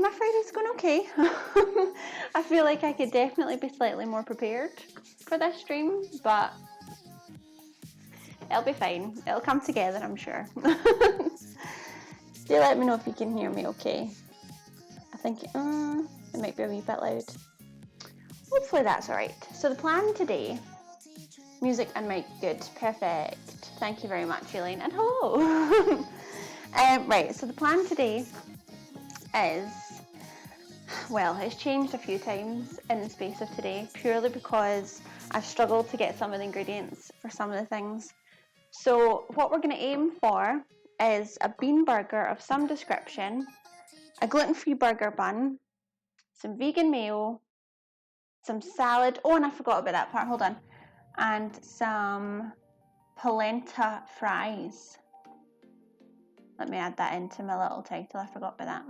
My Friday's going okay. I feel like I could definitely be slightly more prepared for this stream, but it'll be fine. It'll come together, I'm sure. Do let me know if you can hear me okay. I think it might be a wee bit loud. Hopefully that's alright. So the plan today, music and mic good, perfect. Thank you very much, Elaine, and hello. Right, so the plan today is, well, it's changed a few times in the space of today, purely because I've struggled to get some of the ingredients for some of the things. So what we're going to aim for is a bean burger of some description, a gluten-free burger bun, some vegan mayo, some salad, oh, and I forgot about that part, hold on, and some polenta fries. Let me add that into my little title, I forgot about that.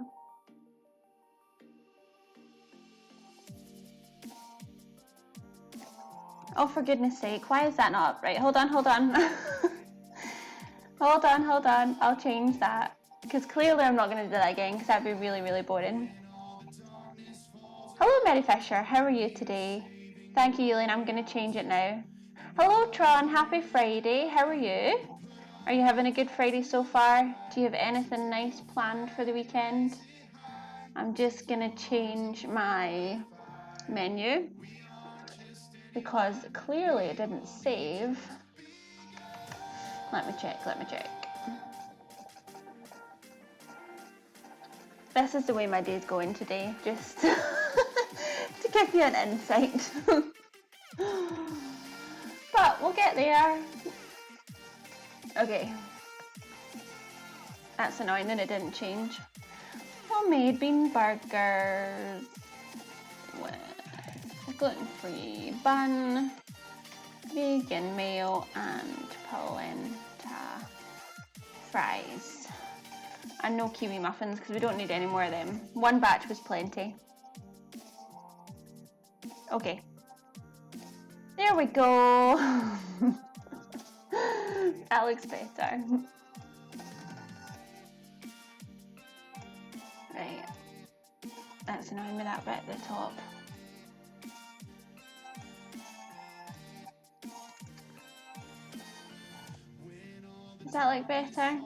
Oh, for goodness sake, why is that not up? Right, hold on. hold on, I'll change that. Because clearly I'm not going to do that again, because that'd be really, really boring. Hello, Mary Fisher, how are you today? Thank you, Elaine, I'm going to change it now. Hello, Tron, happy Friday, how are you? Are you having a good Friday so far? Do you have anything nice planned for the weekend? I'm just going to change my menu, because clearly it didn't save. Let me check. This is the way my day's going today, just to give you an insight. But we'll get there. Okay. That's annoying that it didn't change. Homemade bean burgers with a gluten-free bun, vegan mayo, and polenta fries. And no kiwi muffins because we don't need any more of them. One batch was plenty. Okay. There we go. That looks better. Right. That's annoying me, that bit at the top. Does that look better?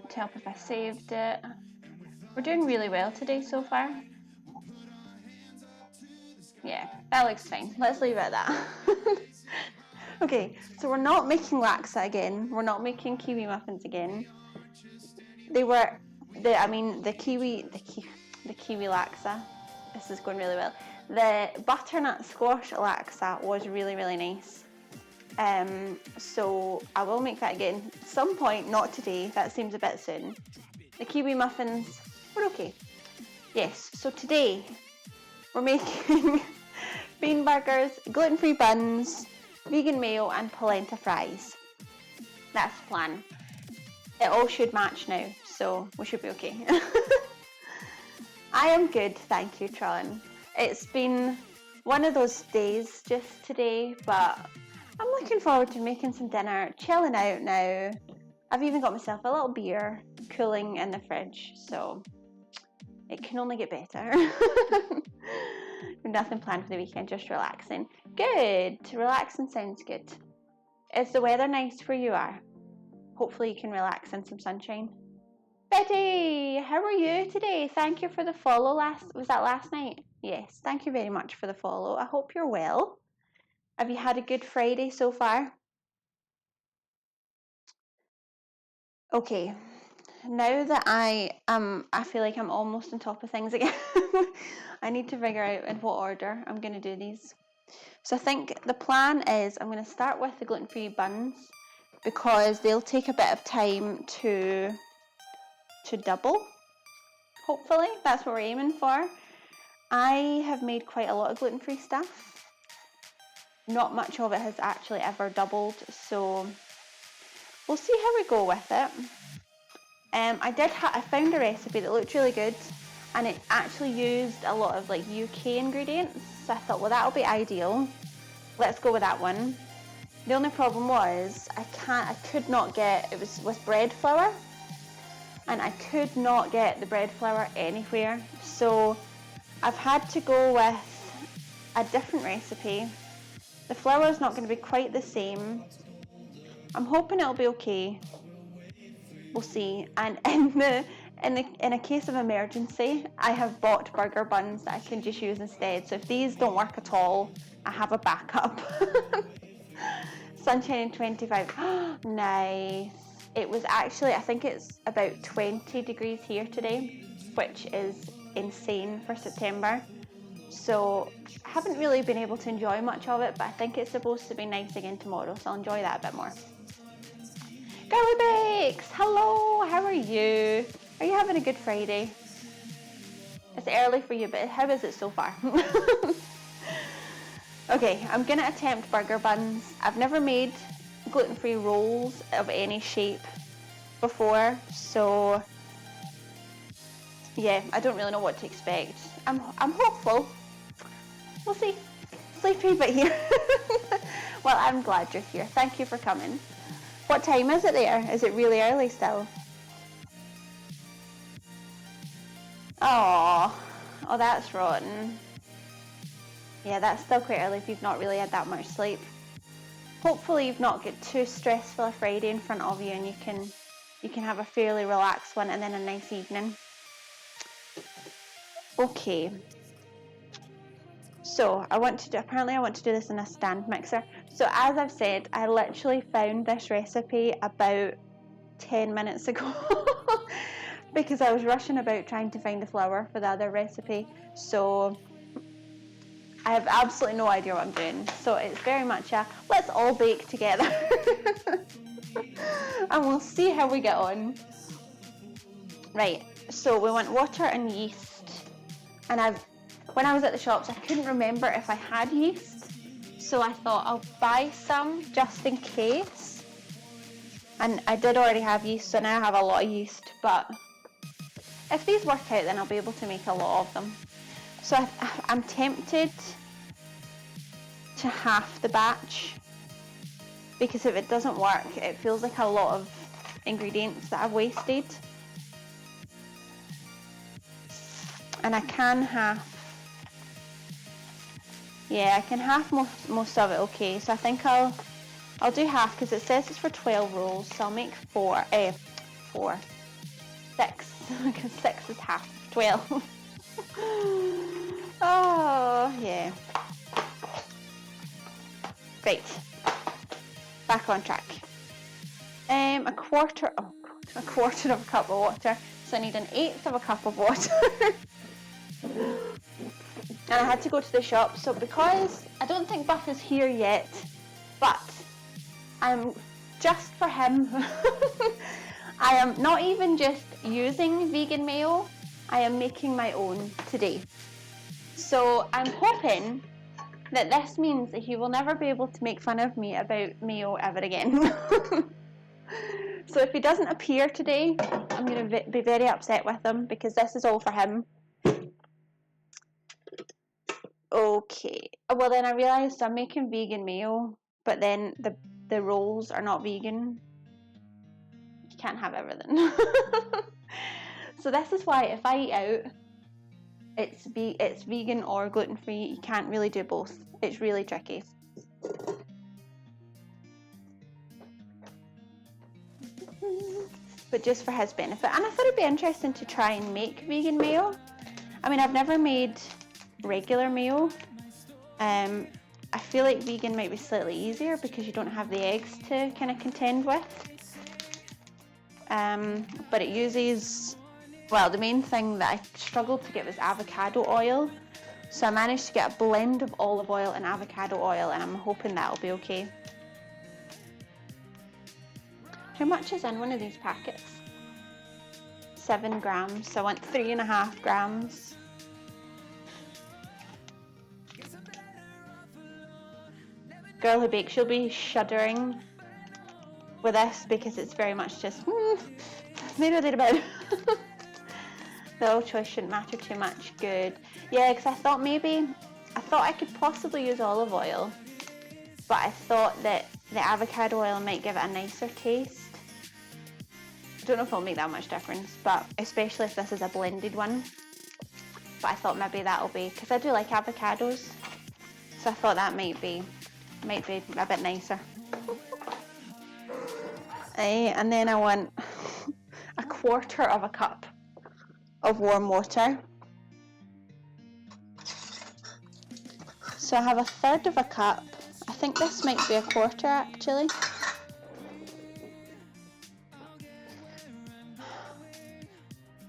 To help if I saved it. We're doing really well today so far. Yeah, that looks fine. Let's leave it at that. Okay, so we're not making laksa again. We're not making kiwi muffins again. They were, the kiwi laksa. This is going really well. The butternut squash laksa was really, really nice. So I will make that again at some point, not today, that seems a bit soon. The kiwi muffins were okay. Yes, so today we're making bean burgers, gluten-free buns, vegan mayo and polenta fries. That's the plan. It all should match now, so we should be okay. I am good, thank you, Tron. It's been one of those days just today, but I'm looking forward to making some dinner, chilling out now. I've even got myself a little beer cooling in the fridge, so it can only get better. Nothing planned for the weekend, just relaxing. Good, relaxing sounds good. Is the weather nice where you are? Hopefully you can relax in some sunshine. Betty, how are you today? Thank you for the follow. Was that last night? Yes, thank you very much for the follow. I hope you're well. Have you had a good Friday so far? Okay, now that I feel like I'm almost on top of things again. I need to figure out in what order I'm going to do these. So I think the plan is I'm going to start with the gluten-free buns because they'll take a bit of time to double. Hopefully, that's what we're aiming for. I have made quite a lot of gluten-free stuff. Not much of it has actually ever doubled, so we'll see how we go with it. I found a recipe that looked really good, and it actually used a lot of like UK ingredients. So I thought, well, that'll be ideal. Let's go with that one. The only problem was I could not get, it was with bread flour, and I could not get the bread flour anywhere, so I've had to go with a different recipe. The flour is not going to be quite the same. I'm hoping it'll be okay. We'll see. And in a case of emergency, I have bought burger buns that I can just use instead. So if these don't work at all, I have a backup. Sunshine in 25. Nice. It was actually, I think it's about 20 degrees here today, which is insane for September. So I haven't really been able to enjoy much of it, but I think it's supposed to be nice again tomorrow, so I'll enjoy that a bit more. Girly Bakes! Hello, how are you? Are you having a good Friday? It's early for you, but how is it so far? Okay, I'm gonna attempt burger buns. I've never made gluten-free rolls of any shape before, so yeah, I don't really know what to expect. I'm hopeful. We'll see. Sleepy but here. Well, I'm glad you're here. Thank you for coming. What time is it there? Is it really early still? Oh, that's rotten. Yeah, that's still quite early if you've not really had that much sleep. Hopefully you've not got too stressful a Friday in front of you, and you can have a fairly relaxed one and then a nice evening. Okay. So apparently I want to do this in a stand mixer. So as I've said, I literally found this recipe about 10 minutes ago because I was rushing about trying to find the flour for the other recipe. So I have absolutely no idea what I'm doing. So it's very much a let's all bake together and we'll see how we get on. Right, so we want water and yeast, and when I was at the shops I couldn't remember if I had yeast, so I thought I'll buy some just in case, and I did already have yeast, so now I have a lot of yeast, but if these work out then I'll be able to make a lot of them. So I'm tempted to half the batch, because if it doesn't work it feels like a lot of ingredients that I've wasted. And I can half, yeah, I can half most of it. Okay, so I think I'll do half because it says it's for 12 rolls, so I'll make 6 because 6 is half 12. Oh yeah, great, back on track. A quarter of a cup of water, so I need 1/8 of a cup of water. And I had to go to the shop, so because I don't think Buff is here yet, but I'm just for him. I am not even just using vegan mayo, I am making my own today. So I'm hoping that this means that he will never be able to make fun of me about mayo ever again. So if he doesn't appear today, I'm going to be very upset with him because this is all for him. Okay, well then I realised I'm making vegan mayo, but then the rolls are not vegan. You can't have everything. So this is why if I eat out, it's vegan or gluten-free. You can't really do both. It's really tricky. But just for his benefit. And I thought it'd be interesting to try and make vegan mayo. I mean, I've never made regular mayo. I feel like vegan might be slightly easier because you don't have the eggs to kind of contend with. But it uses, well, the main thing that I struggled to get was avocado oil. So I managed to get a blend of olive oil and avocado oil, and I'm hoping that'll be okay. How much is in one of these packets? 7 grams, so I want 3.5 grams. Girl who bakes, she'll be shuddering with this because it's very much just maybe a little bit. The oil choice shouldn't matter too much. Good. Yeah, because I thought I could possibly use olive oil, but I thought that the avocado oil might give it a nicer taste. don't know if it'll make that much difference, but especially if this is a blended one. But I thought maybe that'll be, because I do like avocados, so I thought that might be a bit nicer. And then I want a quarter of a cup of warm water. So I have a third of a cup. I think this might be a quarter actually.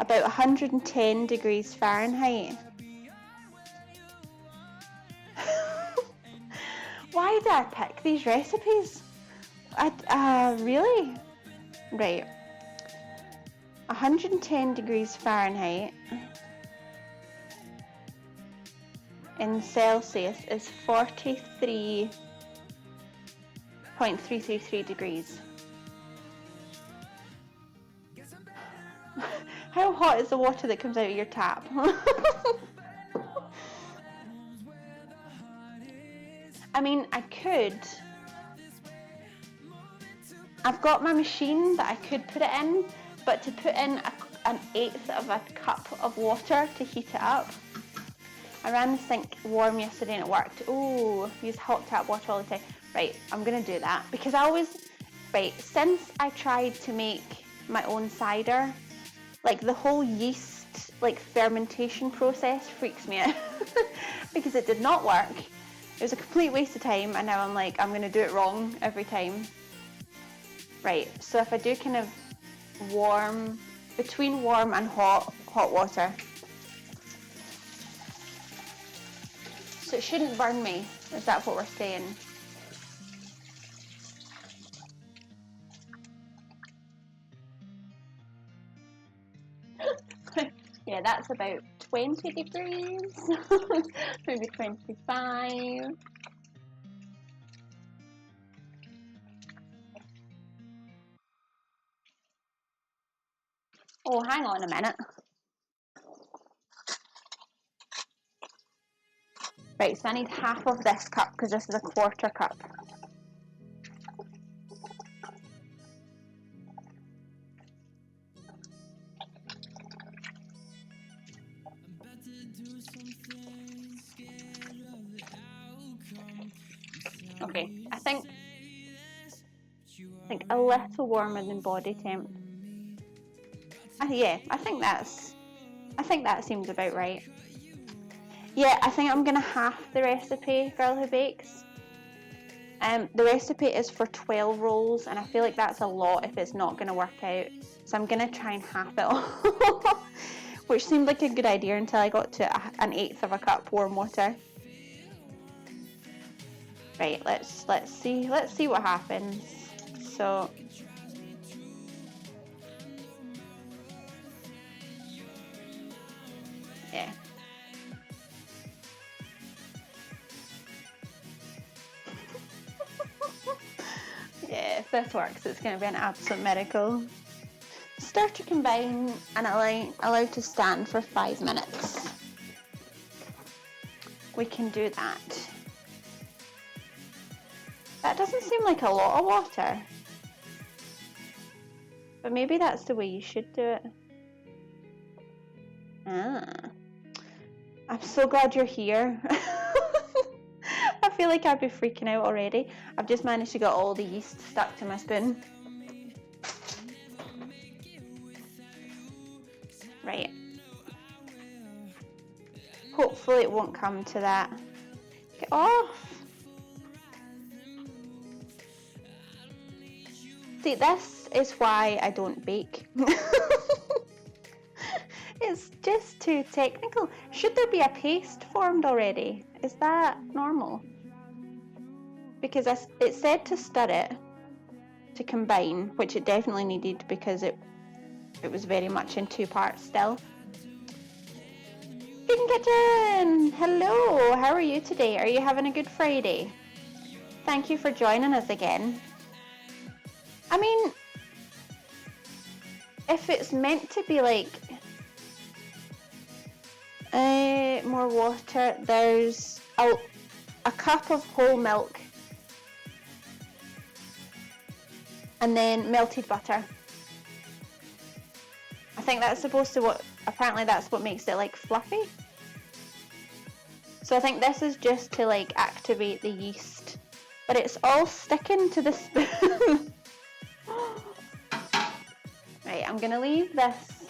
About 110 degrees Fahrenheit. Why did I pick these recipes? Really? Right. 110 degrees Fahrenheit in Celsius is 43.333 degrees. How hot is the water that comes out of your tap? I mean, I've got my machine that I could put it in, but to put in an eighth of a cup of water to heat it up, I ran the sink warm yesterday and it worked. Oh, use hot tap water all the time. Right, I'm gonna do that because since I tried to make my own cider, like the whole yeast, like fermentation process freaks me out because it did not work. It was a complete waste of time, and now I'm like, I'm gonna do it wrong every time. Right, so if I do kind of between warm and hot water. So it shouldn't burn me, is that what we're saying? Yeah, that's about 20 degrees, maybe 25. Oh, hang on a minute. Right, so I need half of this cup because this is a quarter cup. Okay, I think a little warmer than body temp. Yeah, I think that seems about right. Yeah, I think I'm gonna half the recipe, Girl Who Bakes. The recipe is for 12 rolls, and I feel like that's a lot if it's not gonna work out. So I'm gonna try and half it all, which seemed like a good idea until I got to an eighth of a cup warm water. Right, let's see what happens. So yeah. Yeah, if this works, it's going to be an absolute miracle. Stir to combine and allow to stand for 5 minutes. We can do that. That doesn't seem like a lot of water. But maybe that's the way you should do it. I'm so glad you're here. I feel like I'd be freaking out already. I've just managed to get all the yeast stuck to my spoon. Right. Hopefully it won't come to that. Get off! See, this is why I don't bake. It's just too technical. Should there be a paste formed already? Is that normal? Because it said to stir it, to combine, which it definitely needed because it was very much in 2 parts still. Vegan Kitchen! Hello, how are you today? Are you having a good Friday? Thank you for joining us again. I mean, if it's meant to be like more water, there's a cup of whole milk and then melted butter. I think that's supposed to apparently that's what makes it like fluffy. So I think this is just to like activate the yeast, but it's all sticking to the spoon. Right, I'm gonna leave this.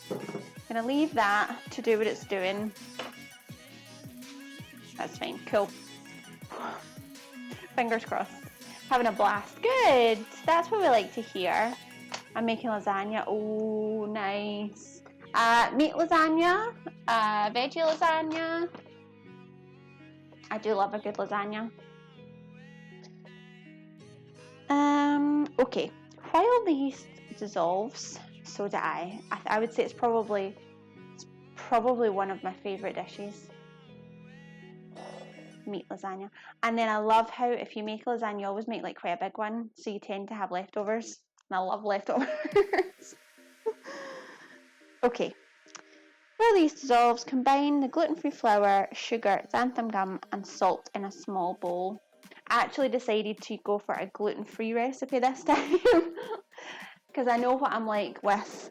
I'm gonna leave that to do what it's doing. That's fine, cool. Fingers crossed. Having a blast. Good, that's what we like to hear. I'm making lasagna. Oh, nice. Meat lasagna, veggie lasagna. I do love a good lasagna. Okay, while the yeast dissolves, so do I. I would say it's probably one of my favourite dishes. Meat lasagna. And then I love how if you make a lasagna, you always make like quite a big one, so you tend to have leftovers. And I love leftovers. Okay. While the yeast dissolves, combine the gluten-free flour, sugar, xanthan gum, and salt in a small bowl. I actually decided to go for a gluten-free recipe this time because I know what I'm like with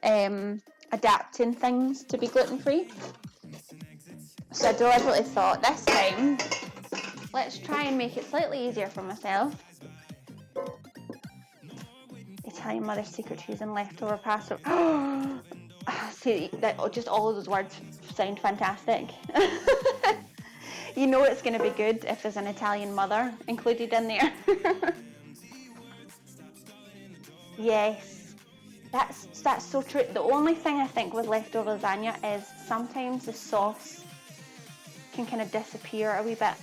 adapting things to be gluten-free. So I deliberately thought this time, let's try and make it slightly easier for myself. Italian mother's secret cheese and leftover pasta. See, just all of those words sound fantastic. You know it's going to be good if there's an Italian mother included in there. Yes, that's so true. The only thing I think with leftover lasagna is sometimes the sauce can kind of disappear a wee bit,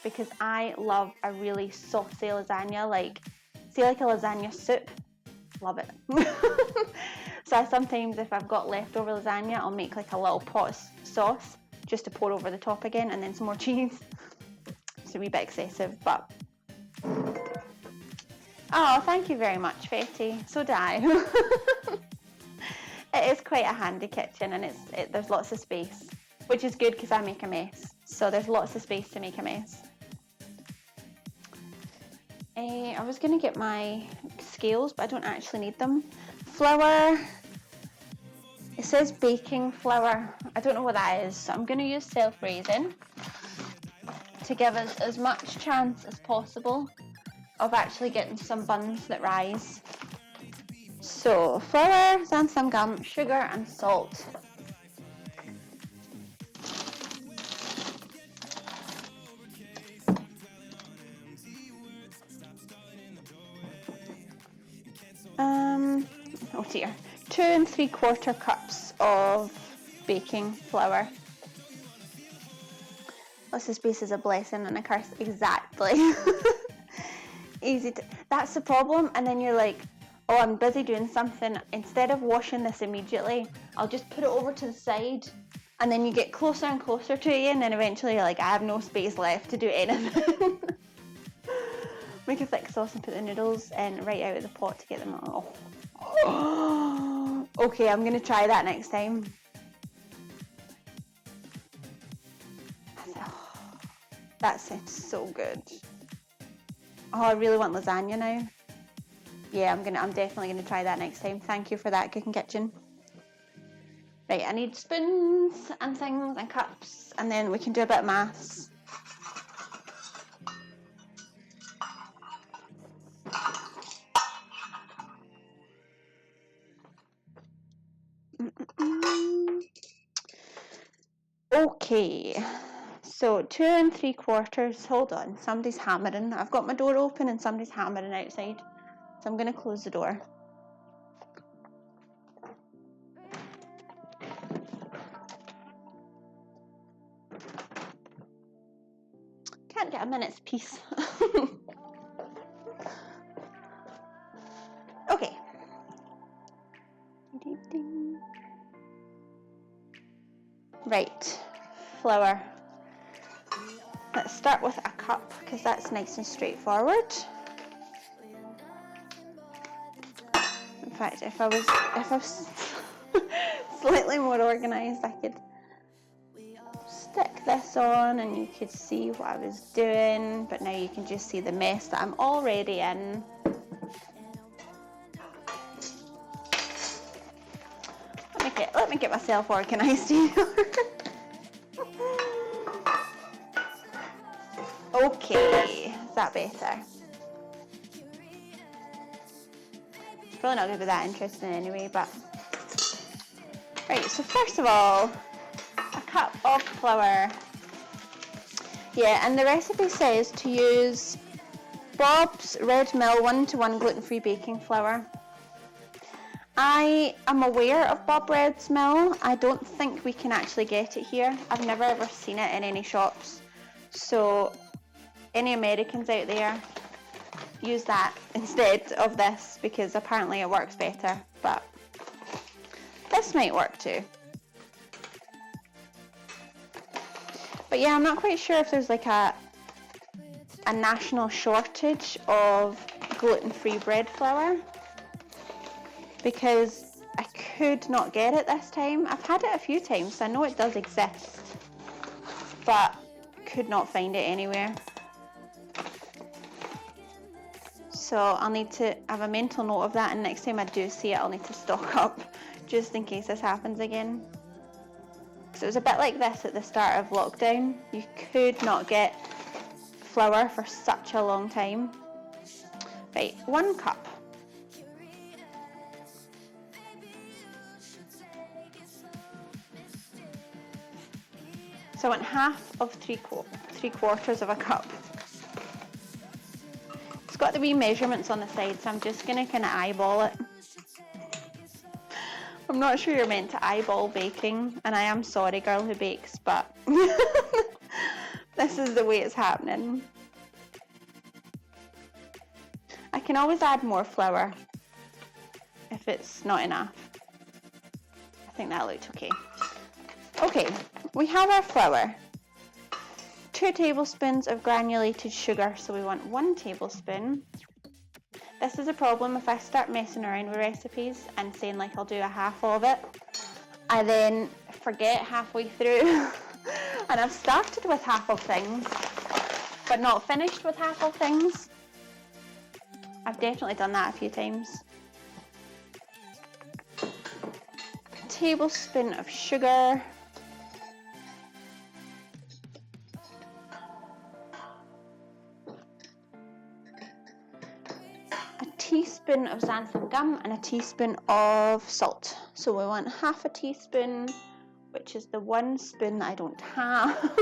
because I love a really saucy lasagna, like say like a lasagna soup. Love it. So sometimes if I've got leftover lasagna, I'll make like a little pot of sauce just to pour over the top again, and then some more cheese. It's a wee bit excessive, but oh, thank you very much, Fetty. So do I. It is quite a handy kitchen, and there's lots of space, which is good because I make a mess. So there's lots of space to make a mess. I was going to get my scales, but I don't actually need them. Flour. It says baking flour. I don't know what that is, so I'm going to use self-raising to give us as much chance as possible of actually getting some buns that rise. So flour, xanthan gum, sugar and salt. Oh dear. 2 3/4 cups of baking flour. Lots of space is a blessing and a curse. Exactly. Easy to, that's the problem, and then you're like, oh, I'm busy doing something. Instead of washing this immediately, I'll just put it over to the side, and then you get closer and closer to it, and then eventually you're like, I have no space left to do anything. Make a thick sauce and put the noodles in right out of the pot to get them all. Oh. Okay, I'm gonna try that next time. That sounds so good. Oh, I really want lasagna now. Yeah, I'm definitely gonna try that next time. Thank you for that, Cooking Kitchen. Right, I need spoons and things and cups, and then we can do a bit of maths. Okay, so 2 3/4. Hold on, somebody's hammering. I've got my door open and somebody's hammering outside, so I'm going to close the door. Can't get a minute's peace. Okay. Right, flour. Let's start with a cup because that's nice and straightforward. In fact, if I was slightly more organised, I could stick this on and you could see what I was doing, but now you can just see the mess that I'm already in. Let Okay, let me get myself organised here. Okay, is that better? It's probably not going to be that interesting anyway, but... Right, so first of all, a cup of flour. Yeah, and the recipe says to use Bob's Red Mill 1:1 gluten-free baking flour. I am aware of Bob Red's Mill. I don't think we can actually get it here. I've never ever seen it in any shops. So any Americans out there, use that instead of this because apparently it works better. But this might work too. But yeah, I'm not quite sure if there's like a national shortage of gluten-free bread flour, because I could not get it this time. I've had it a few times, so I know it does exist, but could not find it anywhere. So I'll need to have a mental note of that, and next time I do see it, I'll need to stock up just in case this happens again. Because it was a bit like this at the start of lockdown. You could not get flour for such a long time. Right, 1 cup. So I want half of 3/4 of a cup. It's got the wee measurements on the side, so I'm just going to kind of eyeball it. I'm not sure you're meant to eyeball baking, and I am sorry, girl who bakes, but this is the way it's happening. I can always add more flour if it's not enough. I think that looked okay. Okay, we have our flour. 2 tablespoons of granulated sugar, so we want 1 tablespoon. This is a problem if I start messing around with recipes and saying like I'll do a half of it. I then forget halfway through and I've started with half of things but not finished with half of things. I've definitely done that a few times. A tablespoon of sugar. A teaspoon of xanthan gum and a teaspoon of salt. So we want half a teaspoon, which is the 1 spoon that I don't have.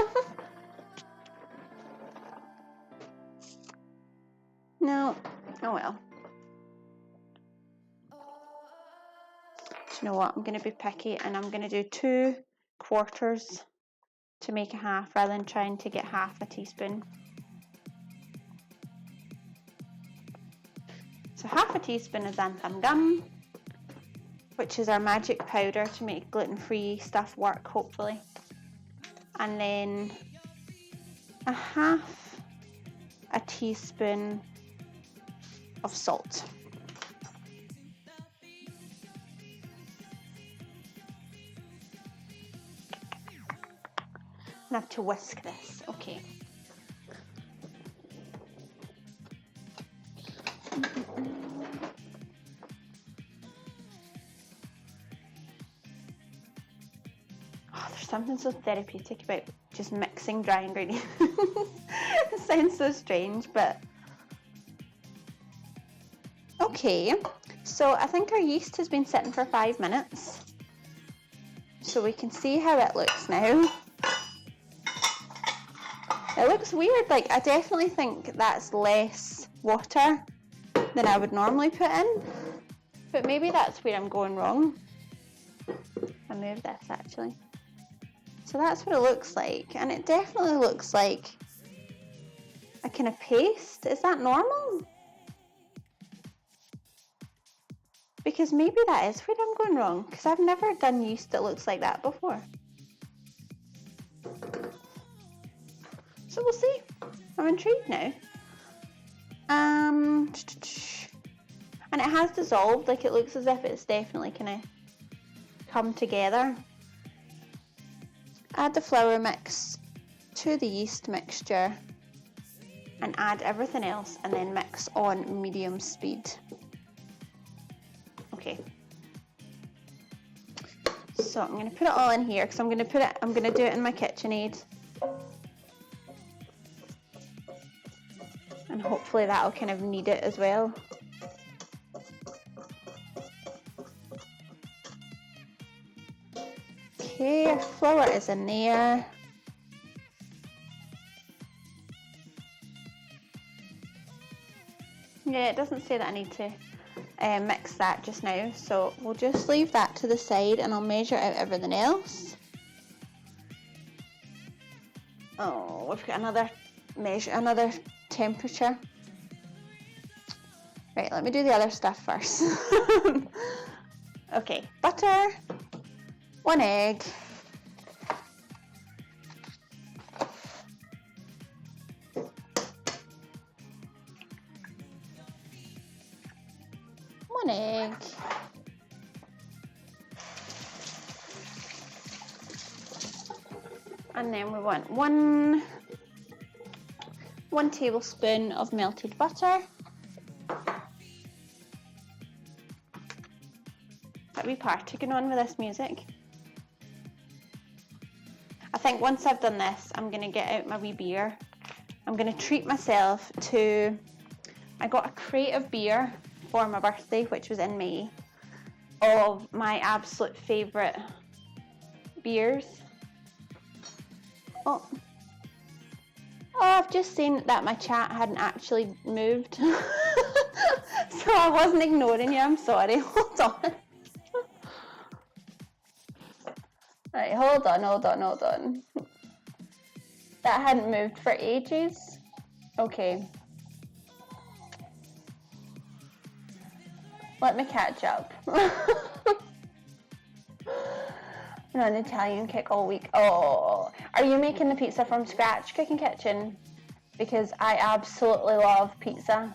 No, oh well. Do you know what? I'm going to be picky and I'm going to do 2/4 to make a half rather than trying to get half a teaspoon. So half a teaspoon of xanthan gum, which is our magic powder to make gluten-free stuff work, hopefully. And then a half a teaspoon of salt. I have to whisk this, okay. Oh, there's something so therapeutic about just mixing dry ingredients. It sounds so strange, but okay. So I think our yeast has been sitting for 5 minutes. So we can see how it looks now. It looks weird, like I definitely think that's less water than I would normally put in, but maybe that's where I'm going wrong. I'll move this actually. So that's what it looks like, and it definitely looks like a kind of paste. Is that normal? Because maybe that is where I'm going wrong, because I've never done yeast that looks like that before. So we'll see. I'm intrigued now. And it has dissolved, like it looks as if it's definitely kind of come together. Add the flour mix to the yeast mixture and add everything else and then mix on medium speed. Okay. So I'm going to put it all in here because I'm going to do it in my KitchenAid. And hopefully that'll kind of knead it as well. Okay, our flour is in there. Yeah, it doesn't say that I need to mix that just now, so we'll just leave that to the side and I'll measure out everything else. Oh, we've got another temperature. Right, let me do the other stuff first. Okay, butter, 1 egg, and then we want one tablespoon of melted butter. That wee party going on with this music. I think once I've done this, I'm going to get out my wee beer. I'm going to treat myself to, I got a crate of beer for my birthday, which was in May, of my absolute favourite beers. Oh, I've just seen that my chat hadn't actually moved. So I wasn't ignoring you, I'm sorry. Hold on. Right, hold on. That hadn't moved for ages. Okay. Let me catch up. I'm on an Italian kick all week. Oh, are you making the pizza from scratch, Cooking Kitchen? Because I absolutely love pizza.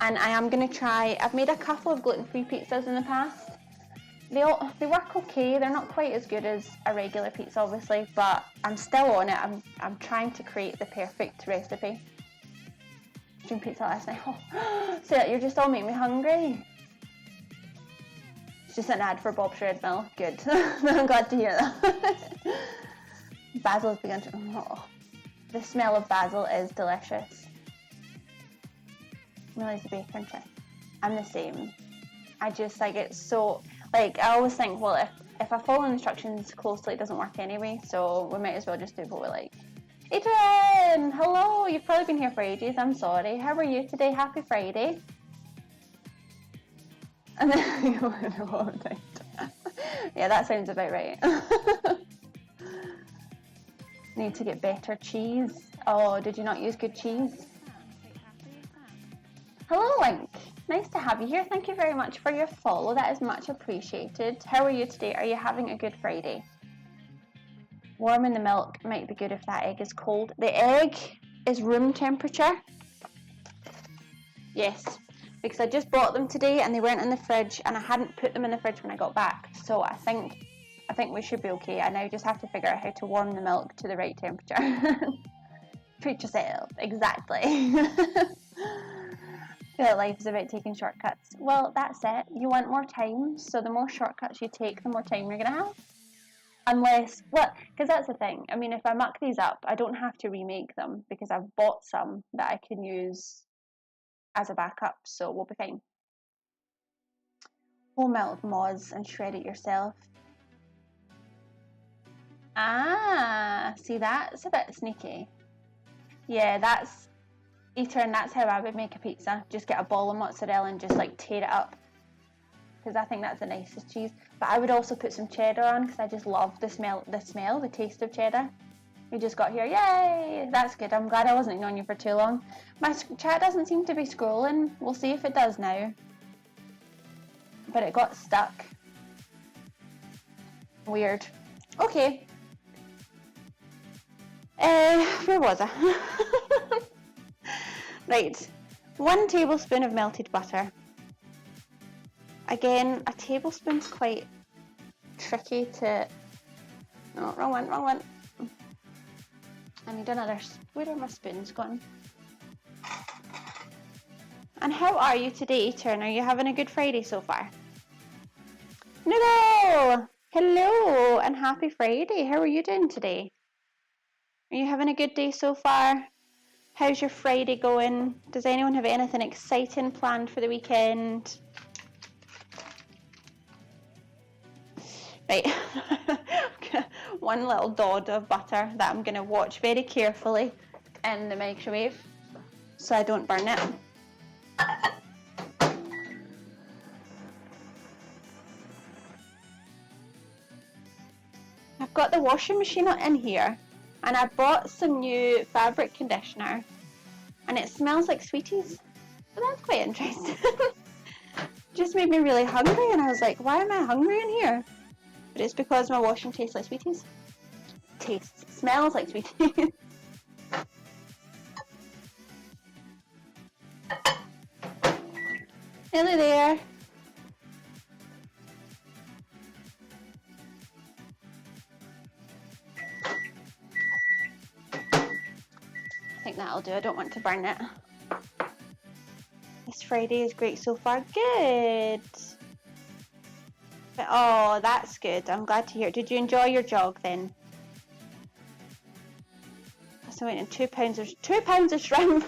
And I am going to try, I've made a couple of gluten-free pizzas in the past. They work okay. They're not quite as good as a regular pizza, obviously, but I'm still on it. I'm trying to create the perfect recipe. Doing pizza last night. Oh, so you're just all making me hungry. It's just an ad for Bob's Red Mill. Good. I'm glad to hear that. Basil has begun to. Oh, the smell of basil is delicious. Millie's the bacon chip. I'm the same. I just like it so. Like, I always think, well, if I follow instructions closely, it doesn't work anyway, so we might as well just do what we like. Adrian! Hello! You've probably been here for ages, I'm sorry. How are you today? Happy Friday. And then you yeah, that sounds about right. Need to get better cheese. Oh, did you not use good cheese? Hello, Link. Nice to have you here. Thank you very much for your follow. That is much appreciated. How are you today? Are you having a good Friday? Warming the milk might be good if that egg is cold. The egg is room temperature. Yes, because I just bought them today and they weren't in the fridge and I hadn't put them in the fridge when I got back. So I think we should be okay. I now just have to figure out how to warm the milk to the right temperature. Treat yourself. Exactly. I feel like life is about taking shortcuts. Well, that's it. You want more time, so the more shortcuts you take, the more time you're going to have. Unless, well, because that's the thing. I mean, if I muck these up, I don't have to remake them because I've bought some that I can use as a backup, so we'll be fine. Whole milk moz and shred it yourself. Ah, see, that's a bit sneaky. Yeah, that's... Eater, and that's how I would make a pizza. Just get a ball of mozzarella and just like tear it up, because I think that's the nicest cheese. But I would also put some cheddar on because I just love the taste of cheddar. We just got here, yay! That's good. I'm glad I wasn't ignoring you for too long. My chat doesn't seem to be scrolling. We'll see if it does now. But it got stuck. Weird. Okay. Where was I? Right, 1 tablespoon of melted butter. Again, a tablespoon's quite tricky to... No, wrong one. I need another... Where are my spoons gone? And how are you today, Turner? Are you having a good Friday so far? Noodle! Hello! and happy Friday. How are you doing today? Are you having a good day so far? How's your Friday going? Does anyone have anything exciting planned for the weekend? Right, one little dot of butter that I'm going to watch very carefully in the microwave so I don't burn it. I've got the washing machine in here and I bought some new fabric conditioner and it smells like sweeties. So that's quite interesting. Just made me really hungry and I was like, why am I hungry in here? But it's because my washing tastes like sweeties. Smells like sweeties. Hello there. I think that'll do. I don't want to burn it. This Friday is great so far. Good. Oh, that's good. I'm glad to hear. Did you enjoy your jog then? So I went in 2 pounds of shrimp.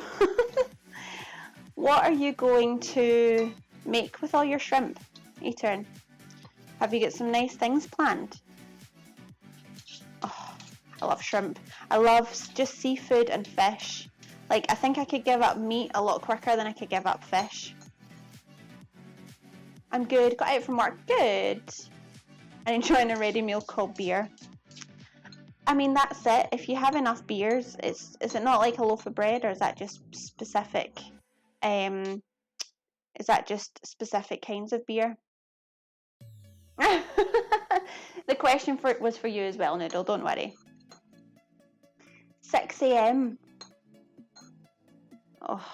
What are you going to make with all your shrimp, Ethan? Have you got some nice things planned? Oh, I love shrimp. I love just seafood and fish. Like, I think I could give up meat a lot quicker than I could give up fish. I'm good. Got out from work. Good. And enjoying a ready meal called beer. I mean, that's it. If you have enough beers, is it not like a loaf of bread, or is that just specific? Is that just specific kinds of beer? The question was for you as well, Noodle. Don't worry. 6 a.m. Oh,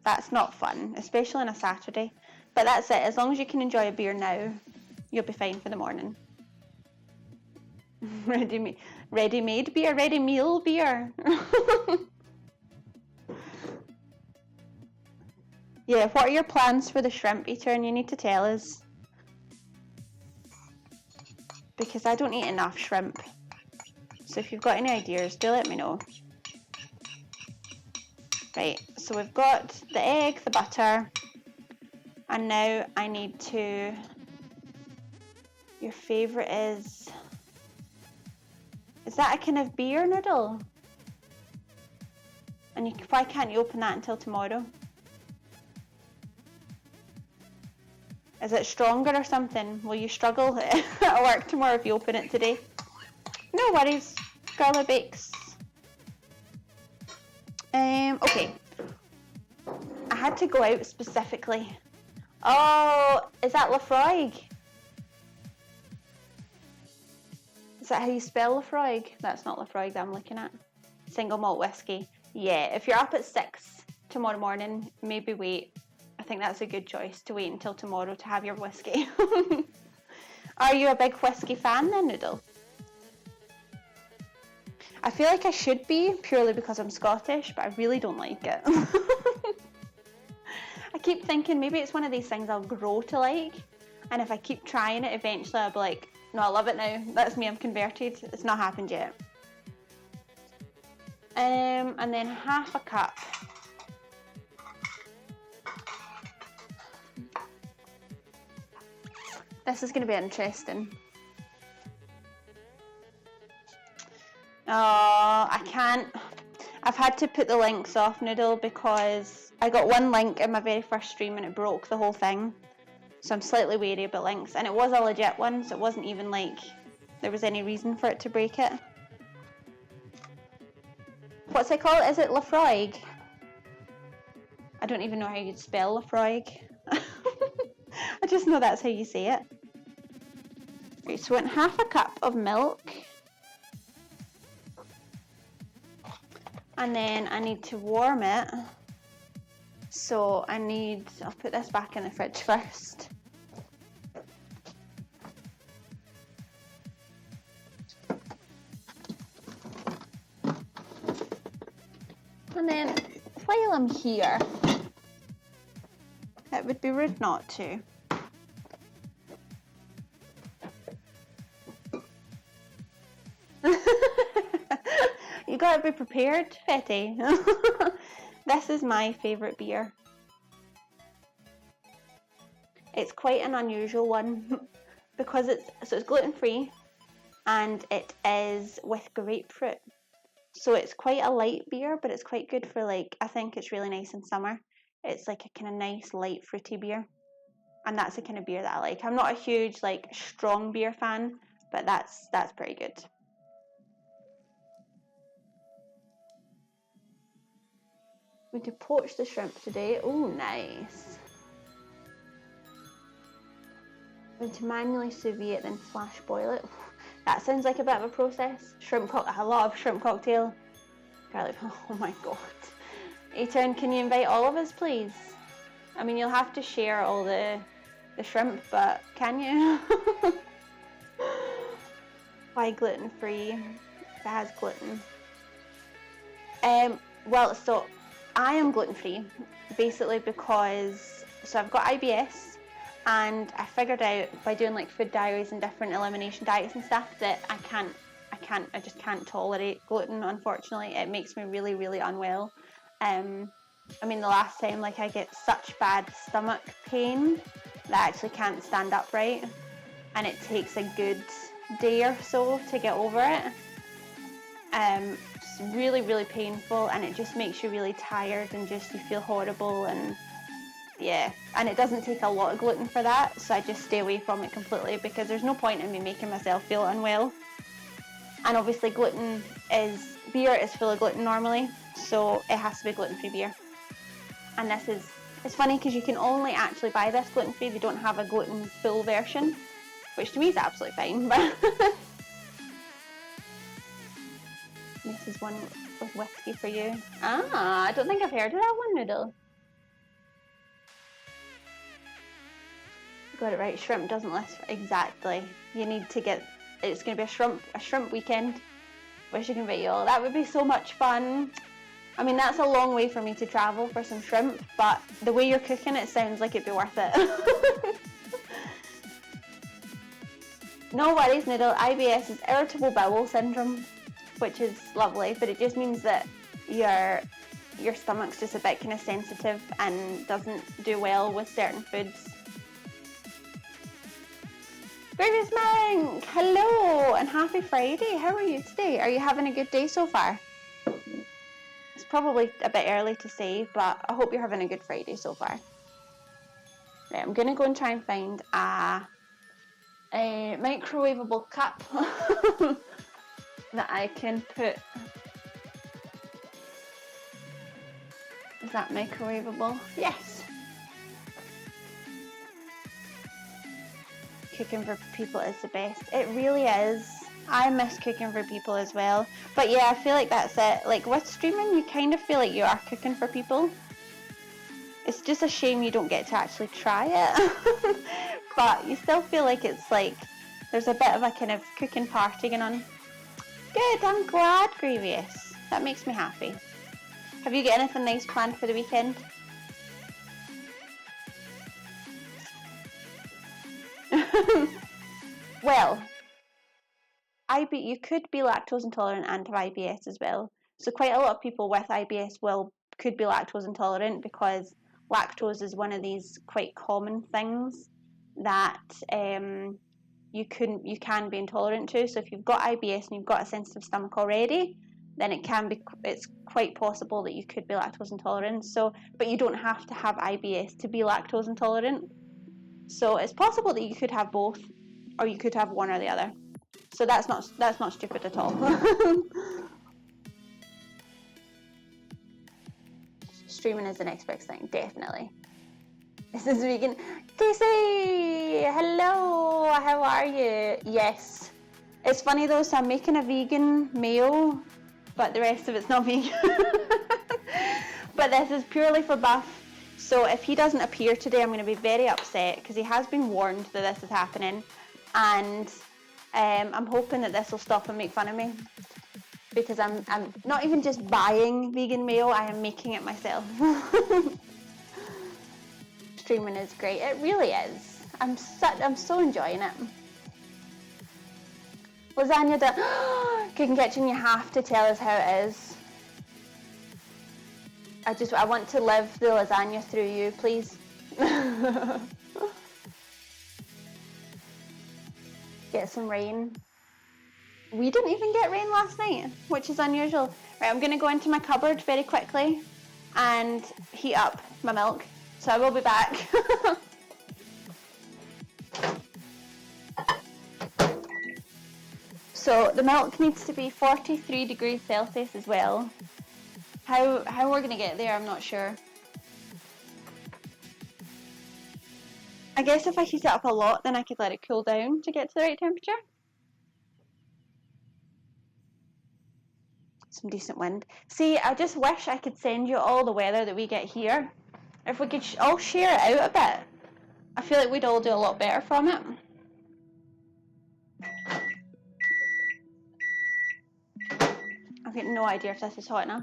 that's not fun, especially on a Saturday. But that's it. As long as you can enjoy a beer now, you'll be fine for the morning. Ready-made beer, ready meal beer. Yeah, what are your plans for the shrimp eater? And you need to tell us. Because I don't eat enough shrimp. So if you've got any ideas, do let me know. Right, so we've got the egg, the butter, and now I need to... Your favourite is... Is that a kind of beer noodle? And why can't you open that until tomorrow? Is it stronger or something? Will you struggle at work tomorrow if you open it today? No worries, Girly Bakes. Okay. I had to go out specifically. Oh, is that Lafroig? Is that how you spell Lafroig? That's not Lafroig that I'm looking at. Single malt whiskey. Yeah, if you're up at 6 tomorrow morning, maybe wait. I think that's a good choice, to wait until tomorrow to have your whiskey. Are you a big whiskey fan then, Noodle? I feel like I should be, purely because I'm Scottish, but I really don't like it. I keep thinking maybe it's one of these things I'll grow to like, and if I keep trying it, eventually I'll be like, no, I love it now. That's me, I'm converted. It's not happened yet. And then half a cup. This is going to be interesting. Oh, I can't. I've had to put the links off, Noodle, because I got one link in my very first stream and it broke the whole thing. So I'm slightly wary about links. And it was a legit one, so it wasn't even like there was any reason for it to break it. What's it called? Is it Lafroig? I don't even know how you'd spell Lafroig. I just know that's how you say it. Right, so I want half a cup of milk. And then I need to warm it. So I'll put this back in the fridge first. And then while I'm here, it would be rude not to. got to be prepared, Betty. This is my favourite beer. It's quite an unusual one because it's gluten-free and it is with grapefruit. So it's quite a light beer, but it's quite good for, like, I think it's really nice in summer. It's like a kind of nice light fruity beer. And that's the kind of beer that I like. I'm not a huge, like, strong beer fan, but that's pretty good. We could poach the shrimp today. Oh, nice. Going to manually sous vide it, then flash boil it. That sounds like a bit of a process. I love shrimp cocktail. Garlic. Oh my god. A-Turn, can you invite all of us, please? I mean, you'll have to share all the shrimp, but can you? Why gluten-free? It has gluten. Well, so I am gluten-free basically because I've got IBS, and I figured out by doing like food diaries and different elimination diets and stuff that I just can't tolerate gluten. Unfortunately, it makes me really, really unwell. I mean, the last time, like, I get such bad stomach pain that I actually can't stand upright, and it takes a good day or so to get over it. It's really, really painful, and it just makes you really tired and just you feel horrible, and yeah, and it doesn't take a lot of gluten for that, so I just stay away from it completely because there's no point in me making myself feel unwell. And obviously beer is full of gluten normally, so it has to be gluten-free beer. And it's funny because you can only actually buy this gluten-free. They don't have a gluten-full version, which to me is absolutely fine, but this is one with whiskey for you. I don't think I've heard of that one, Noodle. Got it right. Shrimp doesn't list exactly. You need to get. It's going to be a shrimp weekend. Wish I could invite you all. That would be so much fun. I mean, that's a long way for me to travel for some shrimp, but the way you're cooking it sounds like it'd be worth it. No worries, Noodle. IBS is irritable bowel syndrome, which is lovely, but it just means that your stomach's just a bit kind of sensitive and doesn't do well with certain foods. Grievous Monk, hello and happy Friday. How are you today? Are you having a good day so far? It's probably a bit early to say, but I hope you're having a good Friday so far. Right, I'm going to go and try and find a microwavable cup that I can put. Is that microwavable? Yes. Cooking for people is the best. It really is. I miss cooking for people as well. But yeah, I feel like that's it. Like with streaming, you kind of feel like you are cooking for people. It's just a shame you don't get to actually try it. But you still feel like it's like there's a bit of a kind of cooking party going on. Good, I'm glad, Grievous. That makes me happy. Have you got anything nice planned for the weekend? Well, you could be lactose intolerant and have IBS as well. So quite a lot of people with IBS could be lactose intolerant because lactose is one of these quite common things that you can be intolerant to. So if you've got IBS and you've got a sensitive stomach already, then it's quite possible that you could be lactose intolerant. So, but you don't have to have IBS to be lactose intolerant. So it's possible that you could have both, or you could have one or the other. So that's not stupid at all. Streaming is the next big thing, definitely. This is vegan. Casey, hello, how are you? Yes. It's funny though, so I'm making a vegan mayo, but the rest of it's not vegan. But this is purely for Buff. So if he doesn't appear today, I'm going to be very upset because he has been warned that this is happening, and I'm hoping that this will stop him make fun of me, because I'm not even just buying vegan mayo, I am making it myself. Streaming is great. It really is. I'm so enjoying it. Lasagna done. Cooking Kitchen, you have to tell us how it is. I want to live the lasagna through you, please. Get some rain. We didn't even get rain last night, which is unusual. Right, I'm gonna go into my cupboard very quickly and heat up my milk. So I will be back. So the milk needs to be 43 degrees Celsius as well. How we're gonna get there, I'm not sure. I guess if I heat it up a lot, then I could let it cool down to get to the right temperature. Some decent wind. See, I just wish I could send you all the weather that we get here. If we could all share it out a bit, I feel like we'd all do a lot better from it. I've got no idea if this is hot enough.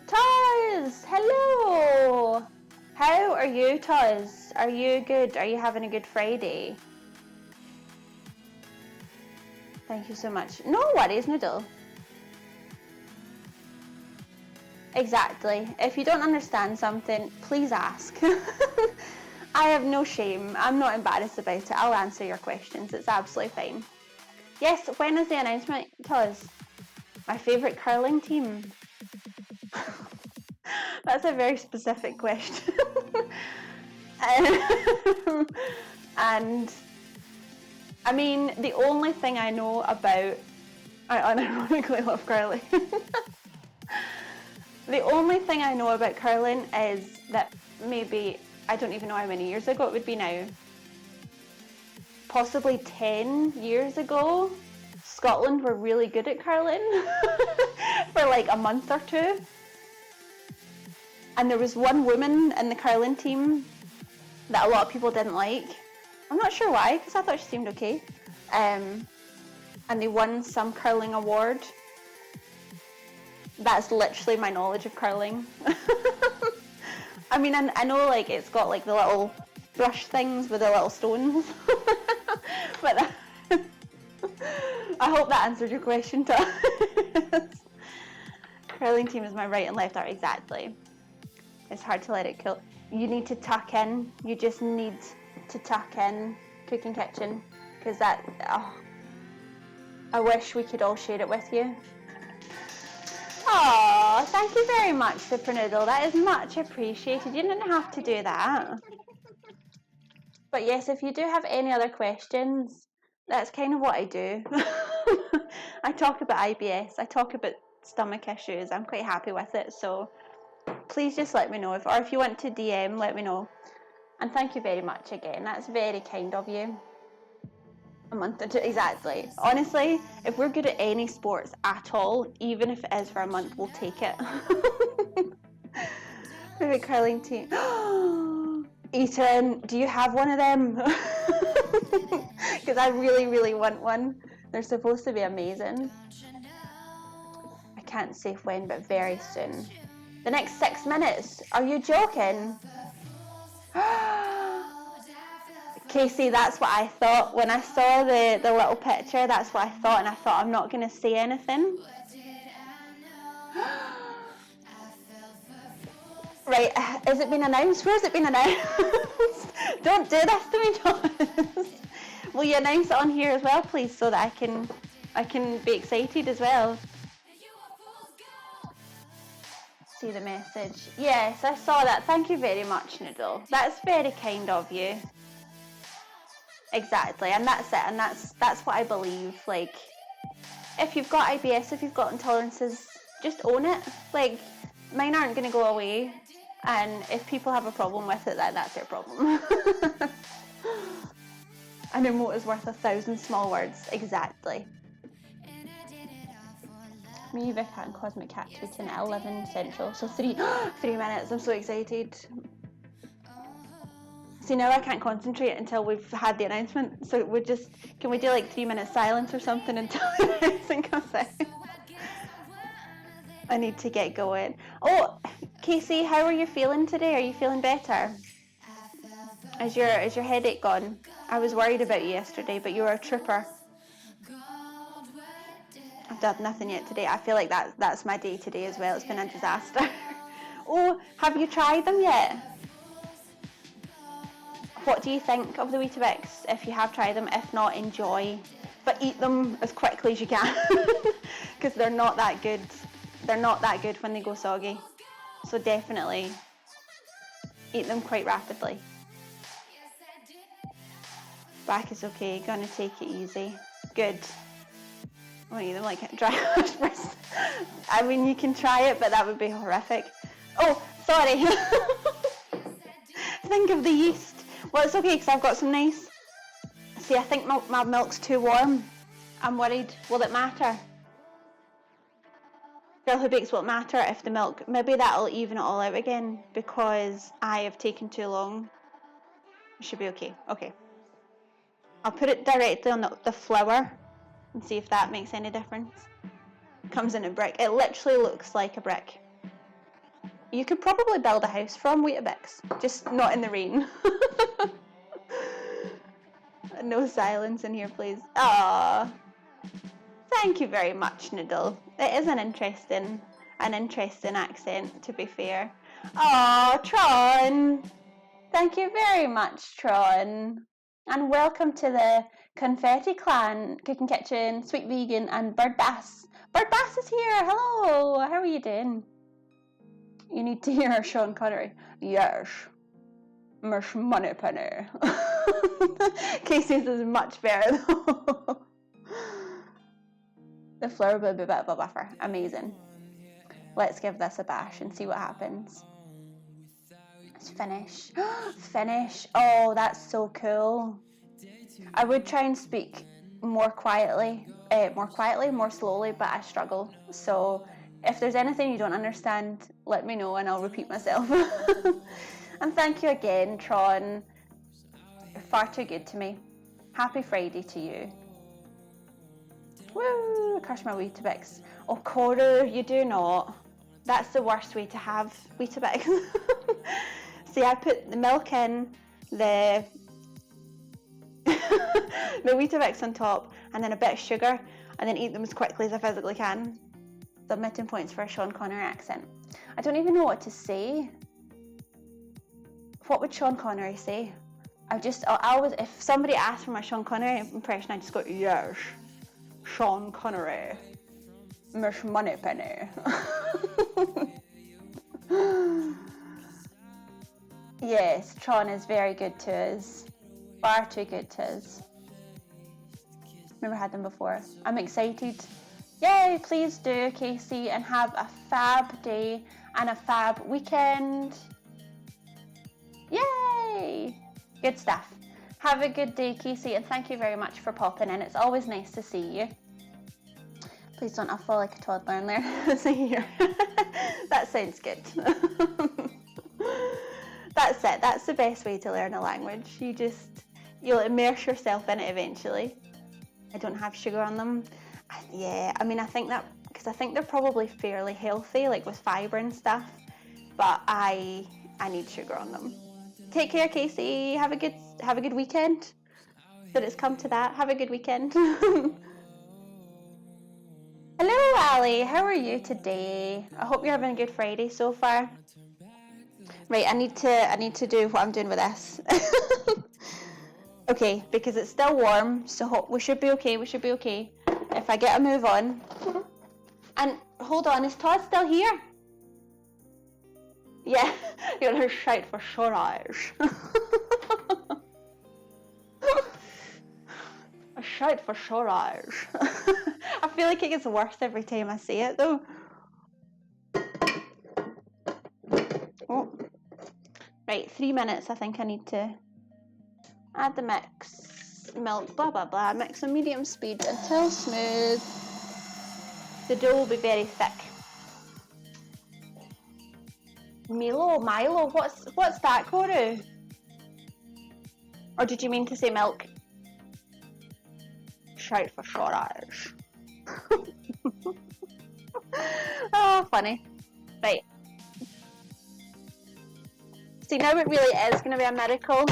Tuz! Hello! How are you, Tuz? Are you good? Are you having a good Friday? Thank you so much. No worries, Noodle. Exactly. If you don't understand something, please ask. I have no shame. I'm not embarrassed about it. I'll answer your questions. It's absolutely fine. Yes, when is the announcement, Tuz? My favourite curling team. That's a very specific question. And I mean, the only thing I know about, I unironically love curling. The only thing I know about curling is that maybe, I don't even know how many years ago it would be now, possibly 10 years ago, Scotland were really good at curling for like a month or two. And there was one woman in the curling team that a lot of people didn't like. I'm not sure why, because I thought she seemed okay. And they won some curling award. That's literally my knowledge of curling. I mean, I know like it's got like the little brush things with the little stones. But I hope that answered your question, Tom. Curling team is my right and left arm, exactly. It's hard to let it cool. You need to tuck in. You just need to tuck in Cooking Kitchen, because that, oh, I wish we could all share it with you. Oh, thank you very much, Super Noodle. That is much appreciated. You didn't have to do that. But yes, if you do have any other questions, that's kind of what I do. I talk about IBS. I talk about stomach issues. I'm quite happy with it. So please just let me know. Or if you want to DM, let me know. And thank you very much again. That's very kind of you. A month or two, exactly. Honestly, if we're good at any sports at all, even if it is for a month, we'll take it. Favorite curling team. Ethan, do you have one of them? Because I really, really want one. They're supposed to be amazing. I can't say when, but very soon. The next 6 minutes. Are you joking? Casey, that's what I thought. When I saw the little picture, that's what I thought, and I thought, I'm not going to say anything. Right, has it been announced? Where's it been announced? Don't do this to me, Thomas. Will you announce it on here as well, please, so that I can be excited as well? See the message. Yes, I saw that. Thank you very much, Noodle. That's very kind of you. Exactly, and that's it, and that's what I believe. Like, if you've got IBS, if you've got intolerances, just own it. Like, mine aren't going to go away, and if people have a problem with it, that's their problem. An emote is worth 1,000 small words. Exactly. Me, Vic, and Cosmic Cat tweeting at 11 Central, so 3 minutes. I'm so excited. See, now I can't concentrate until we've had the announcement, so can we do like 3 minutes silence or something until the announcement comes out? I need to get going. Oh, Casey, how are you feeling today? Are you feeling better? Is your headache gone? I was worried about you yesterday, but you were a trooper. I've done nothing yet today. I feel like that's my day today as well. It's been a disaster. Oh, have you tried them yet? What do you think of the Weetabix? If you have tried them, if not, enjoy. But eat them as quickly as you can, because they're not that good. They're not that good when they go soggy. So definitely eat them quite rapidly. Back is okay, gonna take it easy. Good. I want to eat them like dry first. I mean, you can try it, but that would be horrific. Oh, sorry. Think of the yeast. Well, it's okay because I've got some nice. See, I think my milk's too warm. I'm worried. Will it matter? Girl Who Bakes, will it matter if the milk... Maybe that'll even it all out again because I have taken too long. It should be okay. Okay. I'll put it directly on the flour and see if that makes any difference. It comes in a brick. It literally looks like a brick. You could probably build a house from Weetabix, just not in the rain. No silence in here, please. Ah, thank you very much, Noodle. It is an interesting accent, to be fair. Oh, Tron. Thank you very much, Tron. And welcome to the Confetti Clan, Cooking Kitchen, Sweet Vegan, and Bird Bass. Bird Bass is here. Hello. How are you doing? You need to hear Sean Connery. Yes. Mush money penny. Casey's is much better though. The flour will be a bit of a buffer. Amazing. Let's give this a bash and see what happens. Let's finish. Finish. Oh, that's so cool. I would try and speak more quietly, more slowly, but I struggle. So if there's anything you don't understand, let me know and I'll repeat myself. And thank you again, Tron. You're far too good to me. Happy Friday to you. Woo! Crush my Weetabix. Oh, Cora, you do not. That's the worst way to have Weetabix. See, I put the milk in, the Weetabix on top, and then a bit of sugar, and then eat them as quickly as I physically can. Submitting points for a Sean Connery accent. I don't even know what to say. What would Sean Connery say? I always, if somebody asked for my Sean Connery impression, I just go, yes, Sean Connery, Miss Moneypenny. Yes, Tron is very good to us. Far too good to us. Never had them before. I'm excited. Yay, please do, Casey, and have a fab day and a fab weekend. Yay! Good stuff. Have a good day, Casey, and thank you very much for popping in. It's always nice to see you. Please don't fall like a toddler in there. See here. That sounds good. That's it. That's the best way to learn a language. You'll immerse yourself in it eventually. I don't have sugar on them. Yeah, I mean, I think that because I think they're probably fairly healthy, like with fibre and stuff. But I need sugar on them. Take care, Casey. Have a good weekend. That it's come to that. Have a good weekend. Hello, Ali. How are you today? I hope you're having a good Friday so far. Right, I need to do what I'm doing with this. Okay, because it's still warm, so we should be okay. We should be okay. If I get a move on. And hold on, is Todd still here? Yeah, you're gonna shout for sure eyes. A shout for sure eyes. I feel like it gets worse every time I say it though. Oh. Right, 3 minutes I think I need to add the mix, milk, blah blah blah, mix on medium speed until smooth. The dough will be very thick. Milo, what's that, Koru? Or did you mean to say milk? Shout for sure eyes. Oh, funny. Right. See, now it really is going to be a miracle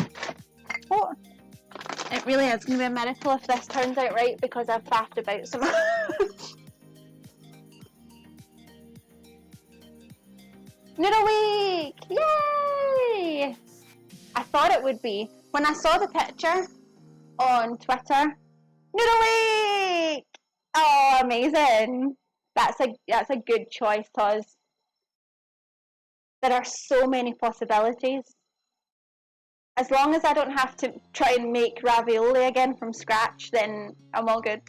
what? It really is going to be a miracle if this turns out right, because I've faffed about so much. Noodle week! Yay! I thought it would be. When I saw the picture on Twitter, Noodle week! Oh, amazing. That's a good choice, Toz. There are so many possibilities. As long as I don't have to try and make ravioli again from scratch, then I'm all good.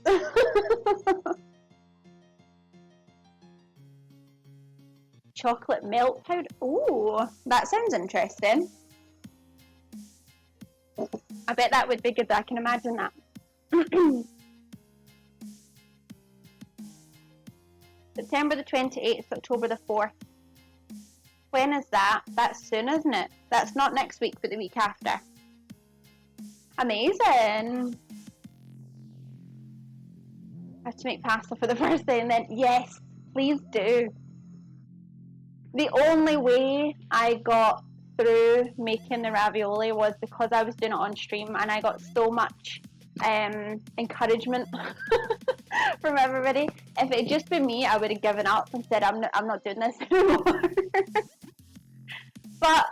Chocolate melt powder. Ooh, that sounds interesting. I bet that would be good. I can imagine that. September the 28th, October the 4th. When is that? That's soon, isn't it? That's not next week, but the week after. Amazing. I have to make pasta for the first day, and then, yes, please do. The only way I got through making the ravioli was because I was doing it on stream, and I got so much encouragement from everybody. If it had just been me, I would have given up and said, I'm not doing this anymore. But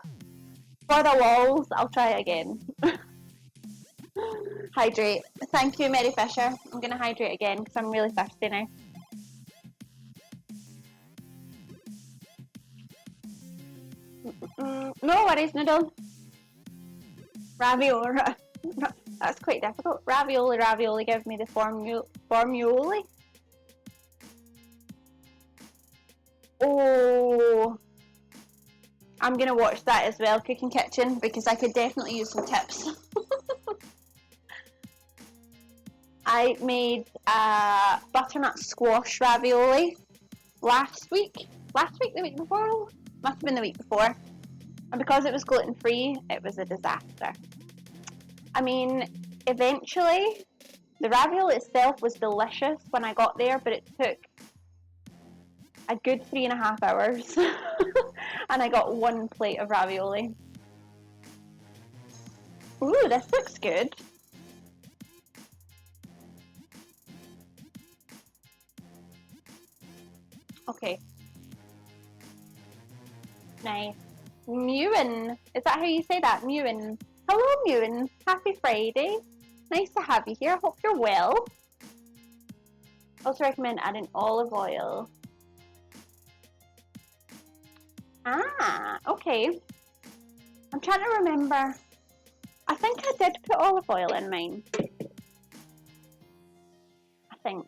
for the walls, I'll try it again. Hydrate. Thank you, Mary Fisher. I'm going to hydrate again because I'm really thirsty now. No worries, Noodle. Ravioli. That's quite difficult. Ravioli, give me the formuli. Oh, I'm going to watch that as well, Cooking Kitchen, because I could definitely use some tips. I made butternut squash ravioli last week, the week before? Must have been the week before. And because it was gluten-free, it was a disaster. I mean, eventually, the ravioli itself was delicious when I got there, but it took a good 3.5 hours. And I got one plate of ravioli. Ooh, this looks good. Okay. Nice. Mewin. Is that how you say that? Mewin. Hello, Mewin. Happy Friday. Nice to have you here. Hope you're well. Also recommend adding olive oil. Ah, okay. I'm trying to remember. I think I did put olive oil in mine. I think.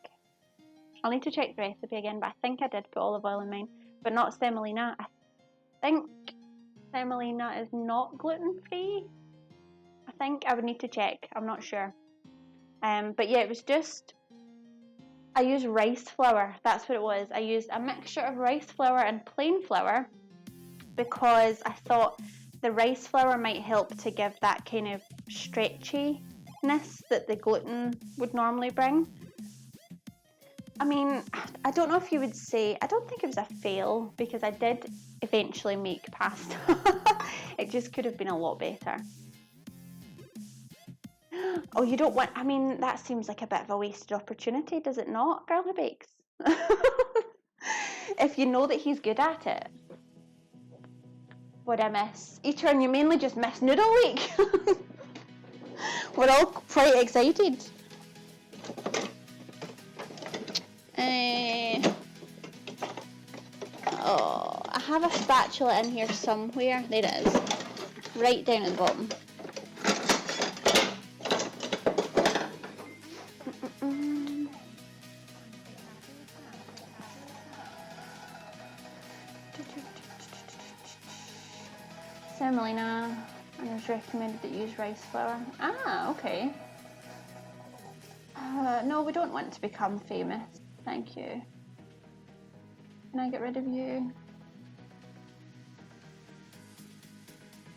I'll need to check the recipe again, but I think I did put olive oil in mine. But not semolina. I think semolina is not gluten-free. I think I would need to check. I'm not sure. But yeah, it was just... I used rice flour. That's what it was. I used a mixture of rice flour and plain flour because I thought the rice flour might help to give that kind of stretchiness that the gluten would normally bring. I mean, I don't know if you would say, I don't think it was a fail because I did eventually make pasta. It just could have been a lot better. Oh, you don't want, I mean, that seems like a bit of a wasted opportunity, does it not, Girly Bakes? If you know that he's good at it. What I miss? Eater, you mainly just miss Noodle Week. We're all quite excited. Oh, I have a spatula in here somewhere. There it is. Right down at the bottom. Semolina, and it was recommended that you use rice flour. Ah, okay. No, we don't want to become famous. Thank you. Can I get rid of you?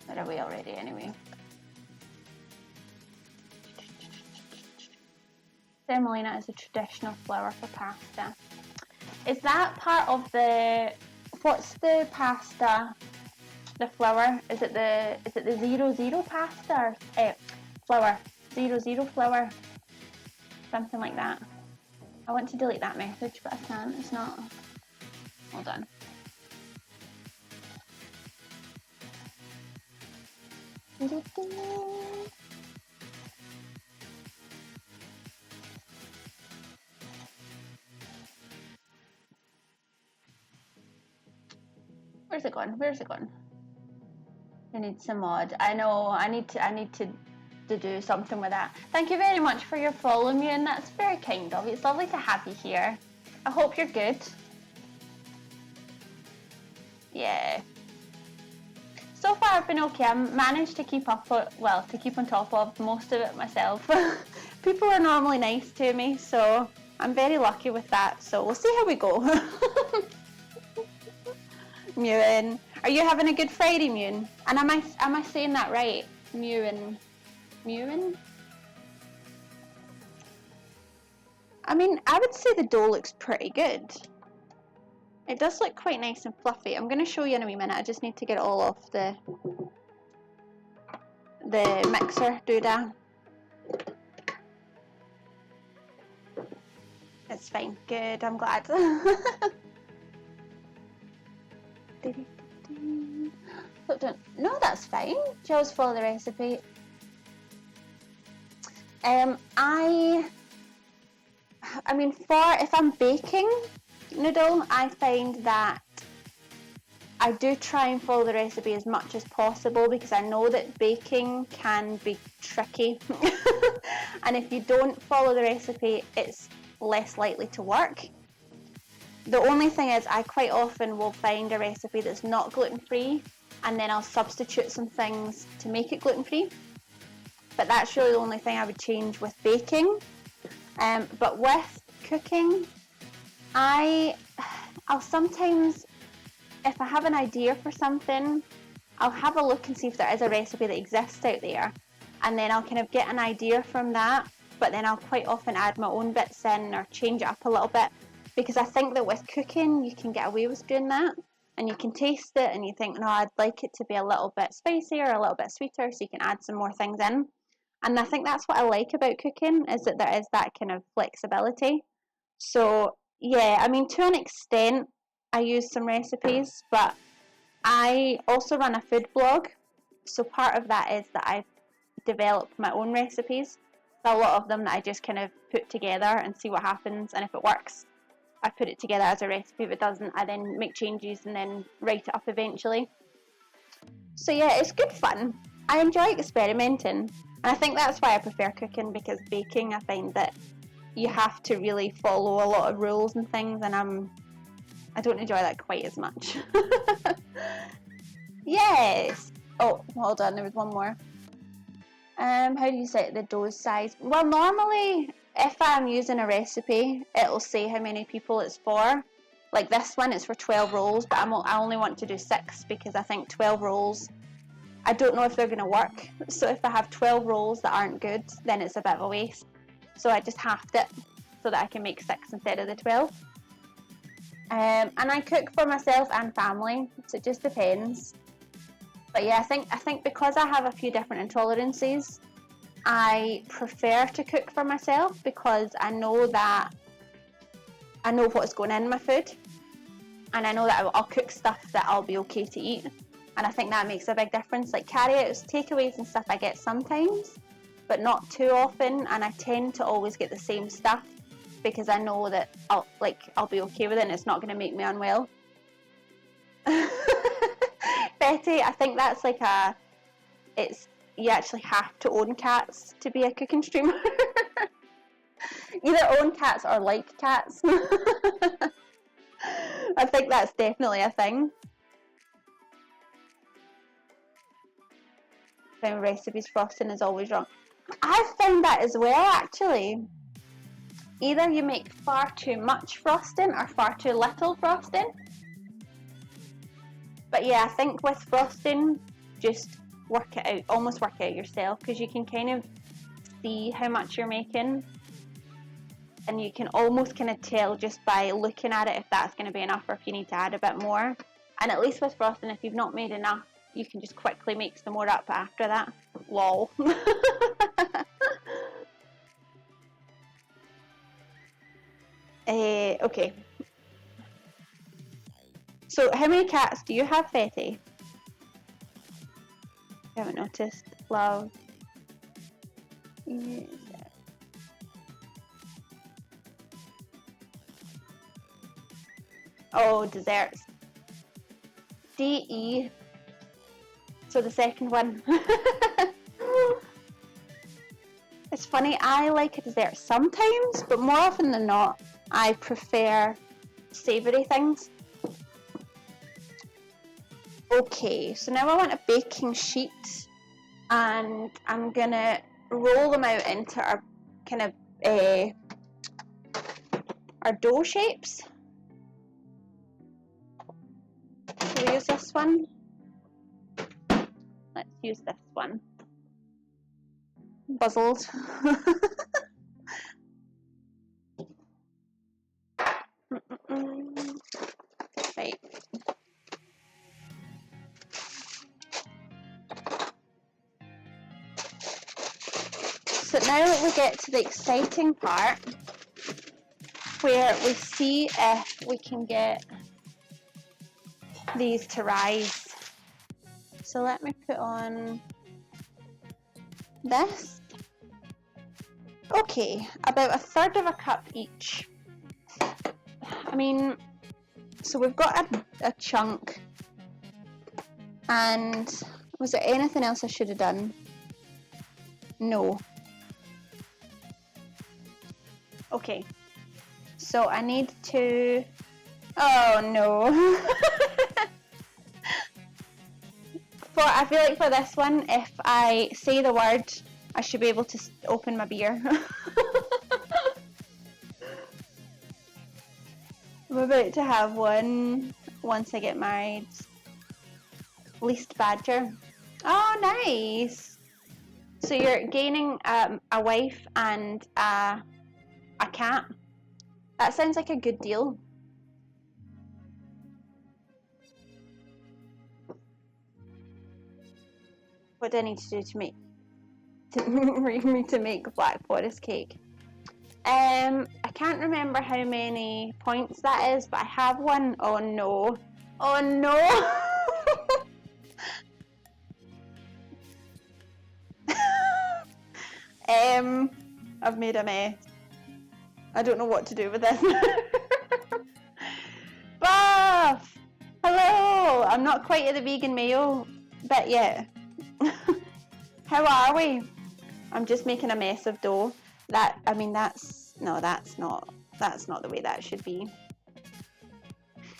Where are we already anyway? Semolina is a traditional flour for pasta. Is that part of the... What's the pasta? The flour? Is it the 00 pasta? Or, flour. 00 flour. Something like that. I want to delete that message, but I can't. It's not. Hold on. Where's it gone? Where's it gone? I need some mod. I know. I need to do something with that. Thank you very much for your follow, me, and that's very kind of you. It's lovely to have you here. I hope you're good. Yeah. So far I've been okay. I've managed to keep up, to keep on top of most of it myself. People are normally nice to me, so I'm very lucky with that. So we'll see how we go. Mewin. Are you having a good Friday, Mewin? And am I saying that right? Mewin. Mewin? I mean, I would say the dough looks pretty good. It does look quite nice and fluffy. I'm going to show you in a wee minute. I just need to get it all off the mixer doodah. It's fine. Good. I'm glad. No, that's fine. Just follow the recipe. I mean, if I'm baking noodle, I find that I do try and follow the recipe as much as possible because I know that baking can be tricky. And if you don't follow the recipe, it's less likely to work. The only thing is I quite often will find a recipe that's not gluten-free and then I'll substitute some things to make it gluten-free. But that's really the only thing I would change with baking. But with cooking, I'll sometimes, if I have an idea for something, I'll have a look and see if there is a recipe that exists out there. And then I'll kind of get an idea from that, but then I'll quite often add my own bits in or change it up a little bit. Because I think that with cooking, you can get away with doing that. And you can taste it and you think, no, I'd like it to be a little bit spicier, a little bit sweeter, so you can add some more things in. And I think that's what I like about cooking, is that there is that kind of flexibility. So, yeah, I mean, to an extent, I use some recipes, but I also run a food blog. So part of that is that I've developed my own recipes. So a lot of them that I just kind of put together and see what happens, and if it works, I put it together as a recipe. If it doesn't, I then make changes and then write it up eventually. So yeah, it's good fun. I enjoy experimenting. And I think that's why I prefer cooking, because baking, I find that you have to really follow a lot of rules and things, and I don't enjoy that quite as much. Yes! Oh, hold on, there was one more. How do you set the dough size? Well, normally, if I'm using a recipe, it'll say how many people it's for. Like this one, it's for 12 rolls, but I only want to do 6 because I think 12 rolls, I don't know if they're going to work. So if I have 12 rolls that aren't good, then it's a bit of a waste. So I just halved it so that I can make 6 instead of the 12. And I cook for myself and family, so it just depends. But yeah, I think because I have a few different intolerances, I prefer to cook for myself because I know what's going in my food, and I know that I'll cook stuff that I'll be okay to eat. And I think that makes a big difference. Like carry-outs, takeaways and stuff I get sometimes, but not too often, and I tend to always get the same stuff because I know that I'll be okay with it and it's not going to make me unwell. Betty, I think that's like you actually have to own cats to be a cooking streamer. Either own cats or like cats. I think that's definitely a thing. Found recipes frosting is always wrong. I've found that as well, actually. Either you make far too much frosting or far too little frosting. But yeah, I think with frosting, just work it out, almost work it out yourself, because you can kind of see how much you're making, and you can almost kind of tell just by looking at it if that's going to be enough or if you need to add a bit more. And at least with frosting, if you've not made enough, you can just quickly make some more up after that. Lol. Okay. So how many cats do you have, Betty? I haven't noticed. Love. Oh, desserts. D-E. So the second one. It's funny, I like a dessert sometimes, but more often than not, I prefer savoury things. Okay, so now I want a baking sheet, and I'm gonna roll them out into our kind of our dough shapes. Shall we use this one? Let's use this one. Buzzled. Right. So now we get to the exciting part where we see if we can get these to rise. So let me put on this. Okay, about 1/3 of a cup each. I mean, so we've got a chunk, and was there anything else I should have done? No. Okay, so I need to, oh no. I feel like for this one, if I say the word, I should be able to open my beer. I'm about to have one once I get married. Least badger. Oh, nice. So you're gaining a wife and a cat. That sounds like a good deal. What do I need to do to make to make black forest cake? I can't remember how many points that is, but I have one. Oh no. Oh no. I've made a mess. I don't know what to do with this. Buff! Hello! I'm not quite at the vegan mayo bit yet. How are we? I'm just making a mess of dough. That's not the way that should be.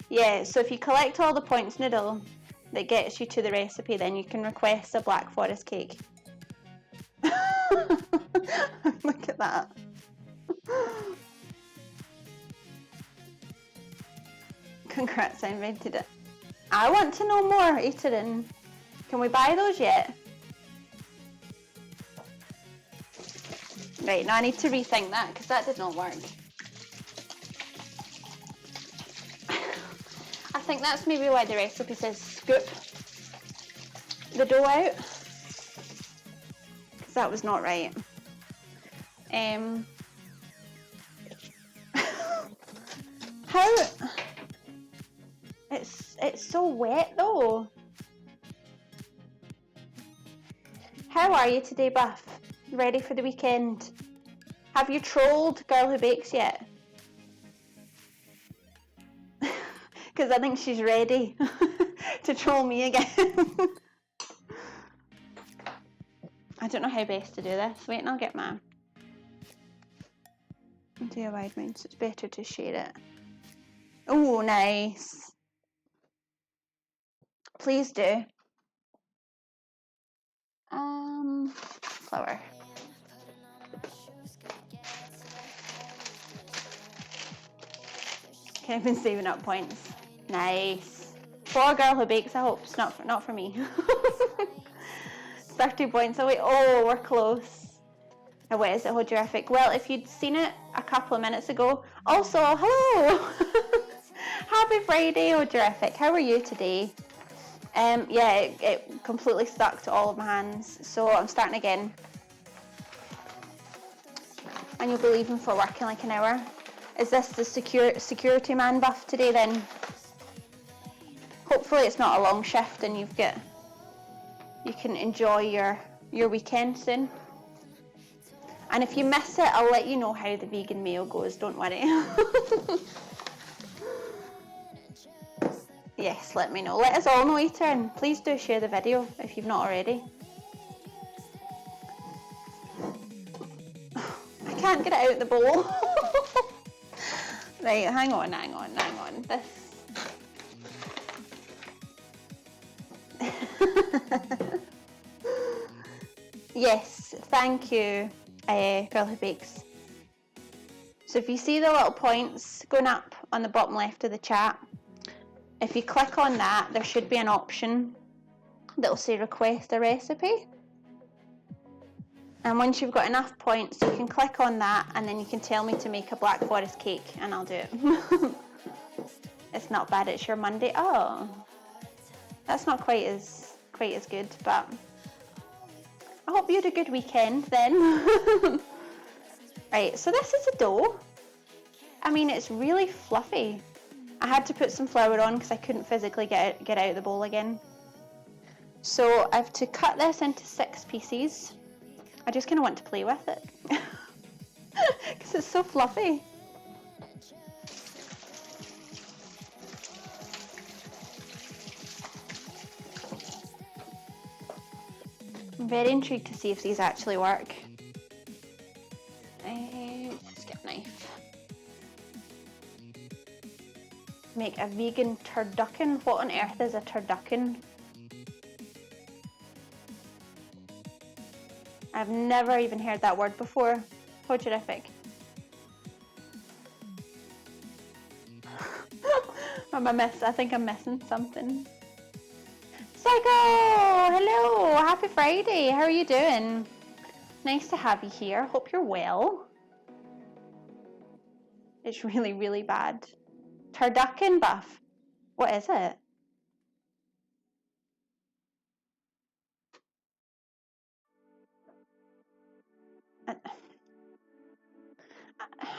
Yeah, so if you collect all the points, Noodle, that gets you to the recipe, then you can request a black forest cake. Look at that. Congrats, I invented it. I want to know more, Eaterin. Can we buy those yet? Right, now I need to rethink that because that did not work. I think that's maybe why the recipe says scoop the dough out, because that was not right. How? It's so wet though. How are you today, Buff? Ready for the weekend? Have you trolled Girl Who Bakes yet? Because I think she's ready to troll me again. I don't know how best to do this. Wait, and I'll get my DIY mine, so it's better to share it. Oh, nice. Please do. Flour. Okay, I've been saving up points. Nice. For a Girl Who Bakes, I hope. It's not for me. 30 points away. Oh, we're close. Now, what is it, Hoderific? Well, if you'd seen it a couple of minutes ago. Also, hello! Happy Friday, Hoderific. How are you today? Yeah, it completely stuck to all of my hands, so I'm starting again. And you'll be leaving for work in like an hour. Is this the security man buff today then? Hopefully it's not a long shift and you can enjoy your weekend soon. And if you miss it, I'll let you know how the vegan meal goes, don't worry. Yes, let me know. Let us all know, Eater, and please do share the video if you've not already. I can't get it out of the bowl. Right, hang on. Yes, thank you, Girl Who Bakes. So if you see the little points going up on the bottom left of the chat, if you click on that, there should be an option that will say request a recipe. And once you've got enough points, you can click on that and then you can tell me to make a Black Forest cake and I'll do it. It's not bad, it's your Monday. Oh, that's not quite as good, but I hope you had a good weekend then. Right, so this is a dough. I mean, it's really fluffy. I had to put some flour on because I couldn't physically get out of the bowl again. So I have to cut this into 6 pieces. I just kind of want to play with it because it's so fluffy. I'm very intrigued to see if these actually work. Let's get a knife. Make a vegan turducken. What on earth is a turducken? I've never even heard that word before. How terrific. I think I'm missing something. Psycho! Hello! Happy Friday! How are you doing? Nice to have you here. Hope you're well. It's really, really bad. Turducken buff. What is it?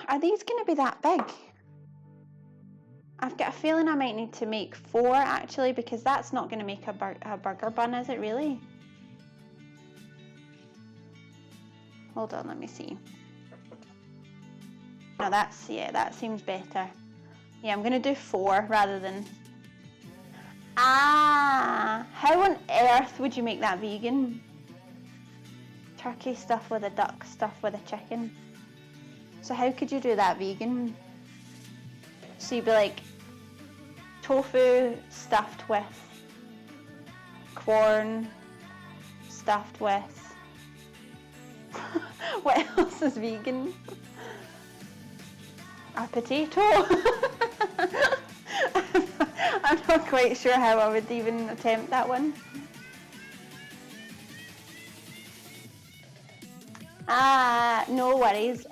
Are these going to be that big? I've got a feeling I might need to make 4 actually, because that's not going to make a burger bun, is it really? Hold on, let me see. No, that seems better. Yeah, I'm going to do 4 rather than... Ah, how on earth would you make that vegan? Turkey stuffed with a duck, stuffed with a chicken. So how could you do that vegan? So you'd be like, tofu stuffed with corn, stuffed with... What else is vegan? A potato? I'm not quite sure how I would even attempt that one. No worries.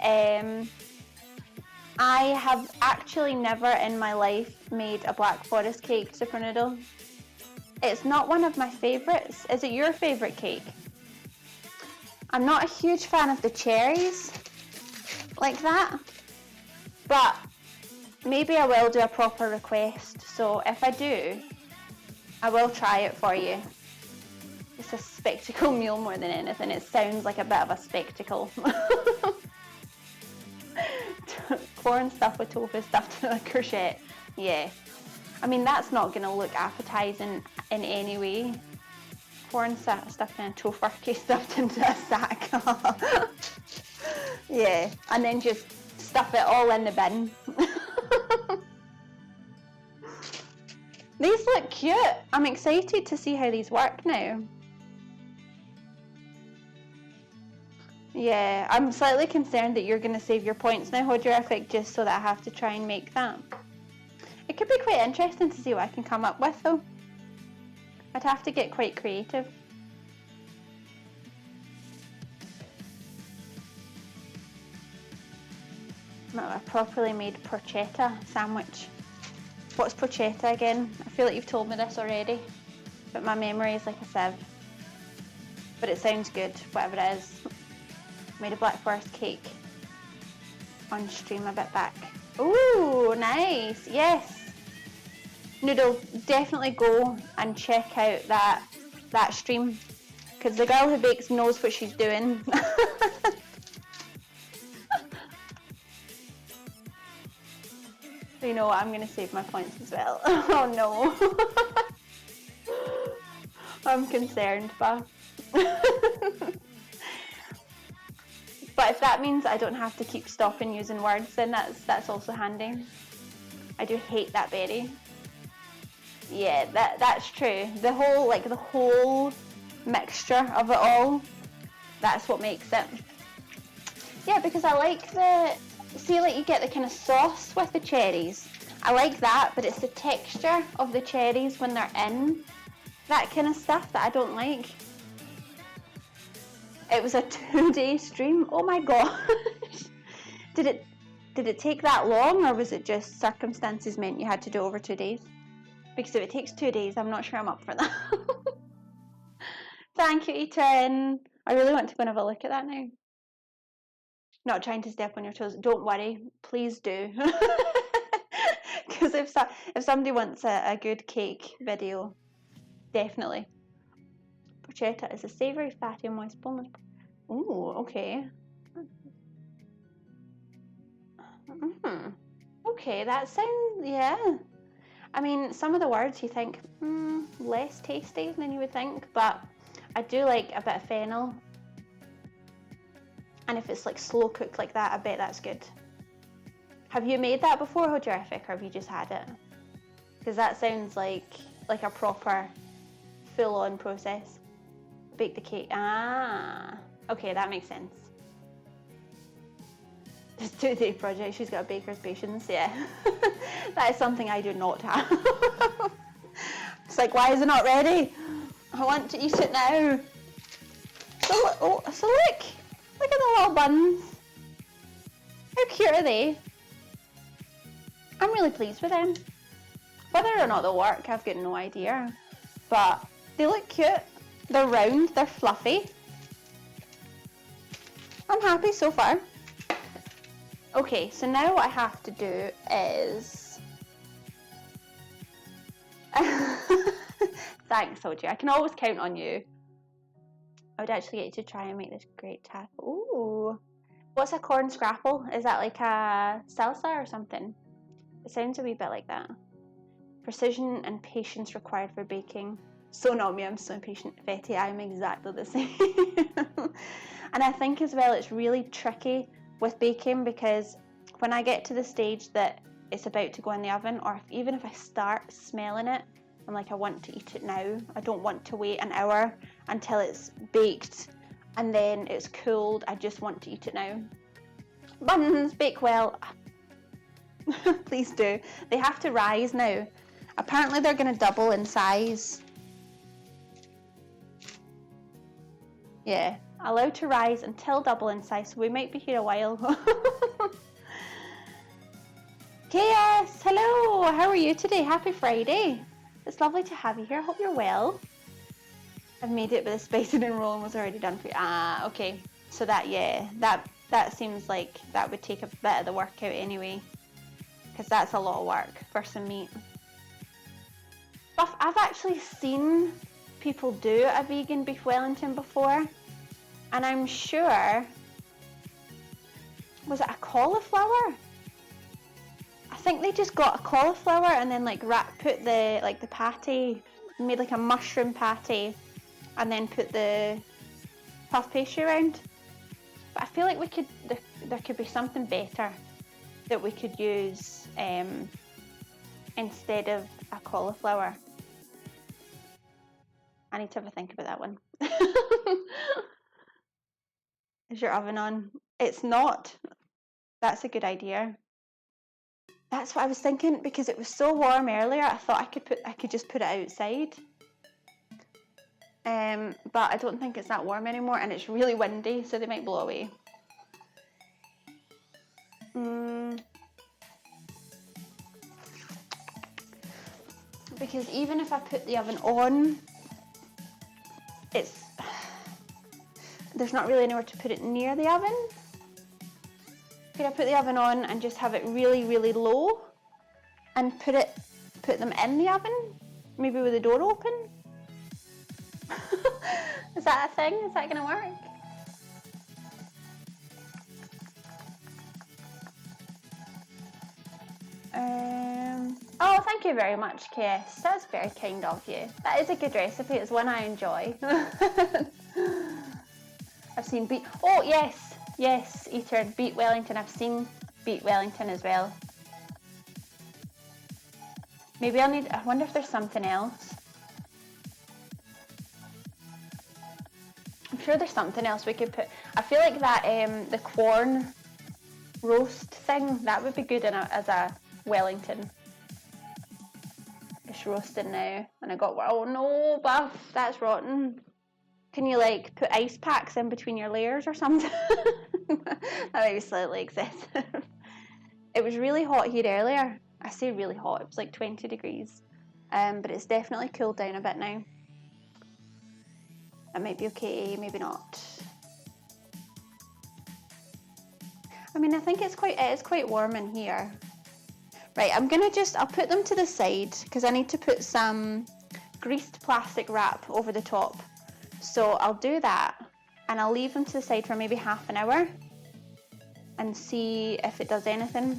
I have actually never in my life made a Black Forest cake, Super Noodle. It's not one of my favourites. Is it your favourite cake? I'm not a huge fan of the cherries like that, but maybe I will do a proper request. So if I do, I will try it for you. It's a spectacle meal more than anything. It sounds like a bit of a spectacle. Corn stuffed with tofu stuffed in a courgette. Yeah. I mean, that's not going to look appetizing in any way. Corn stuffed in a tofurkey stuffed into a sack. Yeah. And then just stuff it all in the bin. These look cute. I'm excited to see how these work now. Yeah, I'm slightly concerned that you're going to save your points now, Hoderific, just so that I have to try and make that. It could be quite interesting to see what I can come up with, though. I'd have to get quite creative. A properly made porchetta sandwich. What's porchetta again? I feel like you've told me this already. but my memory is like a sieve. But it sounds good, whatever it is. Made a black forest cake on stream a bit back. Ooh, nice, yes. Noodle, definitely go and check out that stream, because the girl who bakes knows what she's doing. You know what, I'm going to save my points as well. Oh no. I'm concerned, but but if that means I don't have to keep stopping using words, then that's also handy. I do hate that berry. Yeah, that's true. The whole mixture of it all, that's what makes it. Yeah, because I like see, like, you get the kind of sauce with the cherries. I like that, but it's the texture of the cherries when they're in that kind of stuff that I don't like. It was a 2-day stream. Oh my gosh. Did it take that long, or was it just circumstances meant you had to do over 2 days? Because if it takes 2 days, I'm not sure I'm up for that. Thank you, Ethan. I really want to go and have a look at that now. Not trying to step on your toes. Don't worry. Please do. Because if somebody wants a good cake video, definitely. Porchetta is a savoury, fatty, and moist boneless. Ooh, okay. Okay, that sounds, yeah. I mean, some of the words you think, less tasty than you would think, but I do like a bit of fennel. And if it's like slow cooked like that, I bet that's good. Have you made that before, Hoderific, or have you just had it? Because that sounds like a proper full-on process. Bake the cake. Ah, okay, that makes sense. This 2-day project, she's got a baker's patience, yeah. That is something I do not have. It's like, why is it not ready? I want to eat it now. So look at the little buns. How cute are they? I'm really pleased with them. Whether or not they'll work, I've got no idea. But they look cute. They're round, they're fluffy. I'm happy so far. Okay, so now what I have to do is... Thanks, Soji. I can always count on you. I would actually get you to try and make this great taffy. Ooh. What's a corn scrapple? Is that like a salsa or something? It sounds a wee bit like that. Precision and patience required for baking. So not me, I'm so impatient. Betty, I'm exactly the same. And I think as well it's really tricky with baking, because when I get to the stage that it's about to go in the oven, or even if I start smelling it, I'm like, I want to eat it now. I don't want to wait an hour until it's baked and then it's cooled. I just want to eat it now. Buns, bake well. Please do. They have to rise now. Apparently they're going to double in size. Yeah, allowed to rise until double in size, so we might be here a while. KS, hello, how are you today? Happy Friday. It's lovely to have you here. I hope you're well. I've made it, but the spicing and rolling was already done for you. Ah, okay. So that, yeah, that seems like that would take a bit of the work out anyway, because that's a lot of work for some meat. But I've actually seen people do a vegan beef Wellington before, and I'm sure, was it a cauliflower? I think they just got a cauliflower and then like put the patty, made like a mushroom patty, and then put the puff pastry around. But I feel like there could be something better that we could use instead of a cauliflower. I need to have a think about that one. Is your oven on? It's not. That's a good idea. That's what I was thinking, because it was so warm earlier. I thought I could just put it outside. But I don't think it's that warm anymore, and it's really windy, so they might blow away. Because even if I put the oven on there's not really anywhere to put it near the oven. Could I put the oven on and just have it really, really low and put them in the oven? Maybe with the door open? Is that a thing? Is that gonna work? Oh, thank you very much, KS. That's very kind of you. That is a good recipe. It's one I enjoy. I've seen beet. Oh, yes, Eater. Beet Wellington. I've seen beet Wellington as well. Maybe I wonder if there's something else. I'm sure there's something else we could put. I feel like that, the corn roast thing, that would be good as a Wellington. It's roasting now, and I got, oh no, Buff, that's rotten. Can you like put ice packs in between your layers or something? That might be slightly excessive. It was really hot here earlier. I say really hot, it was like 20 degrees. But it's definitely cooled down a bit now. That might be okay, maybe not. I mean, I think it is quite warm in here. Right, I'll put them to the side because I need to put some greased plastic wrap over the top. So I'll do that and I'll leave them to the side for maybe half an hour and see if it does anything.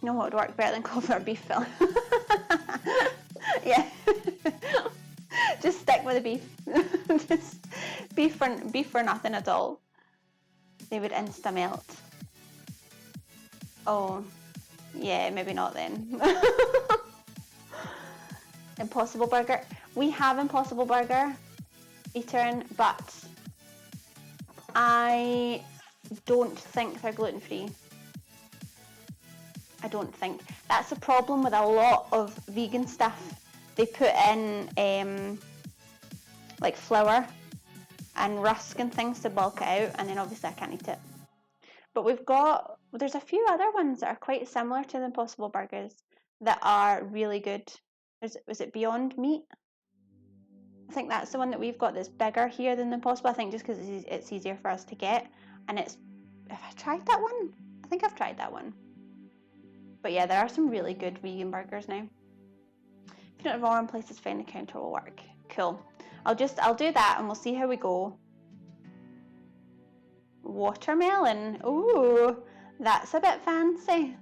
You know what would work better than cauliflower beef filling? Yeah. Just stick with the beef. Just beef for nothing at all. They would insta melt. Oh, yeah, maybe not then. Impossible Burger. We have Impossible Burger, Eater, but I don't think they're gluten-free. I don't think. That's the problem with a lot of vegan stuff. They put in like flour and rusk and things to bulk it out, and then obviously I can't eat it. But there's a few other ones that are quite similar to the Impossible Burgers that are really good. Was it Beyond Meat? I think that's the one that we've got that's bigger here than the Impossible. I think just because it's easier for us to get. And have I tried that one? I think I've tried that one. But yeah, there are some really good vegan burgers now. If you don't have all in places, find the counter will work. Cool. I'll do that and we'll see how we go. Watermelon. Ooh, that's a bit fancy.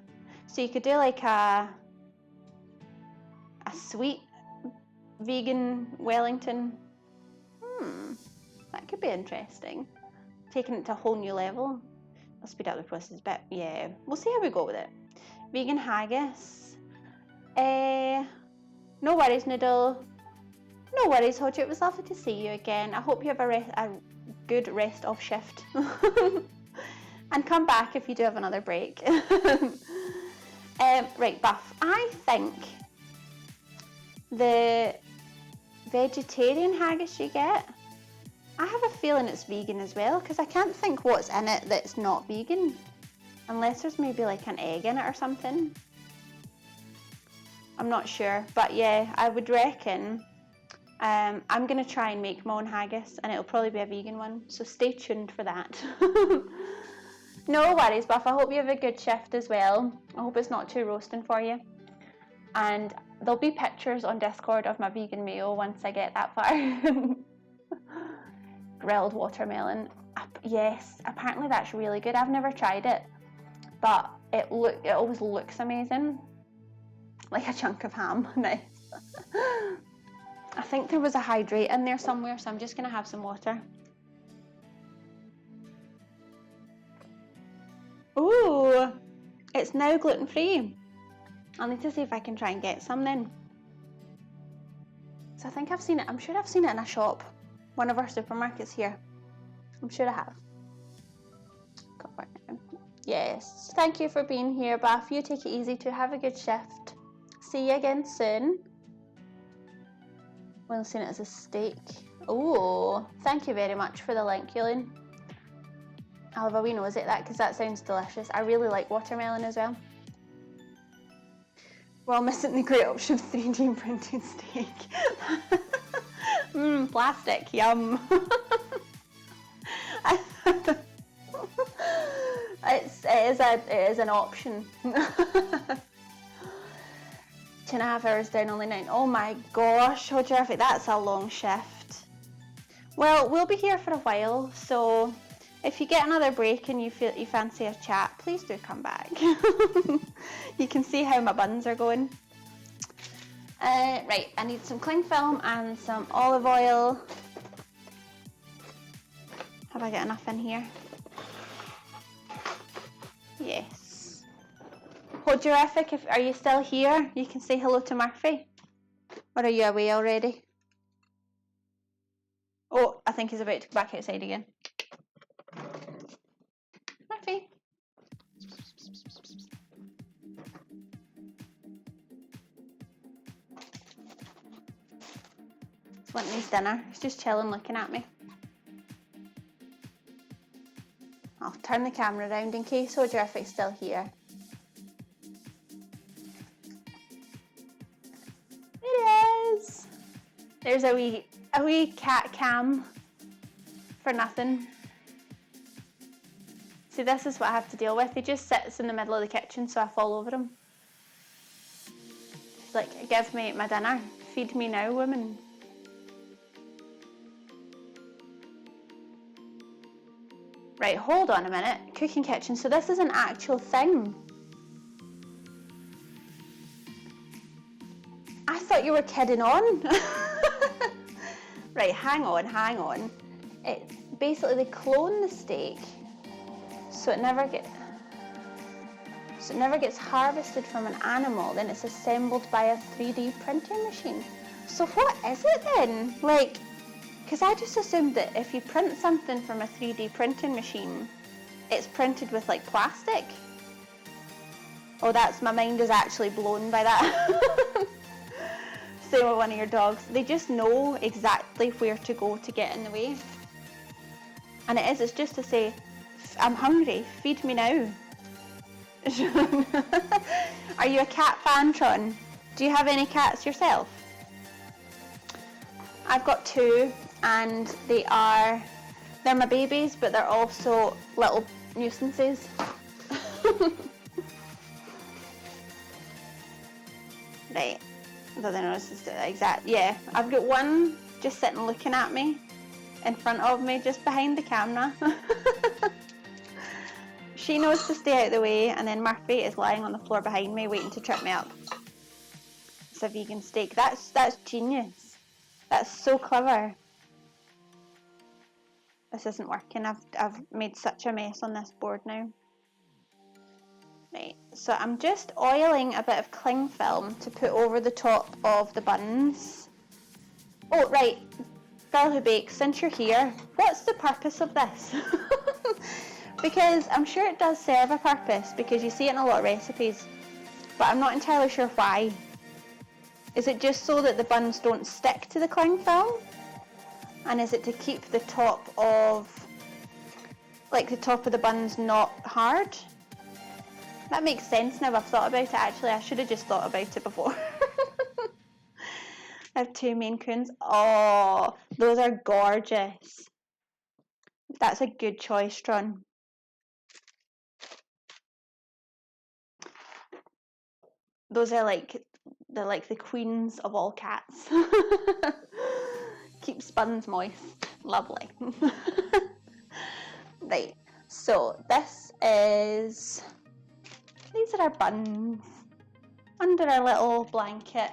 So you could do like a sweet vegan Wellington. That could be interesting. Taking it to a whole new level. I'll speed up the process a bit. Yeah, we'll see how we go with it. Vegan haggis. No worries, Noodle. No worries, Hodge. It was lovely to see you again. I hope you have a good rest of shift. And come back if you do have another break. Right, Buff. I think the vegetarian haggis you get, I have a feeling it's vegan as well, because I can't think what's in it that's not vegan. Unless there's maybe like an egg in it or something. I'm not sure. But yeah, I would reckon I'm going to try and make my own haggis, and it'll probably be a vegan one. So stay tuned for that. No worries, Buff. I hope you have a good shift as well. I hope it's not too roasting for you. And there'll be pictures on Discord of my vegan mayo once I get that far. Grilled watermelon. Yes, apparently that's really good. I've never tried it, but it always looks amazing. Like a chunk of ham. Nice. I think there was a hydrate in there somewhere, so I'm just going to have some water. Ooh, it's now gluten-free. I'll need to see if I can try and get some then. So I think I've seen it. I'm sure I've seen it in a shop. One of our supermarkets here. I'm sure I have. Yes. Thank you for being here, Bath. You take it easy too. Have a good shift. See you again soon. We'll see it as a steak. Oh, thank you very much for the link, Yulin. I'll have a wee nose at that because that sounds delicious. I really like watermelon as well. Well, missing the great option of 3D printed steak. Plastic, yum. It is an option. 2.5 hours down, only 9. Oh my gosh, how terrific, that's a long shift. Well, we'll be here for a while, so if you get another break and you fancy a chat, please do come back. You can see how my buns are going. Right, I need some cling film and some olive oil. Have I got enough in here? Yes. Oh, terrific. Are you still here? You can say hello to Murphy. Or are you away already? Oh, I think he's about to go back outside again. Murphy. He's wanting his dinner. He's just chilling, looking at me. I'll turn the camera around in case Terrific's still here. It is. There's a wee cat cam for nothing. See, this is what I have to deal with. He just sits in the middle of the kitchen, so I fall over him. He's like, give me my dinner. Feed me now, woman. Right, hold on a minute. Cooking kitchen. So this is an actual thing. I thought you were kidding on. Right, hang on. It's basically they clone the steak, so it never gets harvested from an animal. Then it's assembled by a 3D printing machine. So what is it then? Like, because I just assumed that if you print something from a 3D printing machine, it's printed with like plastic. Oh, my mind is actually blown by that. Same with one of your dogs. They just know exactly where to go to get in the way. And it's just to say, I'm hungry, feed me now. Are you a cat fan, Tron? Do you have any cats yourself? I've got 2. And they're my babies, but they're also little nuisances. Right, I don't know if this is exact. Yeah, I've got one just sitting looking at me in front of me, just behind the camera. She knows to stay out of the way, and then Murphy is lying on the floor behind me, waiting to trip me up. It's a vegan steak. That's genius. That's so clever. This isn't working. I've made such a mess on this board now. Right, so I'm just oiling a bit of cling film to put over the top of the buns. Oh, right, girl who bakes, since you're here, what's the purpose of this? Because I'm sure it does serve a purpose, because you see it in a lot of recipes, but I'm not entirely sure why. Is it just so that the buns don't stick to the cling film? And is it to keep the top of the buns not hard? That makes sense now I've thought about it. Actually, I should have just thought about it before. I have 2 Maine Coons. Oh, those are gorgeous. That's a good choice, Tron. Those are they're like the queens of all cats. Keeps buns moist. Lovely. Right, so these are our buns under our little blanket,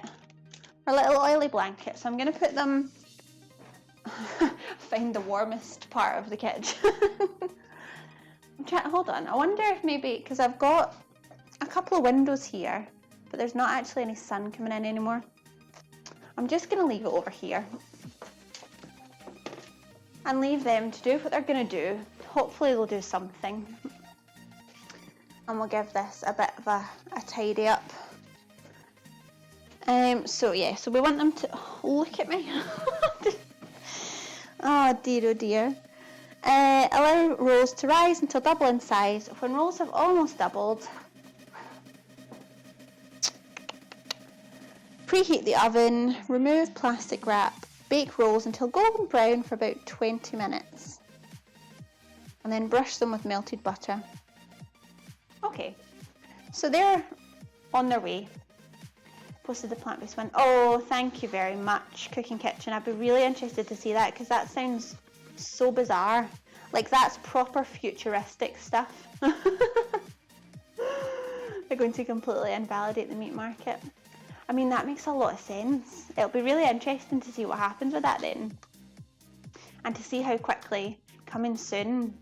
our little oily blanket. So I'm going to put them, find the warmest part of the kitchen. Hold on, I wonder if maybe, because I've got a couple of windows here, but there's not actually any sun coming in anymore. I'm just going to leave it over here and leave them to do what they're going to do. Hopefully they'll do something. And we'll give this a bit of a tidy up. So we want them to, look at me. Oh dear. Allow rolls to rise until double in size. When rolls have almost doubled, preheat the oven, remove plastic wrap, Bake rolls until golden brown for about 20 minutes. And then brush them with melted butter. Okay, so they're on their way. Posted the plant-based one. Oh, thank you very much, Cooking Kitchen. I'd be really interested to see that because that sounds so bizarre. Like, that's proper futuristic stuff. They're going to completely invalidate the meat market. I mean, that makes a lot of sense. It'll be really interesting to see what happens with that then. And to see how quickly, coming soon.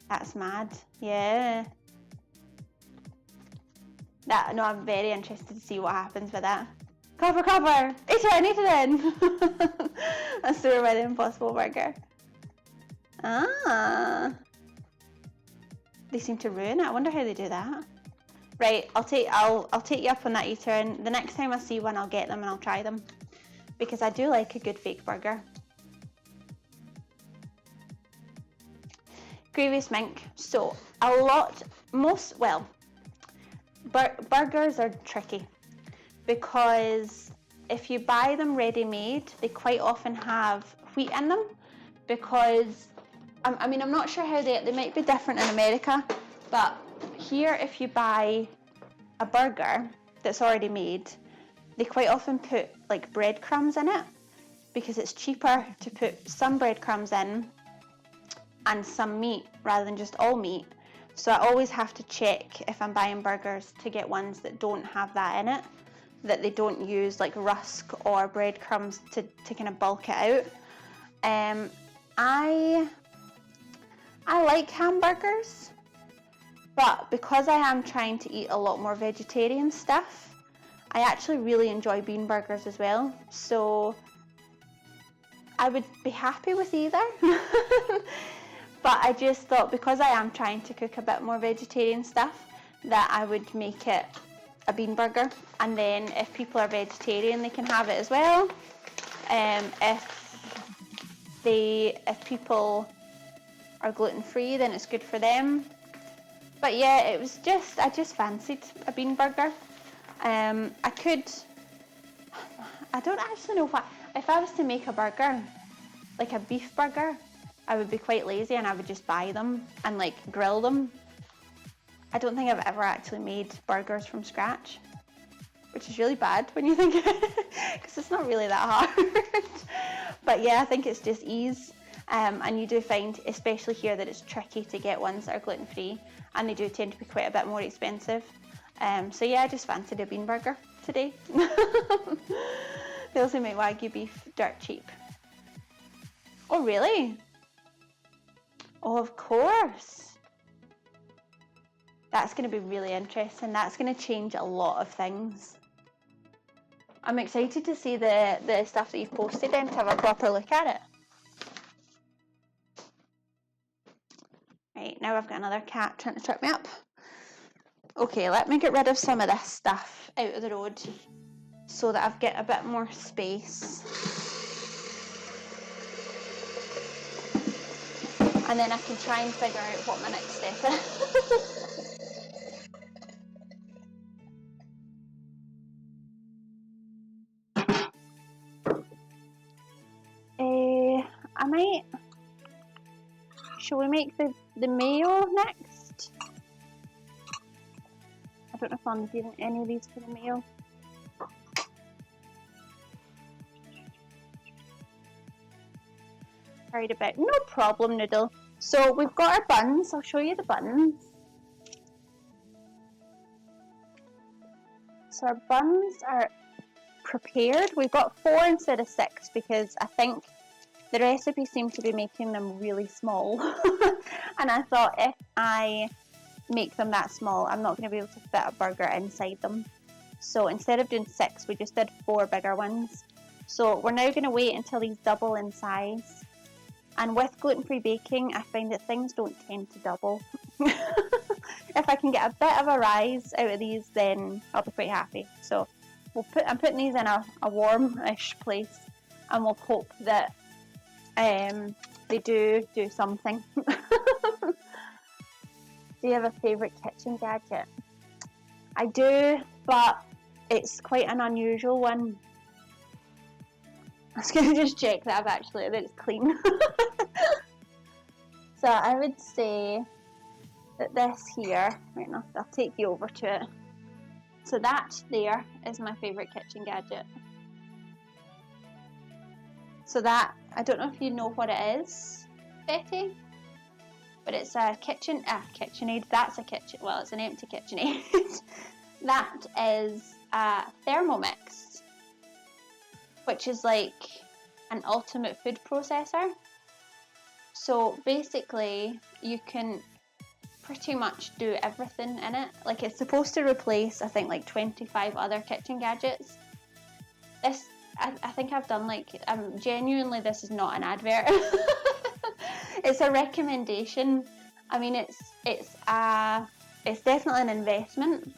That's mad. Yeah. No, I'm very interested to see what happens with that. Cover! Eat it in! That's the Red Impossible Burger. Ah. They seem to ruin it. I wonder how they do that. Right, I'll take you up on that, Eater, and the next time I see one I'll get them and I'll try them. Because I do like a good fake burger. Grievous Mink. So, burgers are tricky. Because if you buy them ready-made, they quite often have wheat in them. Because, I mean, I'm not sure how they might be different in America, but here, if you buy a burger that's already made, they quite often put like breadcrumbs in it because it's cheaper to put some breadcrumbs in and some meat rather than just all meat. So I always have to check if I'm buying burgers to get ones that don't have that in it, that they don't use like rusk or breadcrumbs to kind of bulk it out. I like hamburgers. But because I am trying to eat a lot more vegetarian stuff, I actually really enjoy bean burgers as well. So I would be happy with either. But I just thought because I am trying to cook a bit more vegetarian stuff, that I would make it a bean burger. And then if people are vegetarian, they can have it as well. If people are gluten-free, then it's good for them. But yeah, I just fancied a bean burger. I don't actually know if I was to make a burger, like a beef burger, I would be quite lazy and I would just buy them and like grill them. I don't think I've ever actually made burgers from scratch, which is really bad when you think of it, because it's not really that hard. But yeah, I think it's just ease. And you do find, especially here, that it's tricky to get ones that are gluten-free, and they do tend to be quite a bit more expensive. So yeah, I just fancied a bean burger today. They also make Wagyu beef dirt cheap. Oh really? Oh, of course. That's going to be really interesting. That's going to change a lot of things. I'm excited to see the stuff that you've posted and to have a proper look at it. Right, now I've got another cat trying to trip me up. Okay, let me get rid of some of this stuff out of the road so that I've got a bit more space. And then I can try and figure out what my next step is. I might... Shall we make the mayo next? I don't know if I'm doing any of these for the mayo. Worried about, no problem, Noodle. So we've got our buns. I'll show you the buns. So our buns are prepared. We've got 4 instead of 6 because I think the recipe seemed to be making them really small. And I thought if I make them that small, I'm not going to be able to fit a burger inside them. So instead of doing 6, we just did 4 bigger ones. So we're now going to wait until these double in size. And with gluten-free baking, I find that things don't tend to double. If I can get a bit of a rise out of these, then I'll be quite happy. So I'm putting these in a warm-ish place, and we'll hope that they do something. Do you have a favourite kitchen gadget? I do, but it's quite an unusual one. I was going to just check that that it's clean. So I would say that this here, right now, I'll take you over to it. So that there is my favourite kitchen gadget. So that, I don't know if you know what it is, Betty, but it's a KitchenAid. That's a kitchen, well, it's an empty KitchenAid. That is a Thermomix, which is like an ultimate food processor. So basically, you can pretty much do everything in it. Like, it's supposed to replace, I think, like 25 other kitchen gadgets. This, I think I've done like, genuinely, this is not an advert. It's a recommendation. I mean, it's definitely an investment.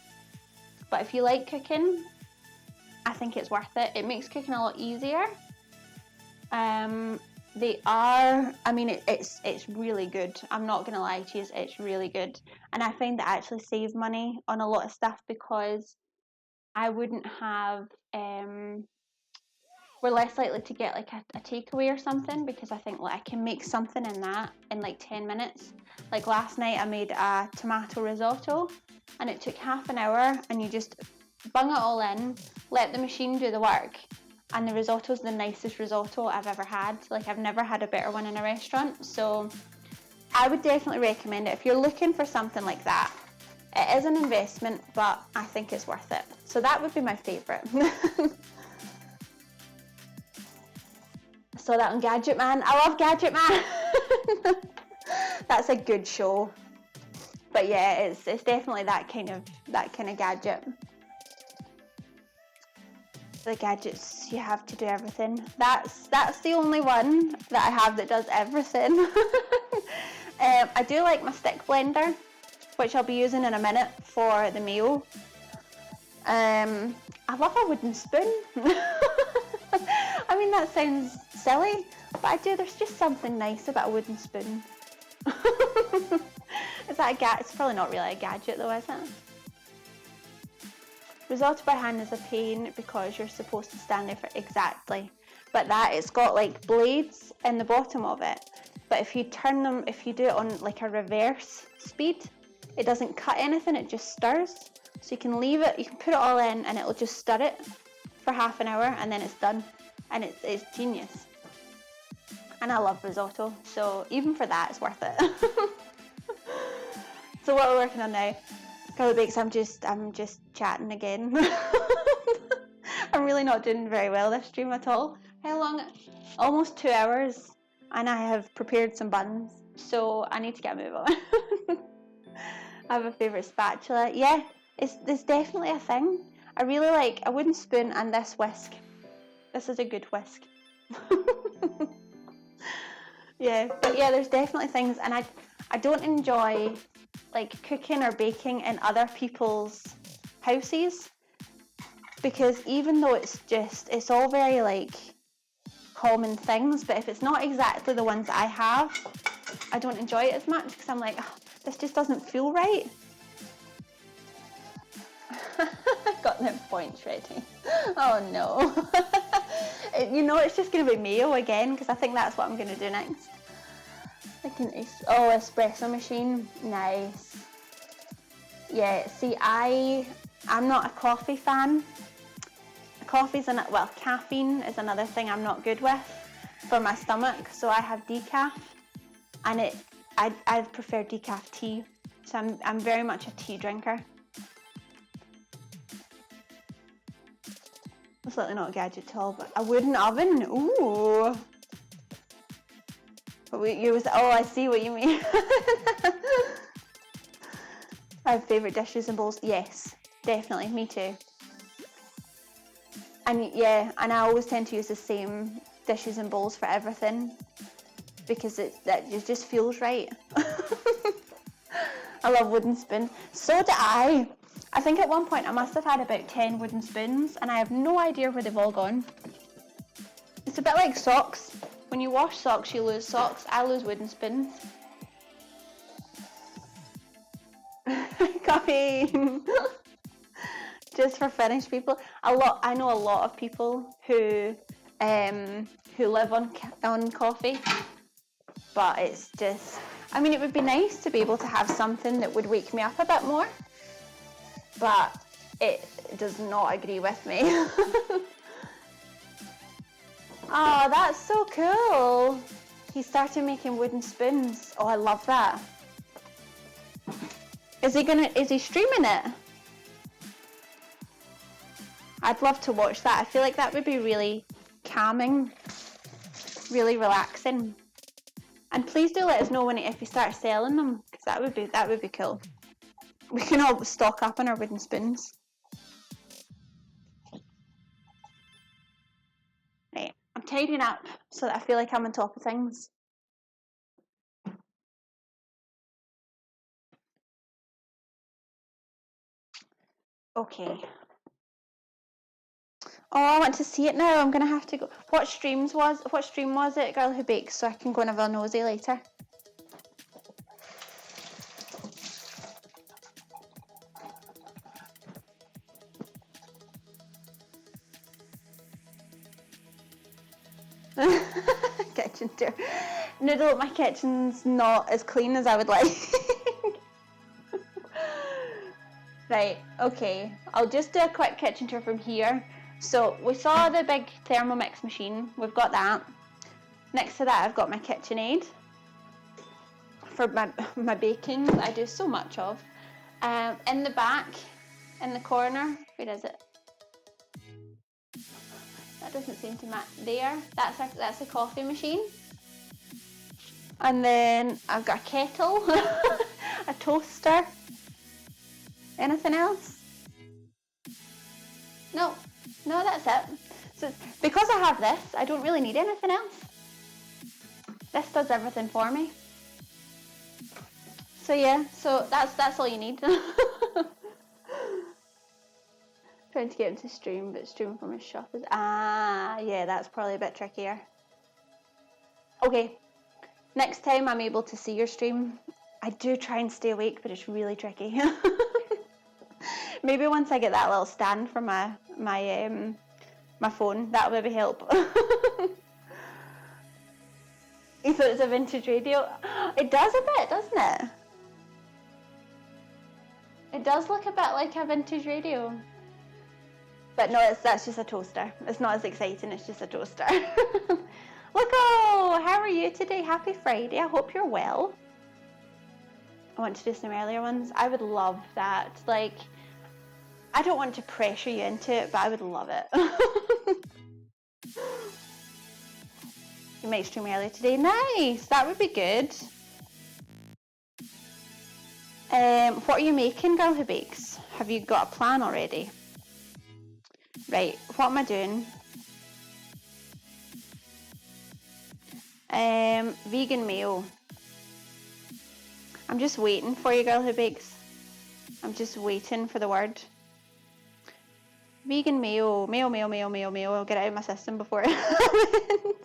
But if you like cooking, I think it's worth it. It makes cooking a lot easier. It's really good. I'm not gonna lie to you, it's really good. And I find that I actually save money on a lot of stuff because I wouldn't have, we're less likely to get like a takeaway or something, because I think like I can make something in that in like 10 minutes. Like last night I made a tomato risotto and it took half an hour, and you just bung it all in, let the machine do the work, and the risotto's the nicest risotto I've ever had. Like, I've never had a better one in a restaurant, so I would definitely recommend it if you're looking for something like that. It is an investment, but I think it's worth it. So that would be my favourite. So that on Gadget Man. I love Gadget Man. That's a good show. But yeah, it's definitely that kind of gadget. The gadgets you have to do everything. That's the only one that I have that does everything. I do like my stick blender, which I'll be using in a minute for the mayo. I love a wooden spoon. I mean, that sounds silly, but there's just something nice about a wooden spoon. Is that a gadget? It's probably not really a gadget though, is it? Risotto by hand is a pain because you're supposed to stand there for exactly. But it's got like blades in the bottom of it. But if you do it on like a reverse speed, it doesn't cut anything, it just stirs. So you can leave it, you can put it all in and it'll just stir it for half an hour and then it's done. And it's genius. And I love risotto, so even for that, it's worth it. So what we're working on now, Curly Bakes, I'm just chatting again. I'm really not doing very well this stream at all. How long? Almost 2 hours, and I have prepared some buns, so I need to get a move on. I have a favourite spatula. Yeah, it's definitely a thing. I really like a wooden spoon and this whisk. This is a good whisk. Yeah, but yeah, there's definitely things, and I don't enjoy like cooking or baking in other people's houses, because even though it's all very like common things, but if it's not exactly the ones that I have, I don't enjoy it as much, because I'm like, oh, this just doesn't feel right. Got them points ready. Oh no. It's just going to be mayo again, because I think that's what I'm going to do next. Espresso machine. Nice. Yeah, see, I'm not a coffee fan. Caffeine is another thing I'm not good with for my stomach, so I have decaf, and I prefer decaf tea, so I'm very much a tea drinker. It's certainly not a gadget at all, but a wooden oven. Ooh. I see what you mean. I have favourite dishes and bowls. Yes, definitely, me too. And yeah, and I always tend to use the same dishes and bowls for everything, because it just feels right. I love wooden spoon. So do I. I think at one point I must have had about 10 wooden spoons, and I have no idea where they've all gone. It's a bit like socks. When you wash socks, you lose socks. I lose wooden spoons. Coffee. Just for Finnish people. I know a lot of people who who live on coffee. But it's just, I mean, it would be nice to be able to have something that would wake me up a bit more, but it does not agree with me. Oh, that's so cool. He started making wooden spoons. Oh, I love that. Is he streaming it? I'd love to watch that. I feel like that would be really calming, really relaxing. And please do let us know if you start selling them, because that would be cool. We can all stock up on our wooden spoons. Right, I'm tidying up so that I feel like I'm on top of things. Okay. Oh, I want to see it now. I'm gonna have to go. What stream was it, Girl Who Bakes, so I can go and have a nosy later. Kitchen tour. Noodle, my kitchen's not as clean as I would like. Right, okay. I'll just do a quick kitchen tour from here. So we saw the big Thermomix machine. We've got that. Next to that, I've got my KitchenAid for my baking that I do so much of. In the back, in the corner, where is it? That doesn't seem to match there. That's a coffee machine. And then I've got a kettle, a toaster. Anything else? No, that's it. So because I have this, I don't really need anything else. This does everything for me. So yeah, so that's all you need. Trying to get him to stream, but streaming from his shop is yeah, that's probably a bit trickier. Okay, next time I'm able to see your stream, I do try and stay awake, but it's really tricky. Maybe once I get that little stand for my phone, that'll maybe help. You thought it's a vintage radio? It does a bit, doesn't it? It does look a bit like a vintage radio. But no, that's just a toaster. It's not as exciting, it's just a toaster. Look, how are you today? Happy Friday, I hope you're well. I want to do some earlier ones. I would love that. Like, I don't want to pressure you into it, but I would love it. You might stream earlier today. Nice, that would be good. What are you making, Girl Who Bakes? Have you got a plan already? Right, what am I doing? Vegan mayo. I'm just waiting for you, Girl Who Bakes. I'm just waiting for the word. Vegan mayo. Mayo. I'll get it out of my system before it happens.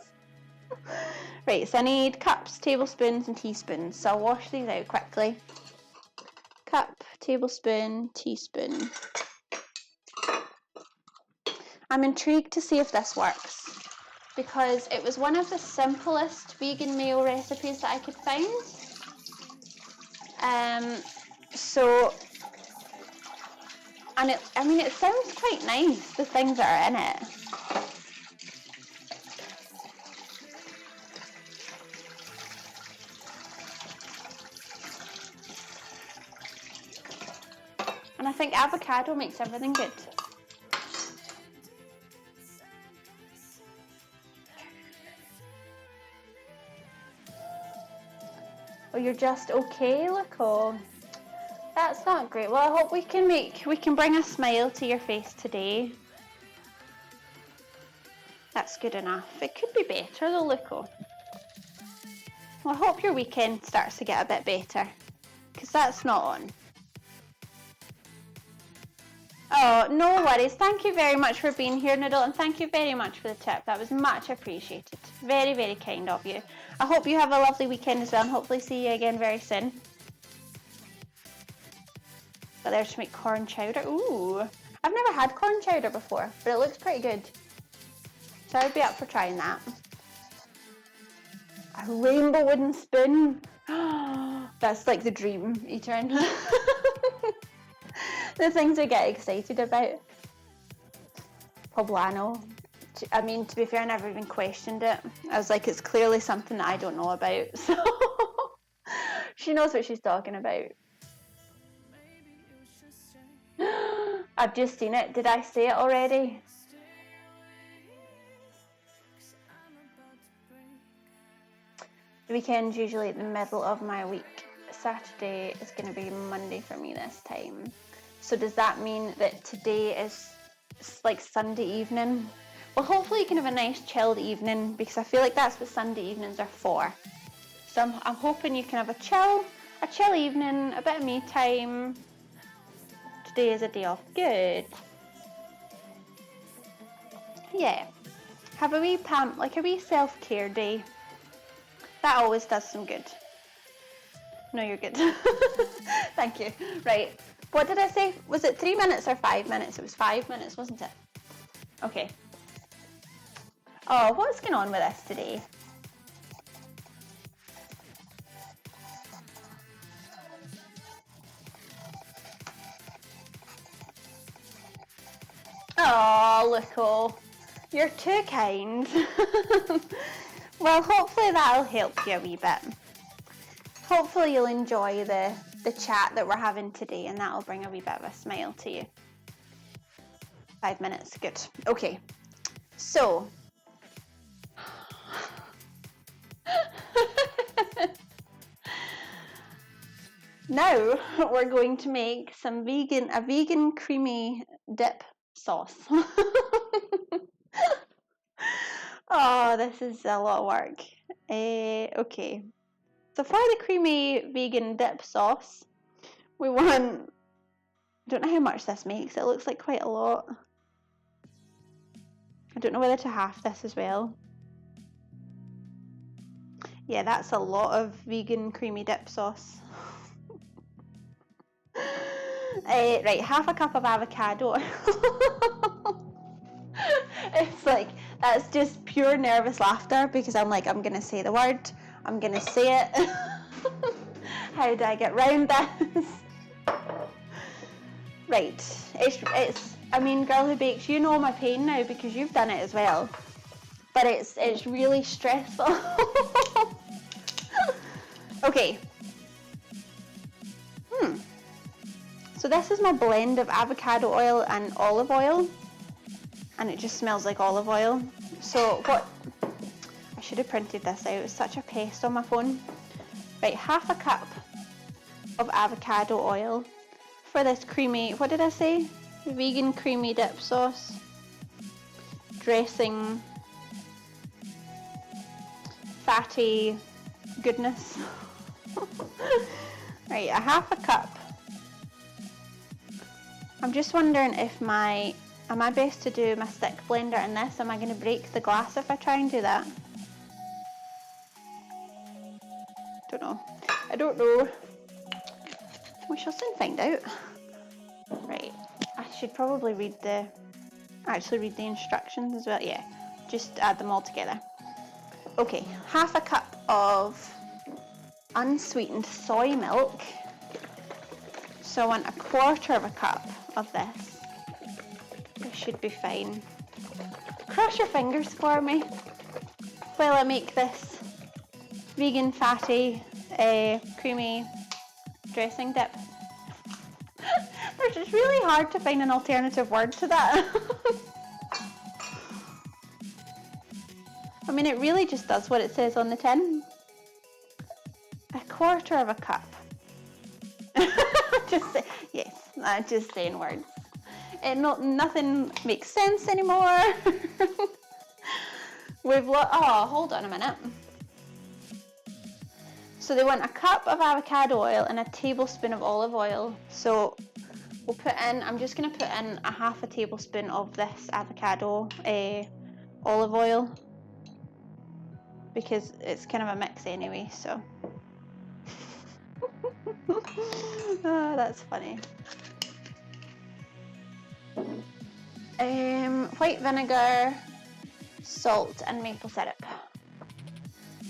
Right, so I need cups, tablespoons and teaspoons. So I'll wash these out quickly. Cup, tablespoon, teaspoon. I'm intrigued to see if this works, because it was one of the simplest vegan mayo recipes that I could find. It sounds quite nice, the things that are in it. And I think avocado makes everything good. Oh, you're just okay, Loco. That's not great. Well, I hope we can bring a smile to your face today. That's good enough. It could be better though, Loco. Well, I hope your weekend starts to get a bit better, because that's not on. Oh, no worries. Thank you very much for being here, Noodle, and thank you very much for the tip. That was much appreciated. Very, very kind of you. I hope you have a lovely weekend as well, and hopefully see you again very soon. But there's to make corn chowder. Ooh, I've never had corn chowder before, but it looks pretty good. So I'd be up for trying that. A rainbow wooden spoon. That's like the dream, Etern. The things I get excited about. Poblano. I mean, to be fair, I never even questioned it. I was like, it's clearly something that I don't know about. So she knows what she's talking about. I've just seen it. Did I say it already? The weekend's usually the middle of my week. Saturday is going to be Monday for me this time. So does that mean that today is like Sunday evening? Well, hopefully you can have a nice chilled evening, because I feel like that's what Sunday evenings are for. So I'm hoping you can have a chill evening, a bit of me time. Today is a day off. Good. Yeah. Have a wee like a wee self-care day. That always does some good. No, you're good. Thank you. Right. What did I say? Was it 3 minutes or 5 minutes? It was 5 minutes, wasn't it? Okay. Oh, what's going on with this today? Oh, Luco. You're too kind. Well, hopefully that'll help you a wee bit. Hopefully you'll enjoy the chat that we're having today, and that'll bring a wee bit of a smile to you. 5 minutes, good. Okay, so now we're going to make a vegan creamy dip sauce. Oh, this is a lot of work. Okay. So for the creamy vegan dip sauce, we want, I don't know how much this makes, it looks like quite a lot. I don't know whether to half this as well. Yeah, that's a lot of vegan creamy dip sauce. Right, half a cup of avocado oil. It's like, that's just pure nervous laughter, because I'm like, I'm gonna say the word, I'm gonna say it. How do I get round this? Right, it's I mean, girl who bakes, you know my pain now because you've done it as well. But it's really stressful. Okay. So this is my blend of avocado oil and olive oil, and it just smells like olive oil. So what, I should have printed this out, it's such a pest on my phone. Right, half a cup of avocado oil for this creamy, what did I say? Vegan creamy dip sauce. Dressing, fatty goodness. Right, a half a cup. I'm just wondering if am I best to do my stick blender in this? Am I going to break the glass if I try and do that? I don't know. We shall soon find out. Right, I should probably read the instructions as well. Yeah, just add them all together. Okay, half a cup of unsweetened soy milk. So I want a quarter of a cup of this. This should be fine. Cross your fingers for me while I make this vegan fatty creamy dressing dip. It's really hard to find an alternative word to that. I mean, it really just does what it says on the tin. A quarter of a cup. Yes, I'm just saying words. Nothing makes sense anymore. Oh, hold on a minute. So they want a cup of avocado oil and a tablespoon of olive oil. So we'll I'm just going to put in a half a tablespoon of this avocado olive oil, because it's kind of a mix anyway, so. Oh, that's funny. White vinegar, salt and maple syrup.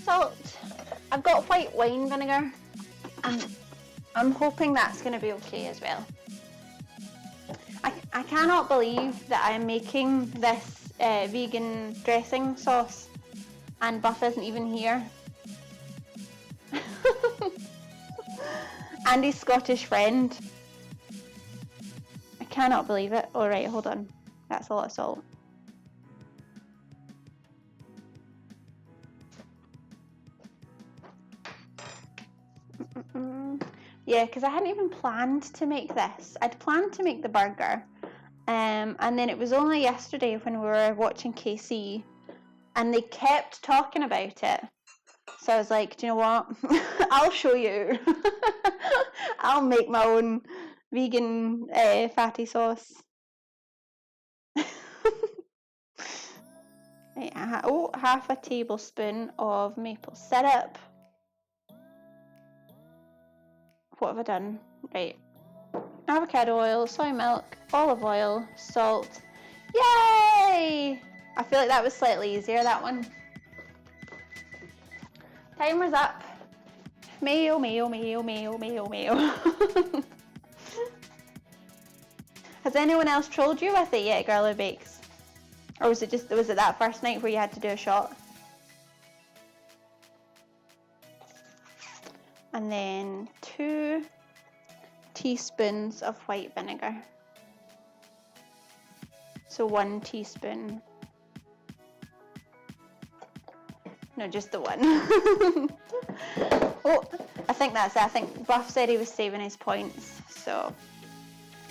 Salt. I've got white wine vinegar. I'm hoping that's going to be okay as well. I cannot believe that I'm making this vegan dressing sauce and Buff isn't even here. Andy's Scottish friend. I cannot believe it. Alright, hold on. That's a lot of salt. Yeah, because I hadn't even planned to make this. I'd planned to make the burger. And then it was only yesterday when we were watching KC and they kept talking about it. So I was like, do you know what? I'll show you. I'll make my own vegan fatty sauce. Right, half a tablespoon of maple syrup. What have I done? Right. Avocado oil, soy milk, olive oil, salt. Yay! I feel like that was slightly easier, that one. Timer's up. Mayo, mayo, mayo, mayo, mayo, mayo. Has anyone else trolled you with it yet, Girl Who Bakes? Or was it that first night where you had to do a shot? And then 2 teaspoons of white vinegar. So 1 teaspoon. No, just the one. Oh, I think that's it. I think Buff said he was saving his points, so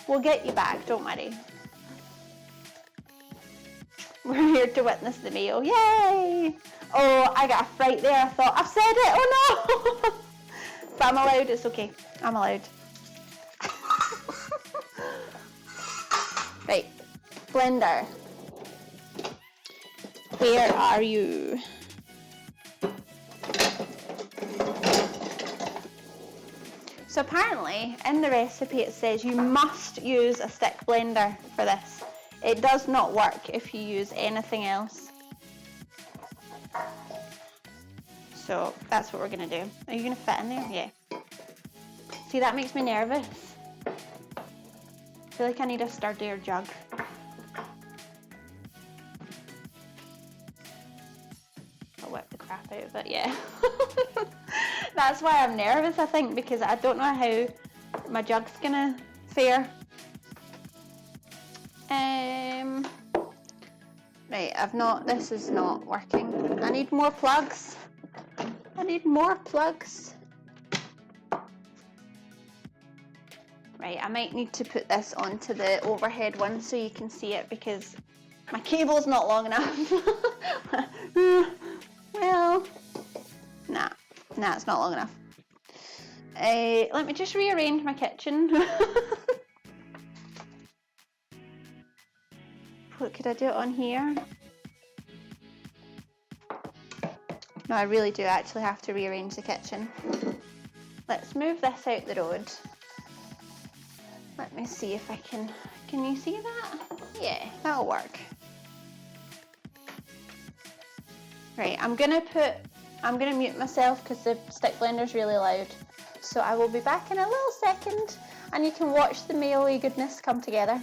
we'll get you back, don't worry. We're here to witness the meal. Yay! Oh, I got a fright there. I thought, I've said it. Oh no! But I'm allowed. It's okay. I'm allowed. Right. Blender. Where are you? So apparently in the recipe it says you must use a stick blender for this. It does not work if you use anything else. So that's what we're going to do. Are you going to fit in there? Yeah. See, that makes me nervous. I feel like I need a sturdier jug. I'll whip the crap out of it, yeah. That's why I'm nervous, I think, because I don't know how my jug's going to fare. Right, this is not working. I need more plugs. I need more plugs. Right, I might need to put this onto the overhead one so you can see it because my cable's not long enough. Well, nah, it's not long enough. Let me just rearrange my kitchen. What, could I do it on here? No, I really do actually have to rearrange the kitchen. Let's move this out the road. Let me see if I can you see that? Yeah, that'll work. Right, I'm gonna mute myself because the stick blender's really loud. So I will be back in a little second and you can watch the mayo-y goodness come together.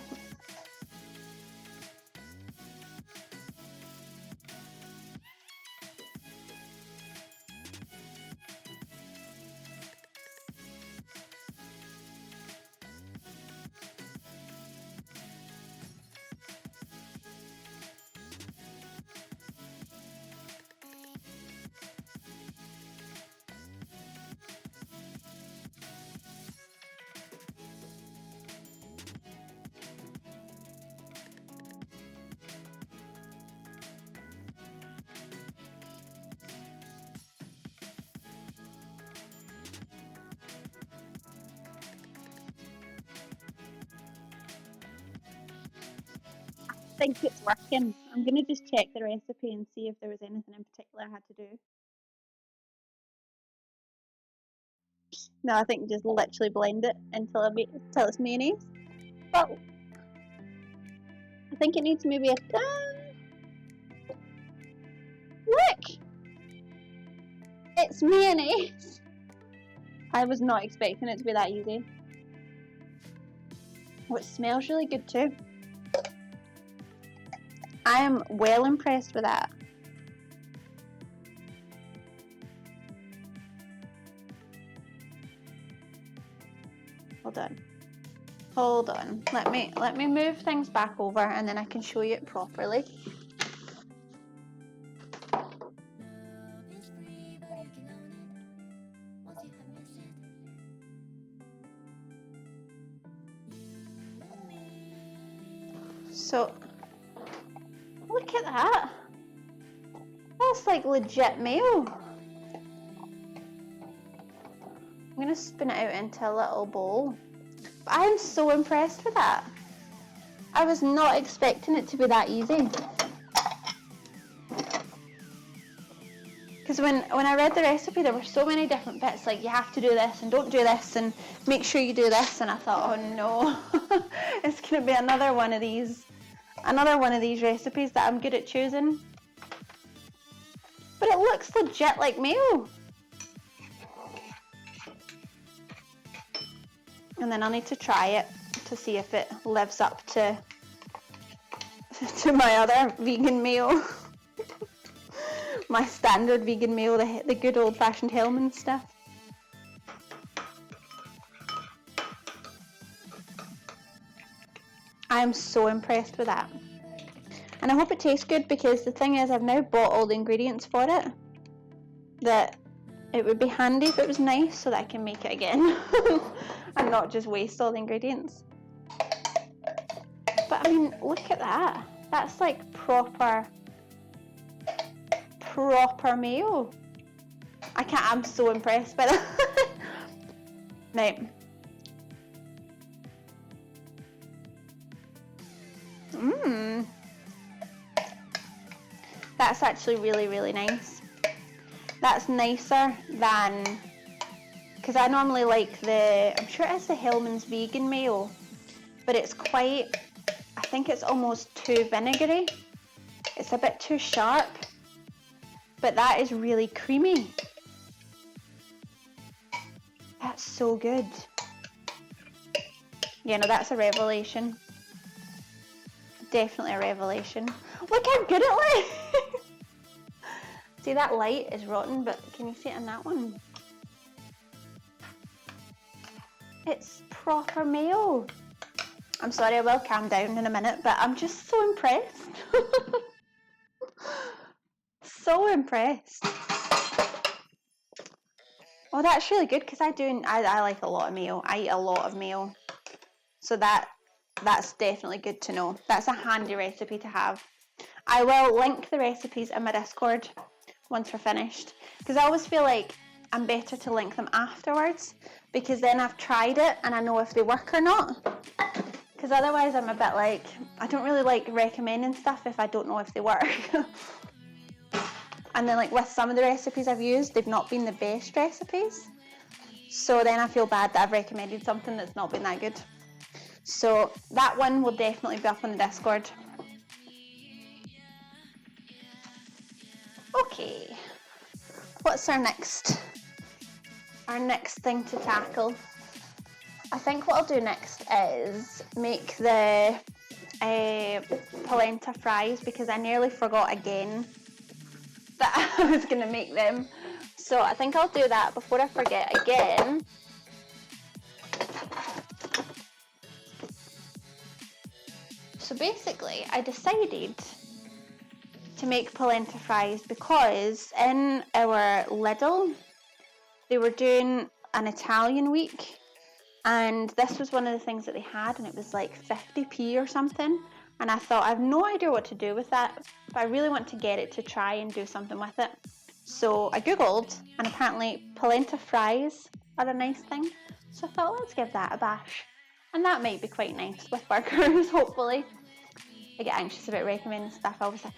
I think it's working. I'm going to just check the recipe and see if there was anything in particular I had to do. No, I think just literally blend it until it's mayonnaise. But I think it needs maybe a Look! It's mayonnaise! I was not expecting it to be that easy. Oh, it smells really good too. I am well impressed with that. Hold on. Let me move things back over and then I can show you it properly. So, look at that. That's like legit mayo. I'm going to spin it out into a little bowl. But I'm so impressed with that. I was not expecting it to be that easy. Because when I read the recipe, there were so many different bits, like you have to do this and don't do this and make sure you do this, and I thought, oh no, it's going to be another one of these recipes that I'm good at choosing. But it looks legit like mayo. And then I'll need to try it to see if it lives up to my other vegan mayo. My standard vegan mayo, the good old-fashioned Hellmann's stuff. I am so impressed with that. And I hope it tastes good, because the thing is, I've now bought all the ingredients for it. That it would be handy if it was nice so that I can make it again. And not just waste all the ingredients. But I mean, look at that. That's like proper mayo. I'm so impressed by that. Right. That's actually really, really nice. That's nicer than, because I normally like I'm sure it's the Hellmann's vegan mayo, but it's quite, I think it's almost too vinegary. It's a bit too sharp, but that is really creamy. That's so good. Yeah, no, that's a revelation. Definitely a revelation. Look how good it looks! See, that light is rotten, but can you see it in that one? It's proper mayo. I'm sorry, I will calm down in a minute, but I'm just so impressed. So impressed. Oh, that's really good, because I like a lot of mayo. I eat a lot of mayo. So that's definitely good to know. That's a handy recipe to have. I will link the recipes in my Discord once we're finished, because I always feel like I'm better to link them afterwards, because then I've tried it and I know if they work or not. Because otherwise I'm a bit like, I don't really like recommending stuff if I don't know if they work. And then like with some of the recipes I've used, they've not been the best recipes. So then I feel bad that I've recommended something that's not been that good. So that one will definitely be up on the Discord. Okay, what's our next thing to tackle? I think what I'll do next is make the polenta fries, because I nearly forgot again that I was going to make them. So I think I'll do that before I forget again. So basically, I decided to make polenta fries because in our Lidl, they were doing an Italian week, and this was one of the things that they had, and it was like 50p or something. And I thought, I have no idea what to do with that, but I really want to get it to try and do something with it. So I googled, and apparently polenta fries are a nice thing. So I thought, let's give that a bash. And that might be quite nice with burgers, hopefully. I get anxious about recommending stuff. I was like,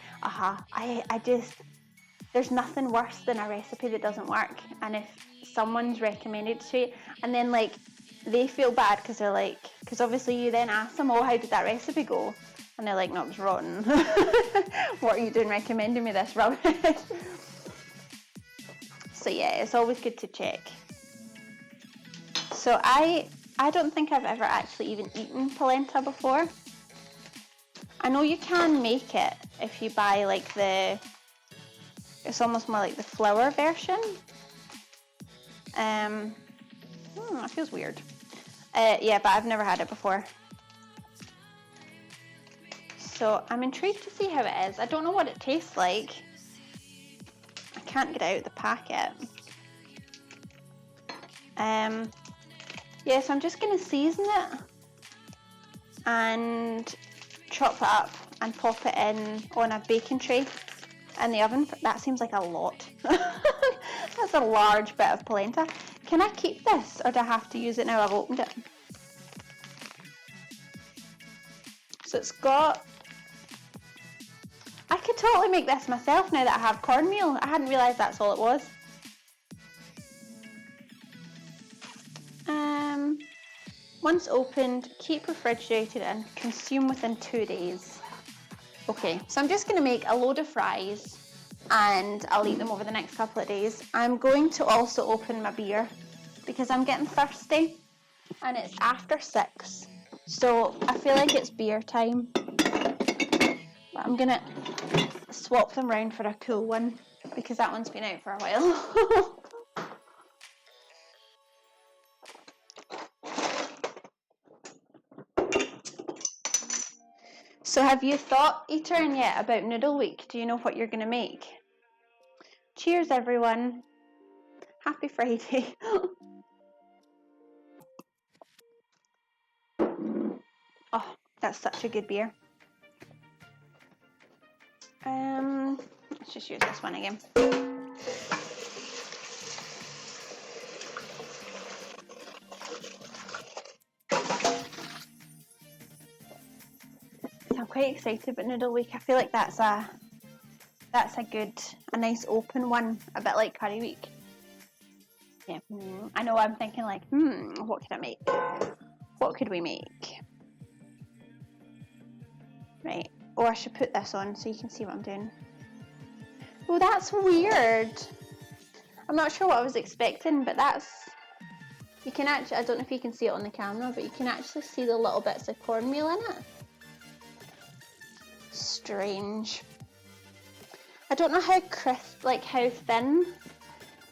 there's nothing worse than a recipe that doesn't work. And if someone's recommended to you, and then like, they feel bad because they're like, because obviously you then ask them, oh, how did that recipe go? And they're like, no, it was rotten. What are you doing recommending me this rubbish? So yeah, it's always good to check. So I don't think I've ever actually even eaten polenta before. I know you can make it if you buy like it's almost more like the flour version. That feels weird. Yeah, but I've never had it before. So I'm intrigued to see how it is. I don't know what it tastes like. I can't get out the packet. Yeah, so I'm just going to season it and chop it up and pop it in on a baking tray in the oven. That seems like a lot. That's a large bit of polenta. Can I keep this or do I have to use it now I've opened it? So it's got... I could totally make this myself now that I have cornmeal. I hadn't realised that's all it was. Once opened, keep refrigerated and consume within 2 days. Okay, so I'm just going to make a load of fries and I'll eat them over the next couple of days. I'm going to also open my beer because I'm getting thirsty and it's after 6. So I feel like it's beer time. But I'm going to swap them round for a cool one because that one's been out for a while. So have you thought, Etern, yet about Noodle Week? Do you know what you're going to make? Cheers, everyone. Happy Friday. Oh, that's such a good beer. Let's just use this one again. So I'm quite excited about Noodle Week. I feel like that's a nice open one, a bit like Curry Week. Yeah, I know. I'm thinking like, what could I make? What could we make? Right. Oh, I should put this on so you can see what I'm doing. Oh, that's weird. I'm not sure what I was expecting, but you can actually, I don't know if you can see it on the camera, but you can actually see the little bits of cornmeal in it. Strange. I don't know how crisp, like how thin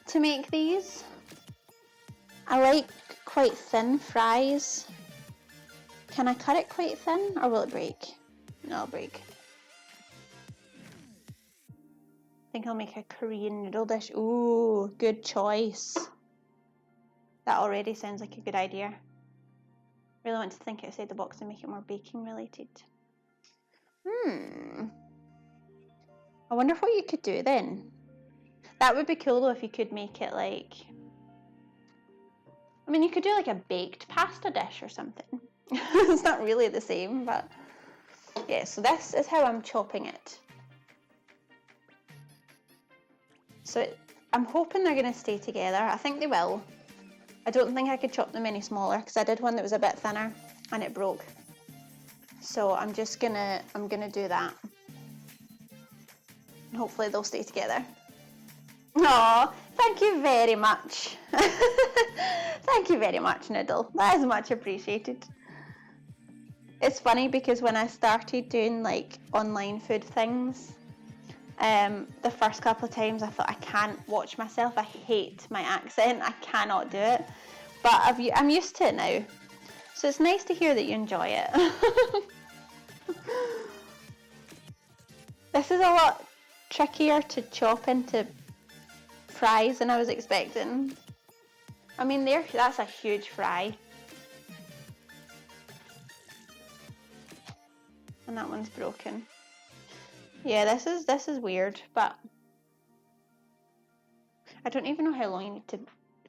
to make these. I like quite thin fries. Can I cut it quite thin or will it break? No, it'll break. I think I'll make a Korean noodle dish. Ooh, good choice. That already sounds like a good idea. Really want to think outside the box and make it more baking related. I wonder what you could do then. That would be cool though if you could make it like... I mean, you could do like a baked pasta dish or something. It's not really the same, but... Yeah, so this is how I'm chopping it. So I'm hoping they're going to stay together. I think they will. I don't think I could chop them any smaller because I did one that was a bit thinner and it broke. So I'm gonna do that. And hopefully they'll stay together. Oh, thank you very much. Thank you very much, Noodle. That is much appreciated. It's funny because when I started doing like online food things, the first couple of times I thought I can't watch myself. I hate my accent. I cannot do it. But I'm used to it now. So it's nice to hear that you enjoy it. This is a lot trickier to chop into fries than I was expecting. I mean, that's a huge fry. And that one's broken. Yeah, this is weird, but I don't even know how long you need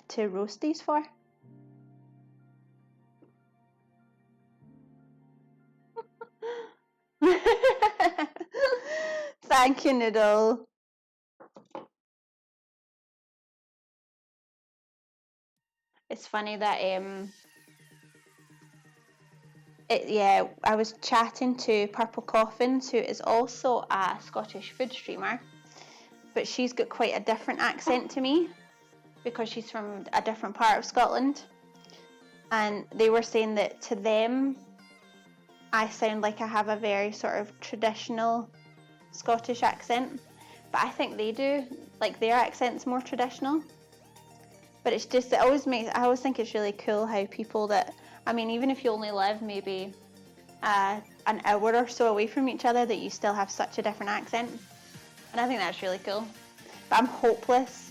to roast these for. Thank you, Noodle. It's funny that Yeah, I was chatting to Purple Coffins, who is also a Scottish food streamer, but she's got quite a different accent to me because she's from a different part of Scotland. And they were saying that to them, I sound like I have a very sort of traditional Scottish accent, but I think they do, like their accent's more traditional. But it's just, I always think it's really cool how people that, I mean, even if you only live maybe an hour or so away from each other, that you still have such a different accent. And I think that's really cool. But I'm hopeless.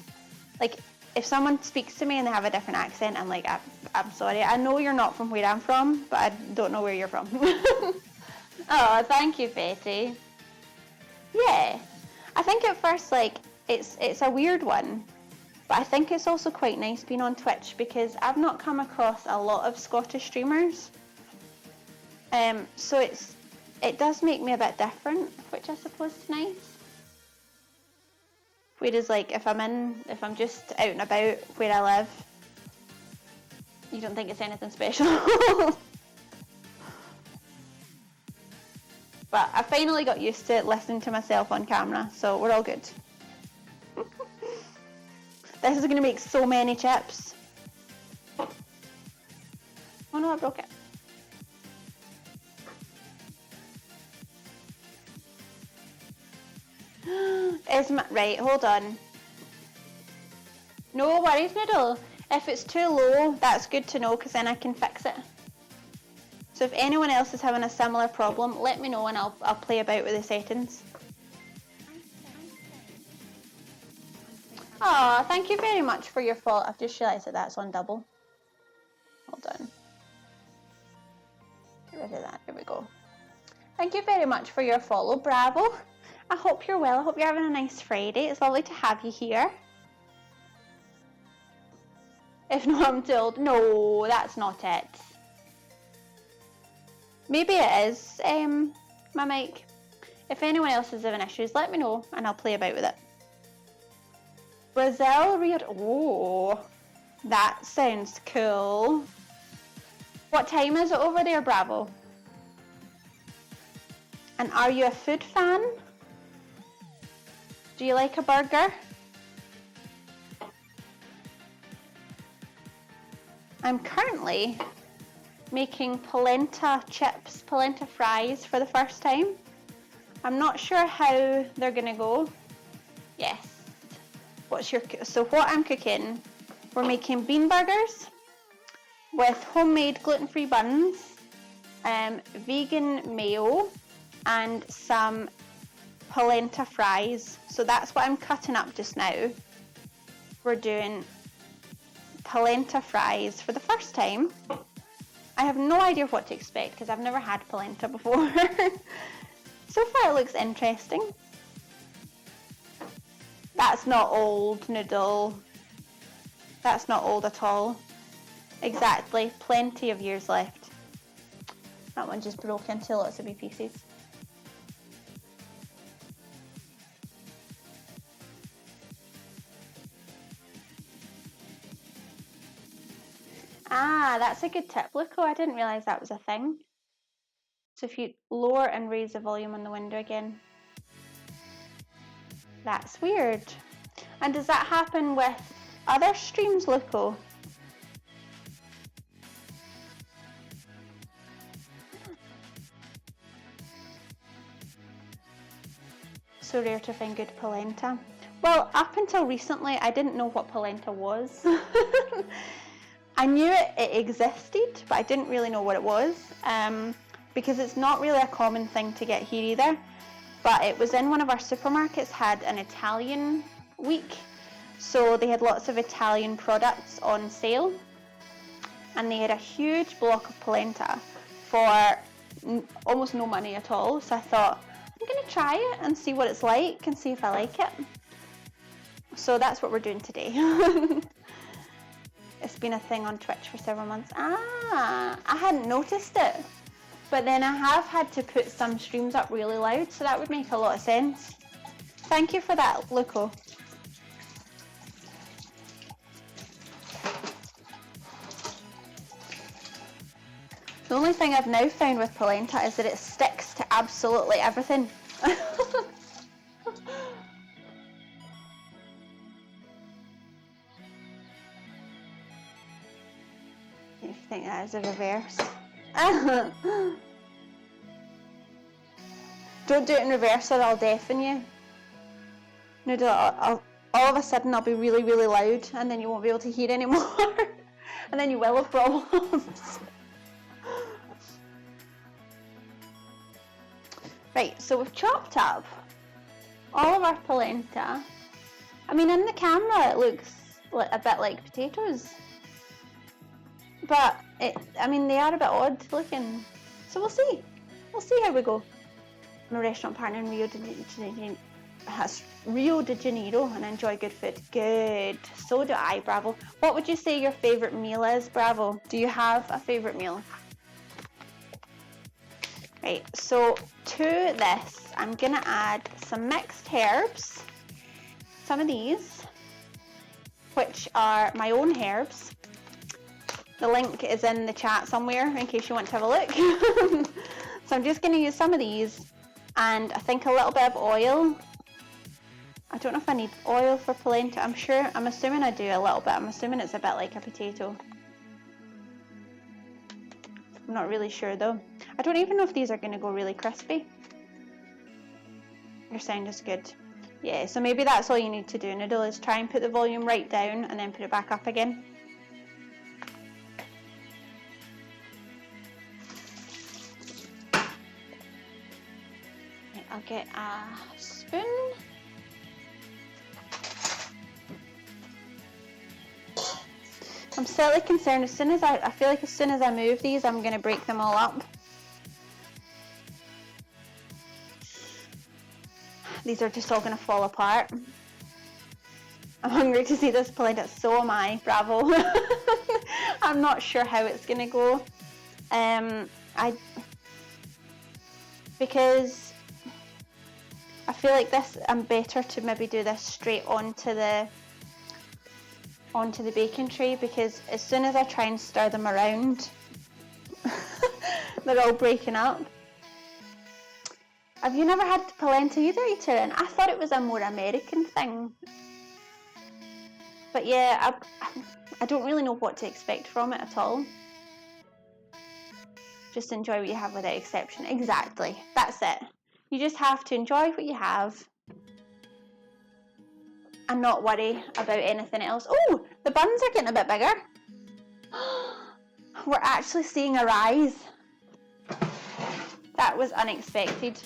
Like, if someone speaks to me and they have a different accent, I'm like, I'm sorry. I know you're not from where I'm from, but I don't know where you're from. Oh, thank you, Betty. Yeah. I think at first, like, it's a weird one. But I think it's also quite nice being on Twitch because I've not come across a lot of Scottish streamers. So it does make me a bit different, which I suppose is nice. Whereas like if I'm just out and about where I live, you don't think it's anything special. But I finally got used to listening to myself on camera, so we're all good. This is going to make so many chips. Oh no, I broke it. Right, hold on. No worries, Noodle. If it's too low, that's good to know because then I can fix it. So if anyone else is having a similar problem, let me know and I'll play about with the settings. Oh, thank you very much for your follow. I've just realised that that's on double. Hold on. Get rid of that. Here we go. Thank you very much for your follow. Bravo. I hope you're well. I hope you're having a nice Friday. It's lovely to have you here. If not, I'm too old. No, that's not it. Maybe it is, my mic. If anyone else is having issues, let me know and I'll play about with it. Brazil reared. Oh, that sounds cool. What time is it over there, Bravo? And are you a food fan? Do you like a burger? I'm currently making polenta chips, polenta fries for the first time. I'm not sure how they're gonna go. Yes. So what I'm cooking, we're making bean burgers with homemade gluten-free buns, vegan mayo, and some polenta fries. So that's what I'm cutting up just now. We're doing polenta fries for the first time. I have no idea what to expect because I've never had polenta before. So far it looks interesting. That's not old, Noodle. That's not old at all. Exactly, plenty of years left. That one just broke into lots of wee pieces. Ah, that's a good tip, Luco. I didn't realise that was a thing. So if you lower and raise the volume on the window again. That's weird. And does that happen with other streams, Luco? So rare to find good polenta. Well, up until recently, I didn't know what polenta was. I knew it existed, but I didn't really know what it was, because it's not really a common thing to get here either. But it was in one of our supermarkets, had an Italian week, so they had lots of Italian products on sale, and they had a huge block of polenta for almost no money at all. So I thought, I'm going to try it and see what it's like and see if I like it. So that's what we're doing today. It's been a thing on Twitch for several months. Ah, I hadn't noticed it. But then I have had to put some streams up really loud, so that would make a lot of sense. Thank you for that, Luco. The only thing I've now found with polenta is that it sticks to absolutely everything. If you think that is a reverse. Don't do it in reverse or I'll deafen you. Noodle, all of a sudden I'll be really, really loud and then you won't be able to hear anymore. And then you will have problems. Right, so we've chopped up all of our polenta. I mean, in the camera it looks a bit like potatoes. But, I mean, they are a bit odd looking. So we'll see. We'll see how we go. I'm a restaurant partner in Rio de Janeiro and I enjoy good food. Good. So do I, Bravo. What would you say your favourite meal is, Bravo? Do you have a favourite meal? Right, so to this, I'm going to add some mixed herbs. Some of these, which are my own herbs. The link is in the chat somewhere in case you want to have a look. So I'm just going to use some of these and I think a little bit of oil. I don't know if I need oil for polenta. I'm assuming I do a little bit. I'm assuming it's a bit like a potato. I'm not really sure though. I don't even know if these are going to go really crispy. Your sound is good. Yeah, so maybe that's all you need to do, Noodle, is try and put the volume right down and then put it back up again. Right, I'll get a spoon. I'm slightly concerned I feel like as soon as I move these, I'm going to break them all up. These are just all going to fall apart. I'm hungry to see this polenta, so am I, Bravo. I'm not sure how it's going to go. Because I feel like I'm better to maybe do this straight onto the baking tray, because as soon as I try and stir them around, they're all breaking up. Have you never had polenta either, Eaterin? I thought it was a more American thing. But yeah, I don't really know what to expect from it at all. Just enjoy what you have without exception. Exactly, that's it. You just have to enjoy what you have and not worry about anything else. Oh, the buns are getting a bit bigger. We're actually seeing a rise. That was unexpected.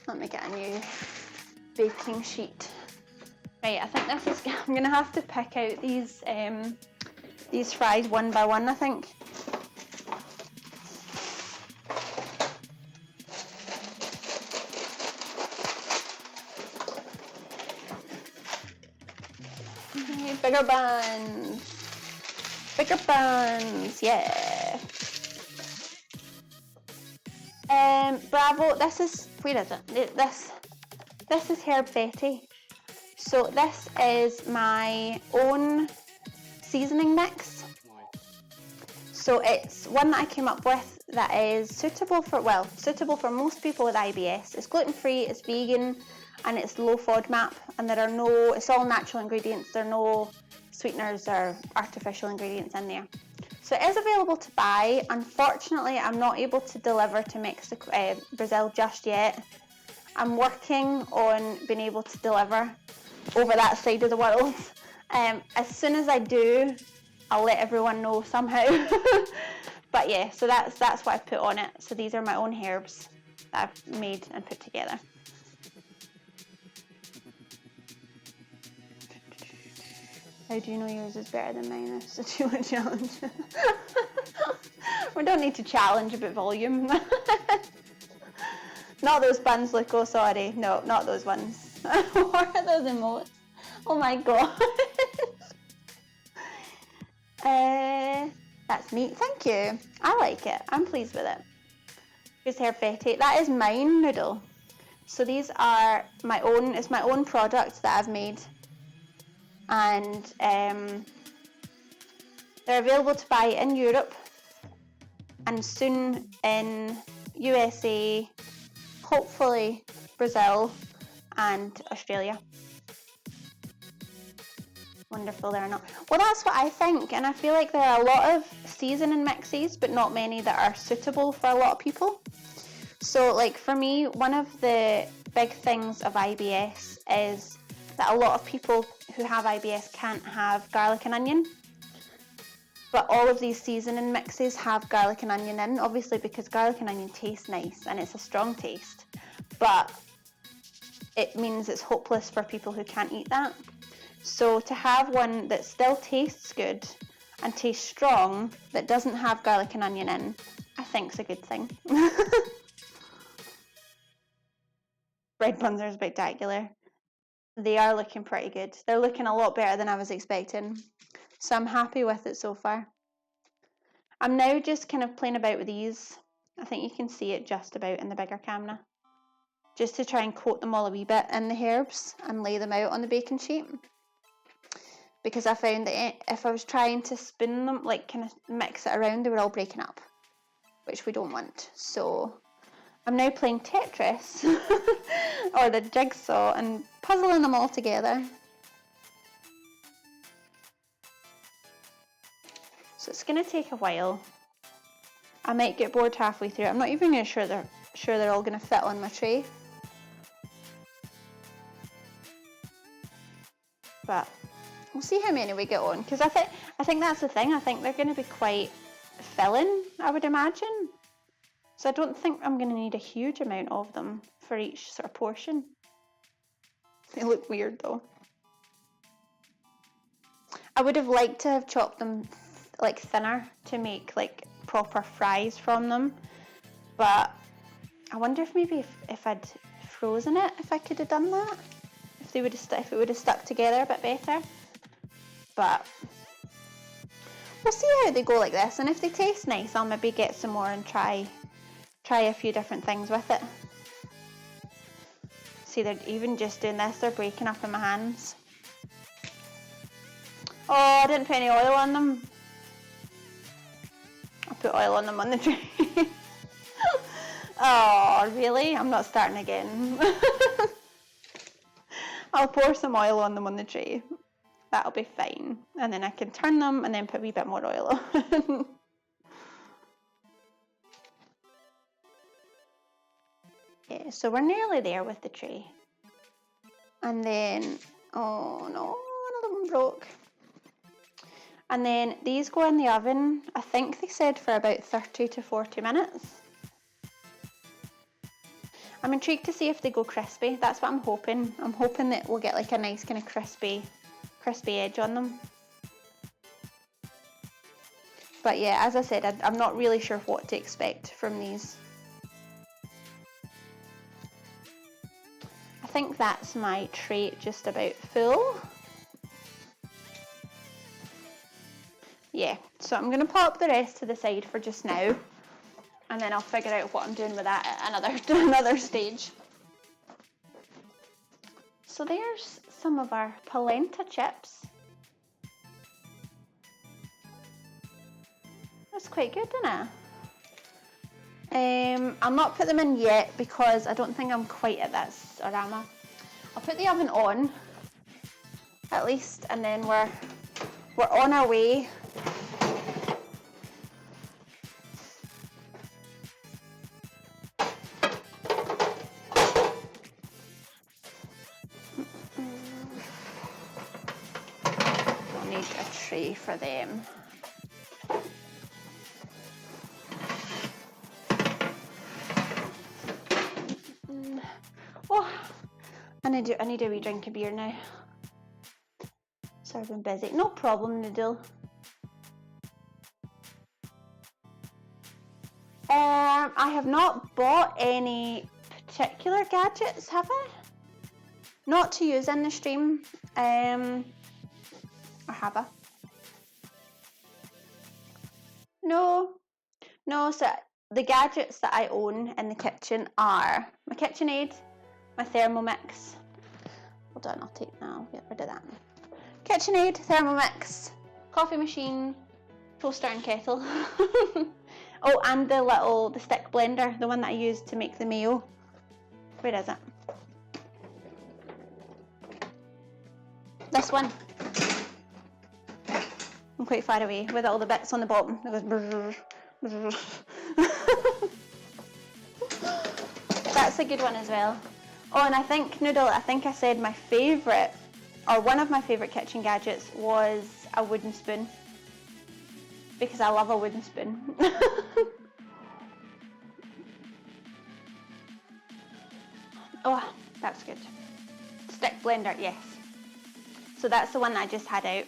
Let me get a new baking sheet. Right, I think this is, I'm gonna have to pick out these fries one by one, I think. Okay, bigger buns. Bigger buns, yeah. Bravo, this is, where is it? This is Herb Betty. So this is my own seasoning mix. So it's one that I came up with that is suitable for most people with IBS. It's gluten-free, it's vegan, and it's low FODMAP, and it's all natural ingredients. There are no sweeteners or artificial ingredients in there. So it is available to buy. Unfortunately, I'm not able to deliver to Brazil just yet. I'm working on being able to deliver over that side of the world. As soon as I do, I'll let everyone know somehow. But yeah, so that's what I put on it. So these are my own herbs that I've made and put together. How do you know yours is better than mine? It's a 2-1 challenge. We don't need to challenge about volume. Not those buns, look, oh sorry. No, not those ones. What are those emotes? Oh my god. That's neat, thank you. I like it, I'm pleased with it. Here's Herb Betty. That is mine, Noodle. So these are my own, it's my own product that I've made. And they're They're available to buy in Europe and soon in USA, hopefully Brazil and Australia. Wonderful they're not. Well, that's what I think, and I feel like there are a lot of seasoning mixes, but not many that are suitable for a lot of people. So, like for me, one of the big things of IBS is that a lot of people who have IBS can't have garlic and onion. But all of these seasoning mixes have garlic and onion in, obviously because garlic and onion taste nice and it's a strong taste. But it means it's hopeless for people who can't eat that. So to have one that still tastes good and tastes strong, that doesn't have garlic and onion in, I think is a good thing. Bread buns are spectacular. They are looking pretty good. They're looking a lot better than I was expecting. So I'm happy with it so far. I'm now just kind of playing about with these. I think you can see it just about in the bigger camera. Just to try and coat them all a wee bit in the herbs and lay them out on the baking sheet. Because I found that if I was trying to spoon them, like kind of mix it around, they were all breaking up, which we don't want. So I'm now playing Tetris or the jigsaw and puzzling them all together. So it's going to take a while. I might get bored halfway through. I'm not even really sure they're all going to fit on my tray. But we'll see how many we get on, because I think that's the thing. I think they're going to be quite filling, I would imagine. So I don't think I'm going to need a huge amount of them for each sort of portion. They look weird though. I would have liked to have chopped them like thinner to make like proper fries from them, but I wonder if maybe if I'd frozen it, if I could have done that, if it would have stuck together a bit better. But we'll see how they go like this, and if they taste nice, I'll maybe get some more and try a few different things with it. See, they're even just doing this, they're breaking up in my hands. Oh, I didn't put any oil on them. I put oil on them on the tray. Oh, really? I'm not starting again. I'll pour some oil on them on the tray. That'll be fine. And then I can turn them and then put a wee bit more oil on. Okay, so we're nearly there with the tray. And then, oh no, another one broke. And then these go in the oven, I think they said for about 30 to 40 minutes. I'm intrigued to see if they go crispy. That's what I'm hoping. I'm hoping that we'll get like a nice kind of crispy edge on them. But yeah, as I said, I'm not really sure what to expect from these. I think that's my tray just about full. Yeah, so I'm going to pop the rest to the side for just now, and then I'll figure out what I'm doing with that at another stage. So there's some of our polenta chips. That's quite good, isn't it? I'll not put them in yet because I don't think I'm quite at that, or am I? I'll put the oven on, at least, and then we're on our way. I'll need a tray for them. Oh, I need a wee drink of beer now. Sorry, I've been busy. No problem, Noodle. I have not bought any particular gadgets, have I? Not to use in the stream. Or have I? No. So the gadgets that I own in the kitchen are my KitchenAid, my Thermomix. Hold on, I'll get rid of that. KitchenAid, Thermomix, coffee machine, toaster and kettle. Oh, and the stick blender, the one that I used to make the mayo. Where is it? This one. I'm quite far away with all the bits on the bottom. It goes brrr, brrr. That's a good one as well. Oh, and I think, Noodle, I think I said my favourite, or one of my favourite kitchen gadgets was a wooden spoon. Because I love a wooden spoon. Oh, that's good. Stick blender, yes. So that's the one that I just had out.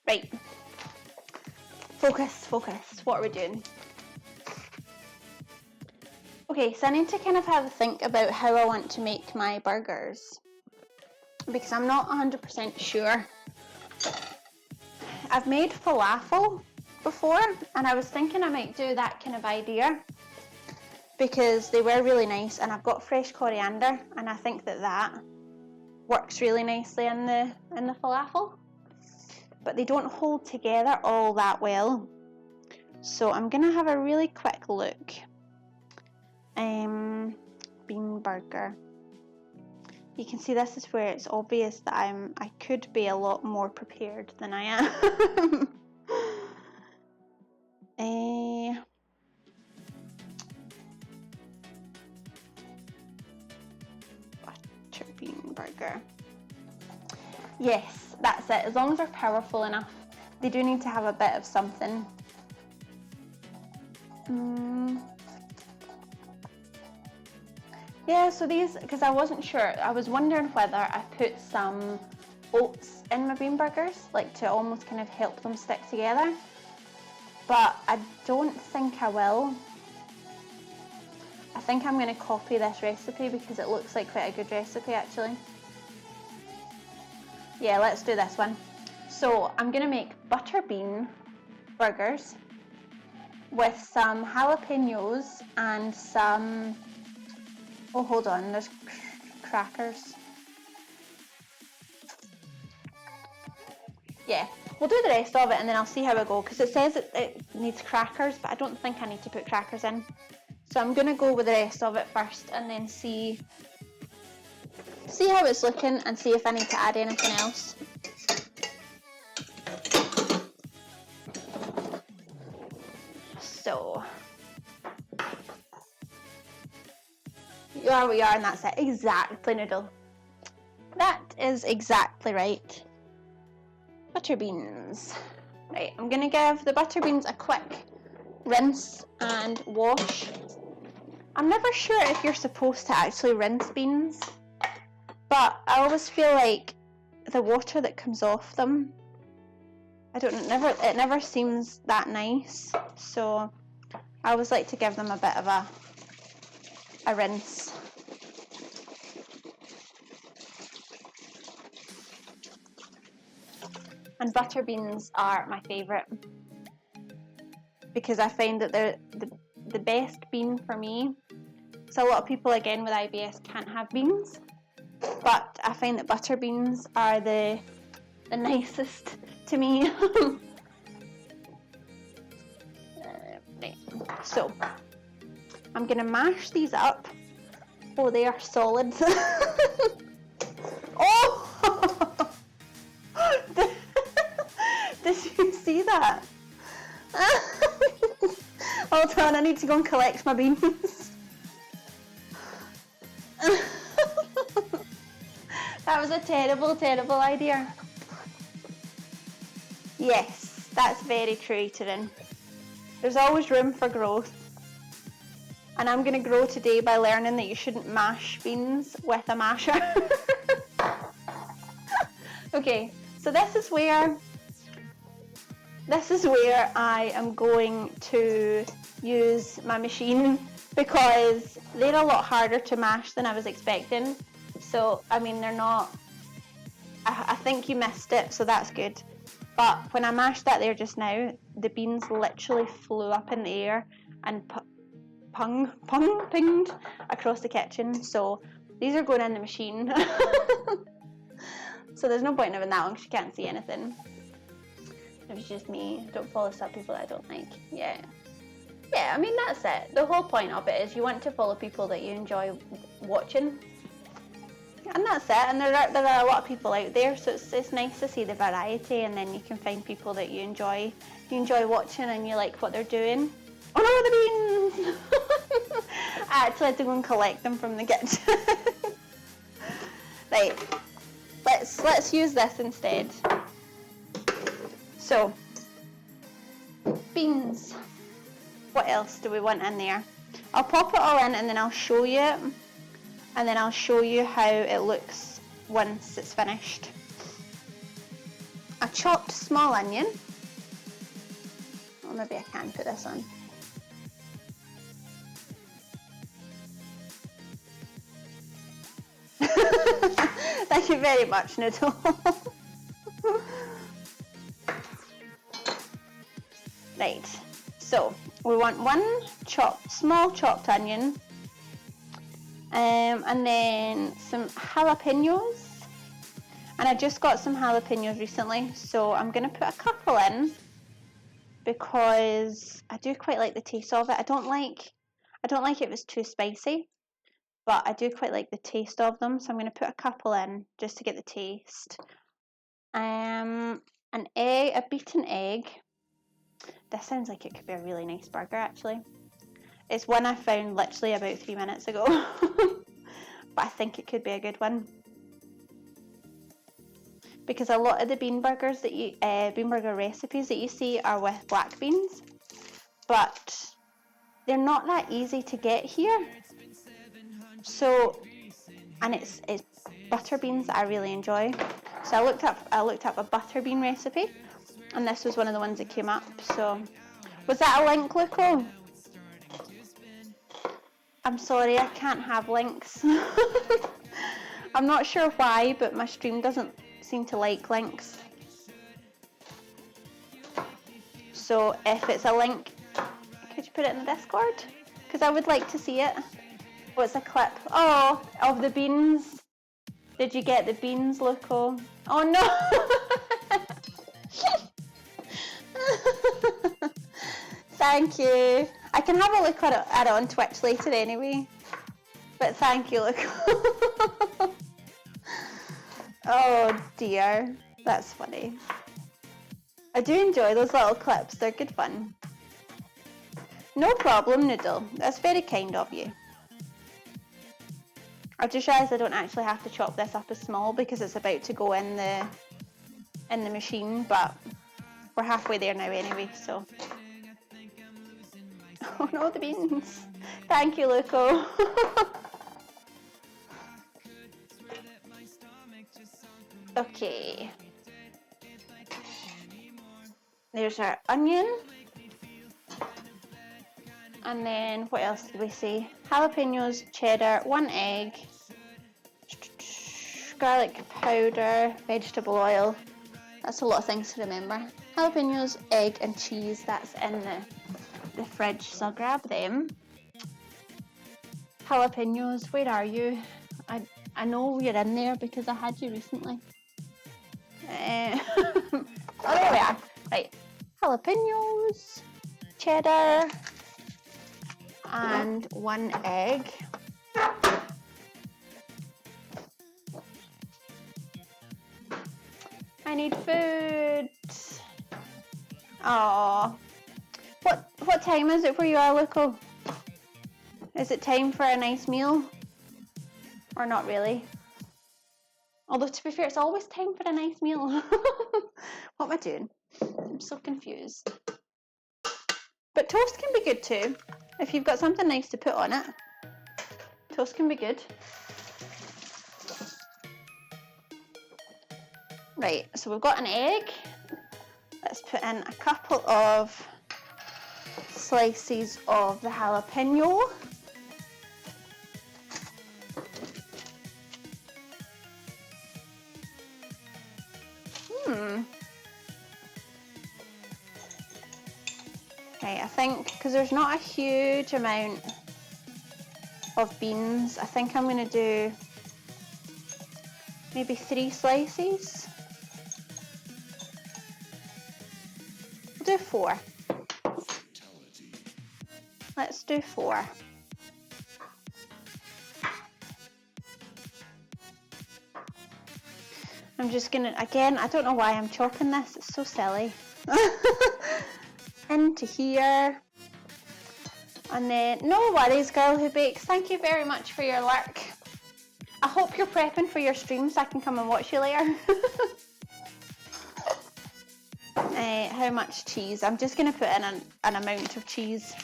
Right. Focus, focus. What are we doing? Okay, so I need to kind of have a think about how I want to make my burgers, because I'm not 100% sure. I've made falafel before, and I was thinking I might do that kind of idea because they were really nice, and I've got fresh coriander, and I think that works really nicely in the falafel, but they don't hold together all that well. So I'm gonna have a really quick look. Bean burger. You can see this is where it's obvious that I could be a lot more prepared than I am. Butter bean burger. Yes, that's it. As long as they're powerful enough. They do need to have a bit of something. Yeah, so these, because I wasn't sure, I was wondering whether I put some oats in my bean burgers, like to almost kind of help them stick together, but I don't think I will. I think I'm going to copy this recipe because it looks like quite a good recipe actually. Yeah, let's do this one. So I'm going to make butter bean burgers with some jalapenos and some, oh hold on, there's crackers. Yeah, we'll do the rest of it and then I'll see how I go, because it says it needs crackers, but I don't think I need to put crackers in. So I'm going to go with the rest of it first and then see how it's looking and see if I need to add anything else. So you are what you are, and that's it. Exactly, Noodle. That is exactly right. Butter beans. Right, I'm going to give the butter beans a quick rinse and wash. I'm never sure if you're supposed to actually rinse beans, but I always feel like the water that comes off them, I don't know, it never seems that nice, so I always like to give them a bit of a rinse. And butter beans are my favourite because I find that they're the best bean for me. So a lot of people, again, with IBS can't have beans, but I find that butter beans are the nicest to me. Right. So I'm going to mash these up. Oh, they are solid. Oh! Did you see that? Hold on, I need to go and collect my beans. That was a terrible, terrible idea. Yes, that's very true, Taryn. There's always room for growth. And I'm going to grow today by learning that you shouldn't mash beans with a masher. Okay, so this is where I am going to use my machine, because they're a lot harder to mash than I was expecting. So, I mean, they're not, I think you missed it, so that's good. But when I mashed that there just now, the beans literally flew up in the air and pinged across the kitchen. So these are going in the machine. So there's no point in having that one because you can't see anything. It was just me. Don't follow some people that I don't like. Yeah. Yeah, I mean, that's it. The whole point of it is you want to follow people that you enjoy watching. And that's it. And there are a lot of people out there, so it's nice to see the variety, and then you can find people that you enjoy watching and you like what they're doing. Oh no, the beans! I actually had to go and collect them from the kitchen. Right, let's use this instead. So, beans. What else do we want in there? I'll pop it all in and then I'll show you it. And then I'll show you how it looks once it's finished. A chopped small onion. Or maybe I can put this on. Thank you very much, Noodle. Right, so we want one small chopped onion, and then some jalapenos. And I just got some jalapenos recently, so I'm going to put a couple in because I do quite like the taste of it. I don't like it if it's too spicy, but I do quite like the taste of them, so I'm going to put a couple in just to get the taste. An egg, a beaten egg. This sounds like it could be a really nice burger, actually. It's one I found literally about 3 minutes ago, but I think it could be a good one. Because a lot of the bean burger recipes that you see are with black beans, but they're not that easy to get here. So, and it's butter beans that I really enjoy. So I looked up a butter bean recipe, and this was one of the ones that came up. So, was that a link, Luco? I'm sorry, I can't have links. I'm not sure why, but my stream doesn't seem to like links. So if it's a link, could you put it in the Discord? Because I would like to see it. What's a clip? Oh, of the beans. Did you get the beans, Luco? Oh no! Thank you. I can have a look at it on Twitch later anyway. But thank you, Luco. Oh dear, that's funny. I do enjoy those little clips, they're good fun. No problem, Noodle, that's very kind of you. I've just realised I don't actually have to chop this up as small because it's about to go in the machine, but we're halfway there now anyway, so. Oh no, the beans. Thank you, Luco. Okay. There's our onion. And then what else did we say? Jalapenos, cheddar, 1 egg, garlic powder, vegetable oil. That's a lot of things to remember. Jalapenos, egg and cheese, that's in the fridge, so I'll grab them. Jalapenos, where are you? I know you're in there because I had you recently. Oh, there we are. Right, jalapenos, cheddar, and 1 egg. I need food. Oh, what time is it where you are, Luco? Is it time for a nice meal? Or not really? Although to be fair, it's always time for a nice meal. What am I doing? I'm so confused. But toast can be good too. If you've got something nice to put on it, toast can be good. Right, so we've got an egg. Let's put in a couple of slices of the jalapeno. Right, I think, because there's not a huge amount of beans, I think I'm going to do maybe 3 slices. We'll do 4. Let's do 4. I'm just gonna, again, I don't know why I'm chopping this, it's so silly. Into here. And then, no worries, girl who bakes, thank you very much for your lurk. I hope you're prepping for your stream so I can come and watch you later. How much cheese? I'm just going to put in an amount of cheese.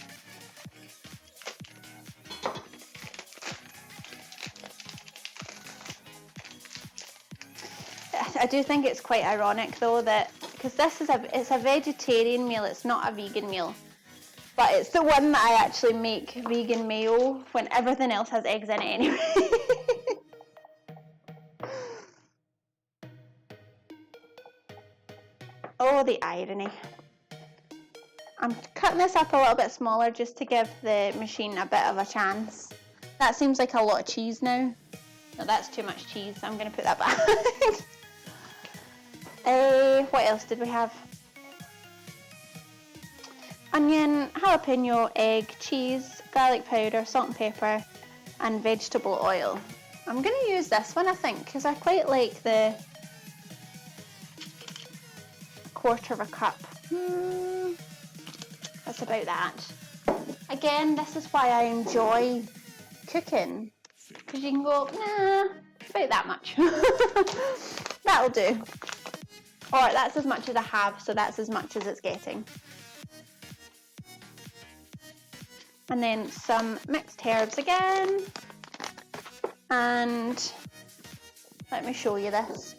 I do think it's quite ironic though that, because this is it's a vegetarian meal, it's not a vegan meal. But it's the one that I actually make vegan mayo when everything else has eggs in it anyway. Oh, the irony. I'm cutting this up a little bit smaller just to give the machine a bit of a chance. That seems like a lot of cheese now. No, that's too much cheese. I'm going to put that back. What else did we have? Onion, jalapeno, egg, cheese, garlic powder, salt and pepper, and vegetable oil. I'm going to use this one, I think, because I quite like the 1/4 cup. That's about that. Again, this is why I enjoy cooking, because you can go, nah, about that much. That'll do. Or that's as much as I have, so that's as much as it's getting. And then some mixed herbs again. And let me show you this.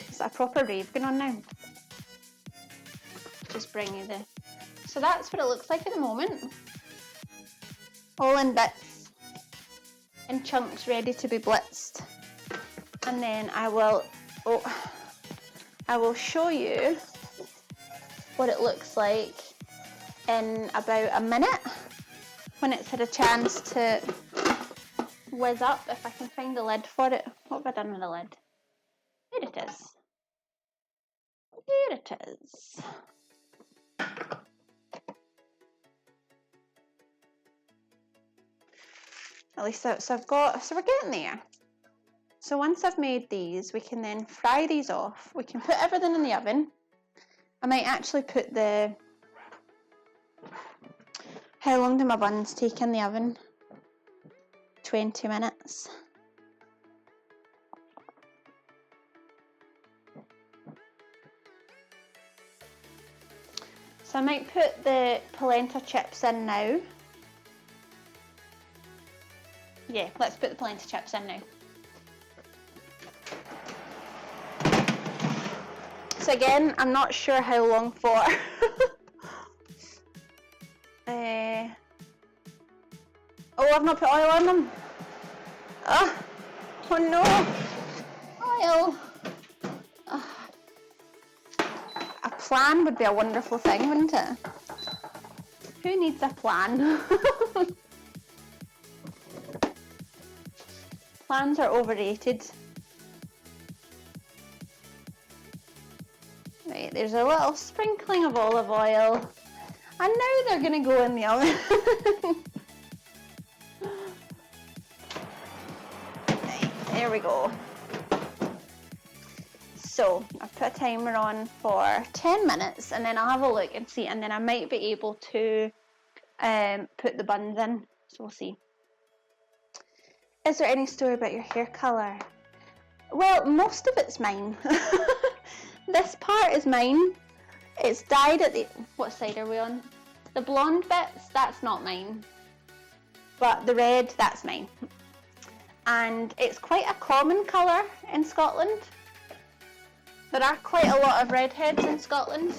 It's a proper rave going on now. Just bring you the... So that's what it looks like at the moment. All in bits, in chunks, ready to be blitzed. And then I will show you what it looks like in about a minute when it's had a chance to whiz up, if I can find the lid for it. What have I done with the lid? There it is. There it is. At least so we're getting there. So once I've made these, we can then fry these off. We can put everything in the oven. I might actually put how long do my buns take in the oven? 20 minutes. So I might put the polenta chips in now. Yeah, let's put the polenta chips in now. So again, I'm not sure how long for. Oh, I've not put oil on them. Oh no, oil. A plan would be a wonderful thing, wouldn't it? Who needs a plan? Plans are overrated. Right, there's a little sprinkling of olive oil. And now they're going to go in the oven. Right, there we go. So I've put a timer on for 10 minutes and then I'll have a look and see, and then I might be able to put the buns in. So we'll see. Is there any story about your hair colour? Well, most of it's mine. This part is mine. It's dyed at the... What side are we on? The blonde bits, that's not mine. But the red, that's mine. And it's quite a common colour in Scotland. There are quite a lot of redheads in Scotland.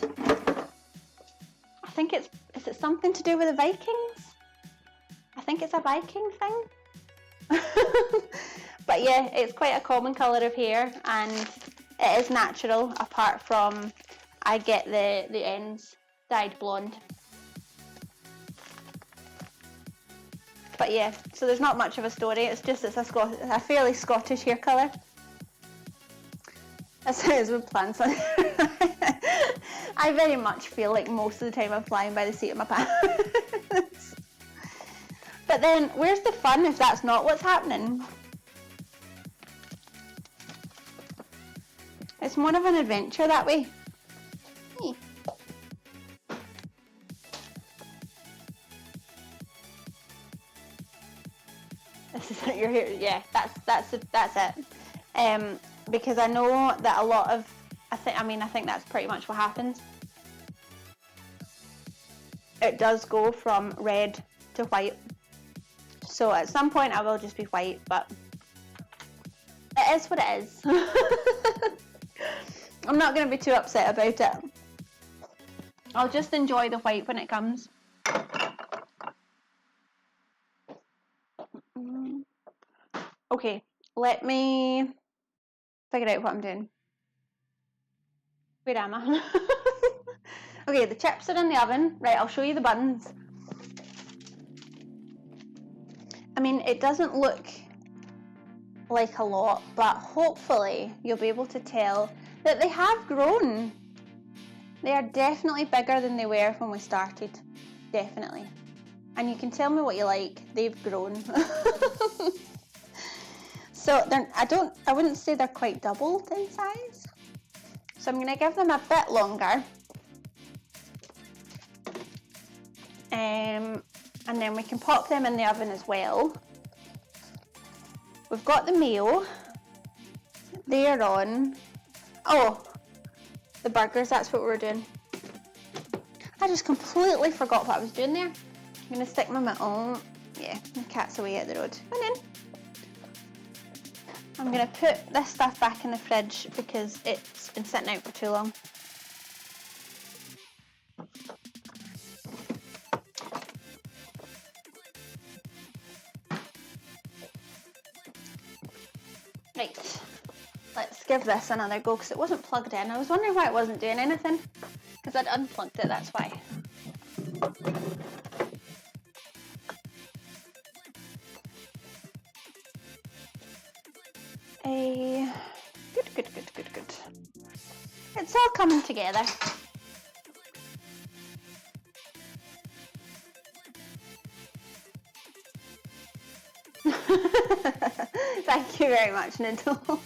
I think is it something to do with the Vikings? I think it's a Viking thing. But yeah, it's quite a common colour of hair and it is natural, apart from I get the ends dyed blonde. But yeah, so there's not much of a story. It's just it's a fairly Scottish hair colour. That's how it is with plants. I very much feel like most of the time I'm flying by the seat of my pants. But then, where's the fun if that's not what's happening? It's more of an adventure that way. Hey. This is your hair. Yeah, that's it. Because I know that a lot of I think that's pretty much what happens. It does go from red to white. So at some point I will just be white, but it is what it is. I'm not going to be too upset about it. I'll just enjoy the white when it comes. Okay, let me figure out what I'm doing. Where am I? Okay, the chips are in the oven. Right, I'll show you the buns. I mean, it doesn't look like a lot, but hopefully you'll be able to tell that they have grown. They are definitely bigger than they were when we started. Definitely. And you can tell me what you like. They've grown. So I wouldn't say they're quite doubled in size. So I'm going to give them a bit longer. And then we can pop them in the oven as well. We've got the mayo. They're on. Oh, the burgers, that's what we're doing. I just completely forgot what I was doing there. I'm going to stick my oh, yeah, the cat's away at the road. Come in. I'm going to put this stuff back in the fridge because it's been sitting out for too long. Right, let's give this another go because it wasn't plugged in. I was wondering why it wasn't doing anything because I'd unplugged it, that's why. Good. It's all coming together. Thank you very much, Noodle.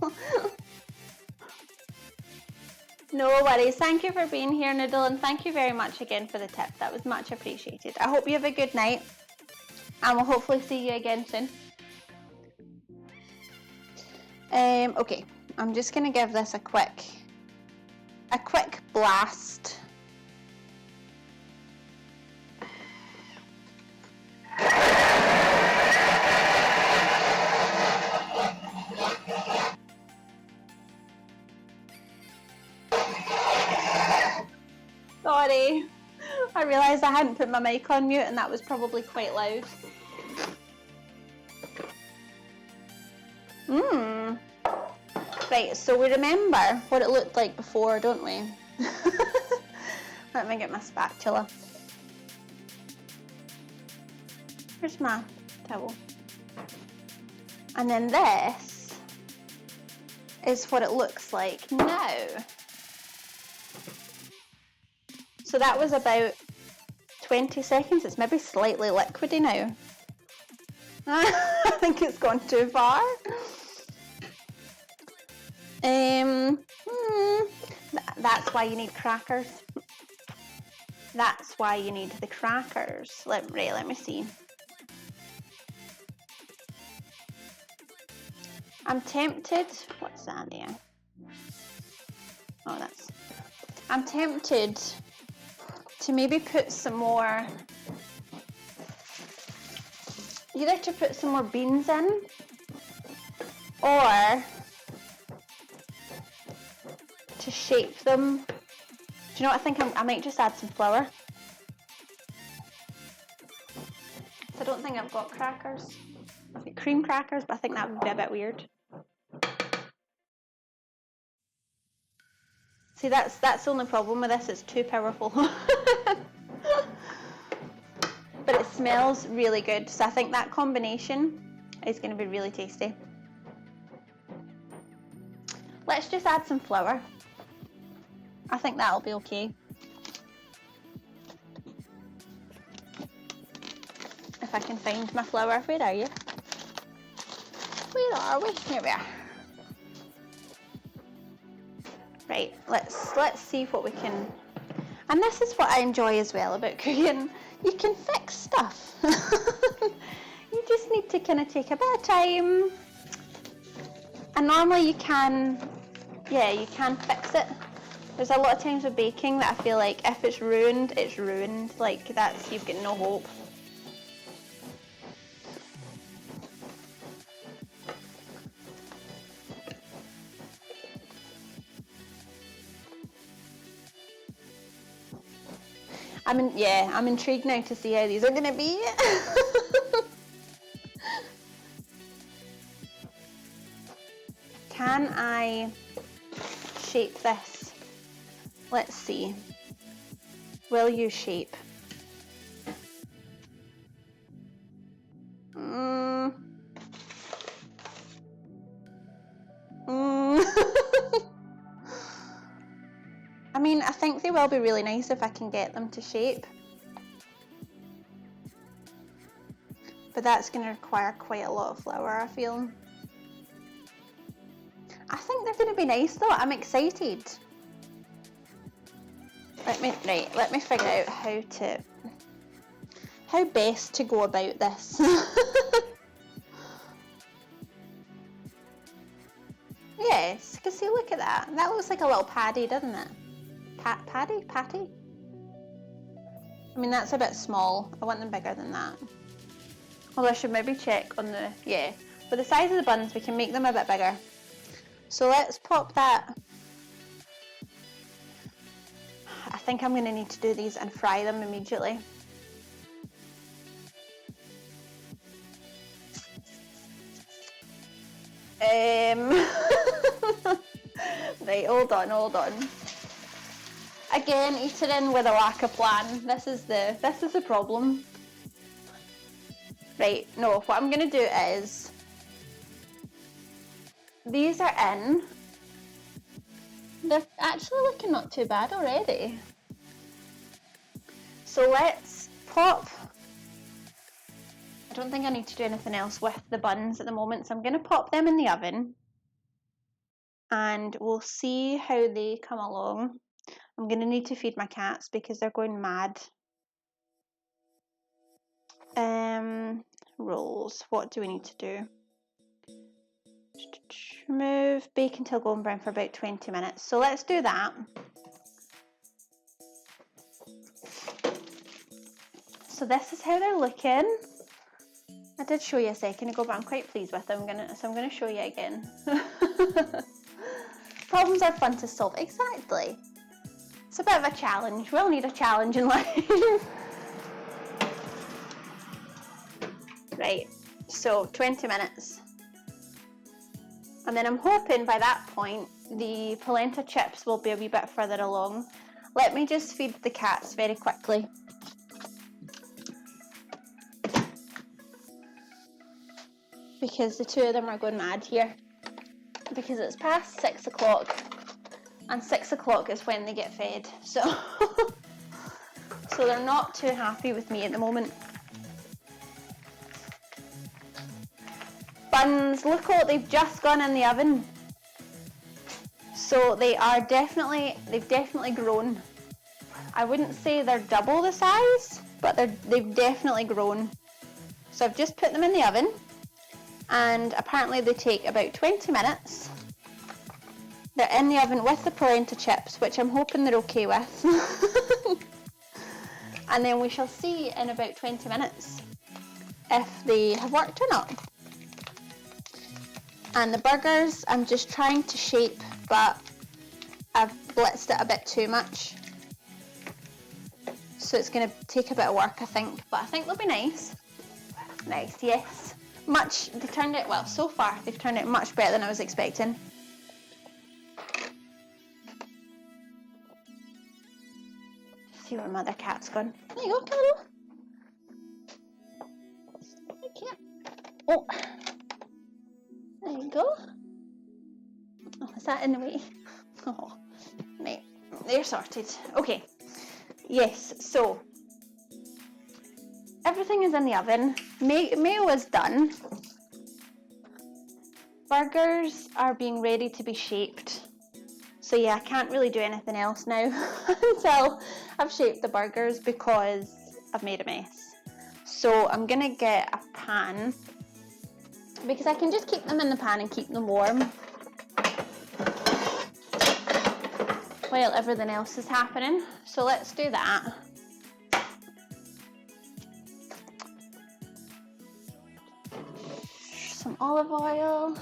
No worries. Thank you for being here, Noodle, and thank you very much again for the tip. That was much appreciated. I hope you have a good night, and we'll hopefully see you again soon. Okay, I'm just gonna give this a quick blast. Sorry, I realised I hadn't put my mic on mute and that was probably quite loud. Right, so we remember what it looked like before, don't we? Let me get my spatula. Here's my towel. And then this is what it looks like now. So that was about 20 seconds. It's maybe slightly liquidy now. I think it's gone too far. That's why you need crackers. That's why you need the crackers. Let me see. I'm tempted. What's that there? Oh, I'm tempted to maybe put some more. Either to put some more beans in, or to shape them. Do you know what I think? I might just add some flour. I don't think I've got crackers. I've got cream crackers, but I think that would be a bit weird. See, that's the only problem with this. It's too powerful. But it's smells really good. So I think that combination is going to be really tasty. Let's just add some flour. I think that'll be okay. If I can find my flour. Where are you? Where are we? Here we are. Right, let's see what we can. And this is what I enjoy as well about cooking. You can fix stuff. You just need to kind of take a bit of time. And normally you can fix it. There's a lot of times with baking that I feel like if it's ruined, it's ruined. Like you've got no hope. I'm intrigued now to see how these are gonna be. Can I shape this? Let's see. Will you shape? I mean, I think they will be really nice if I can get them to shape. But that's going to require quite a lot of flour, I feel. I think they're going to be nice though. I'm excited. Let me figure out how best to go about this. Yes, because see, look at that. That looks like a little paddy, doesn't it? Patty? I mean, that's a bit small. I want them bigger than that. Although I should maybe check on the, yeah. With the size of the buns, we can make them a bit bigger. So let's pop that. I think I'm going to need to do these and fry them immediately. Right, hold on. Again, eating with a lack of plan. This is the problem. Right, no, what I'm going to do is, these are in. They're actually looking not too bad already. So let's pop. I don't think I need to do anything else with the buns at the moment, so I'm going to pop them in the oven and we'll see how they come along. I'm going to need to feed my cats because they're going mad. Rolls, what do we need to do? Remove, bake until golden brown for about 20 minutes. So let's do that. So this is how they're looking. I did show you a second ago, but I'm quite pleased with them. So I'm gonna show you again. Problems are fun to solve. Exactly. It's a bit of a challenge. We'll need a challenge in life. Right, so 20 minutes. And then I'm hoping by that point, the polenta chips will be a wee bit further along. Let me just feed the cats very quickly. Because the two of them are going mad here. Because it's past 6 o'clock. And 6 o'clock is when they get fed. So, so they're not too happy with me at the moment. Buns, look what they've just gone in the oven. So they've definitely grown. I wouldn't say they're double the size, but they've definitely grown. So I've just put them in the oven, and apparently they take about 20 minutes. They're in the oven with the polenta chips, which I'm hoping they're okay with. And then we shall see in about 20 minutes if they have worked or not. And the burgers, I'm just trying to shape, but I've blitzed it a bit too much. So it's going to take a bit of work, I think. But I think they'll be nice. Nice, yes. They turned out, well, so far, they've turned out much better than I was expecting. See where my other cat's gone. There you go, Carol. Oh, there you go. Oh, is that in the way? Oh, right, they're sorted. Okay, yes, so everything is in the oven. Mayo is done. Burgers are being ready to be shaped. So yeah, I can't really do anything else now until I've shaped the burgers because I've made a mess. So I'm gonna get a pan because I can just keep them in the pan and keep them warm while everything else is happening. So let's do that. Some olive oil.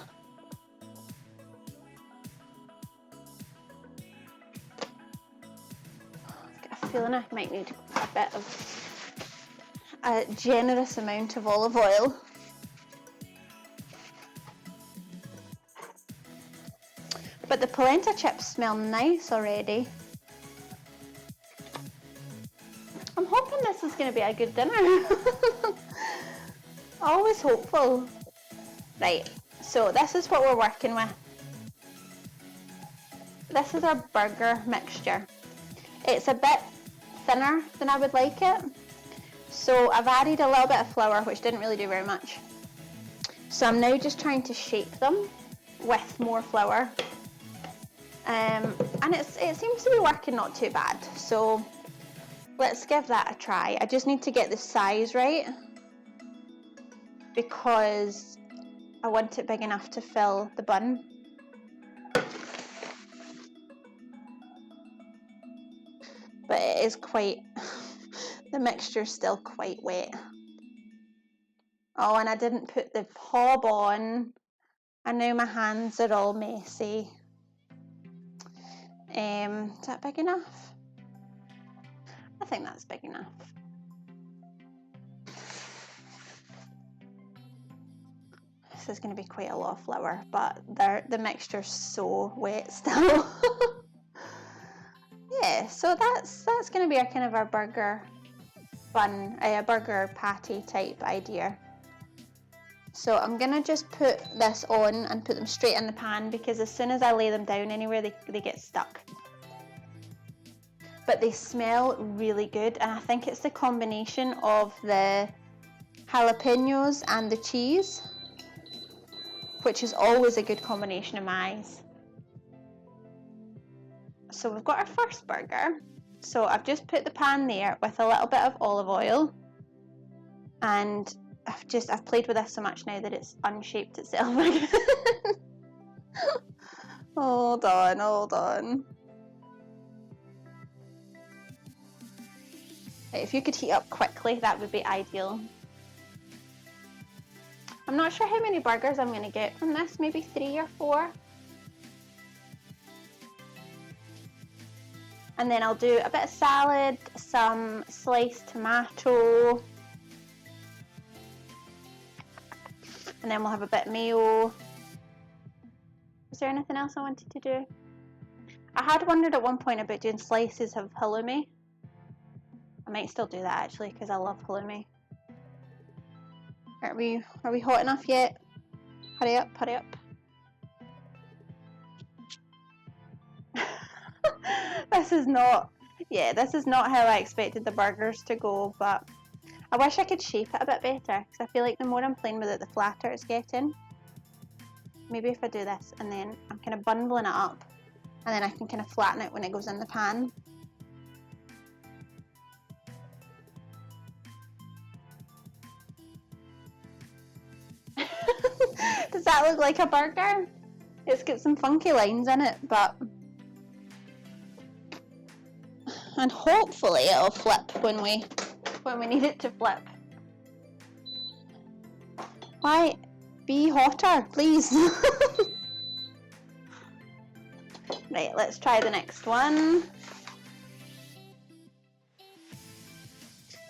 I've got a feeling I might need a generous amount of olive oil. But the polenta chips smell nice already. I'm hoping this is going to be a good dinner. Always hopeful. Right, so this is what we're working with. This is our burger mixture. It's a bit thinner than I would like it. So I've added a little bit of flour, which didn't really do very much. So I'm now just trying to shape them with more flour. And it seems to be working not too bad. So let's give that a try. I just need to get the size right because I want it big enough to fill the bun. But it is quite, the mixture's still quite wet. Oh, and I didn't put the hob on, and now my hands are all messy. Is that big enough? I think that's big enough. This is going to be quite a lot of flour, but the mixture's so wet still. Yeah, so that's going to be our burger bun, a burger patty type idea. So I'm going to just put this on and put them straight in the pan because as soon as I lay them down anywhere, they get stuck. But they smell really good, and I think it's the combination of the jalapenos and the cheese, which is always a good combination in my eyes. So we've got our first burger. So I've just put the pan there with a little bit of olive oil, and I've played with this so much now that it's unshaped itself again. Hold on. Right, if you could heat up quickly, that would be ideal. I'm not sure how many burgers I'm going to get from this, maybe 3 or 4. And then I'll do a bit of salad, some sliced tomato, and then we'll have a bit of mayo. Is there anything else I wanted to do? I had wondered at one point about doing slices of halloumi. I might still do that actually because I love halloumi. Are we hot enough yet? Hurry up. This is not how I expected the burgers to go, but I wish I could shape it a bit better because I feel like the more I'm playing with it, the flatter it's getting. Maybe if I do this and then I'm kind of bundling it up and then I can kind of flatten it when it goes in the pan. Does that look like a burger? It's got some funky lines in it, but... And hopefully it'll flip when we need it to flip. Why? Be hotter, please. Right, let's try the next one.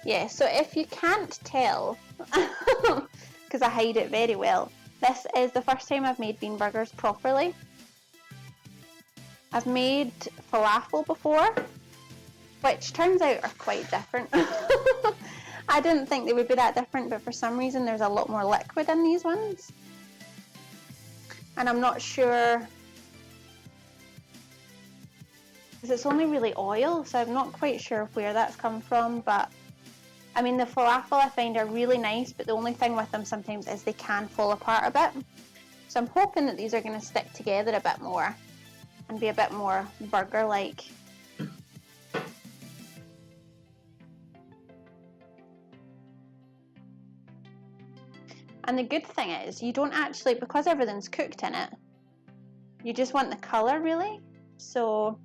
Yeah, so if you can't tell, because I hide it very well, this is the first time I've made bean burgers properly. I've made falafel before, which turns out are quite different. I didn't think they would be that different, but for some reason there's a lot more liquid in these ones. And I'm not sure, because it's only really oil, so I'm not quite sure where that's come from. But I mean, the falafel I find are really nice, but the only thing with them sometimes is they can fall apart a bit. So I'm hoping that these are going to stick together a bit more and be a bit more burger-like. And the good thing is, you don't actually, because everything's cooked in it, you just want the colour really. So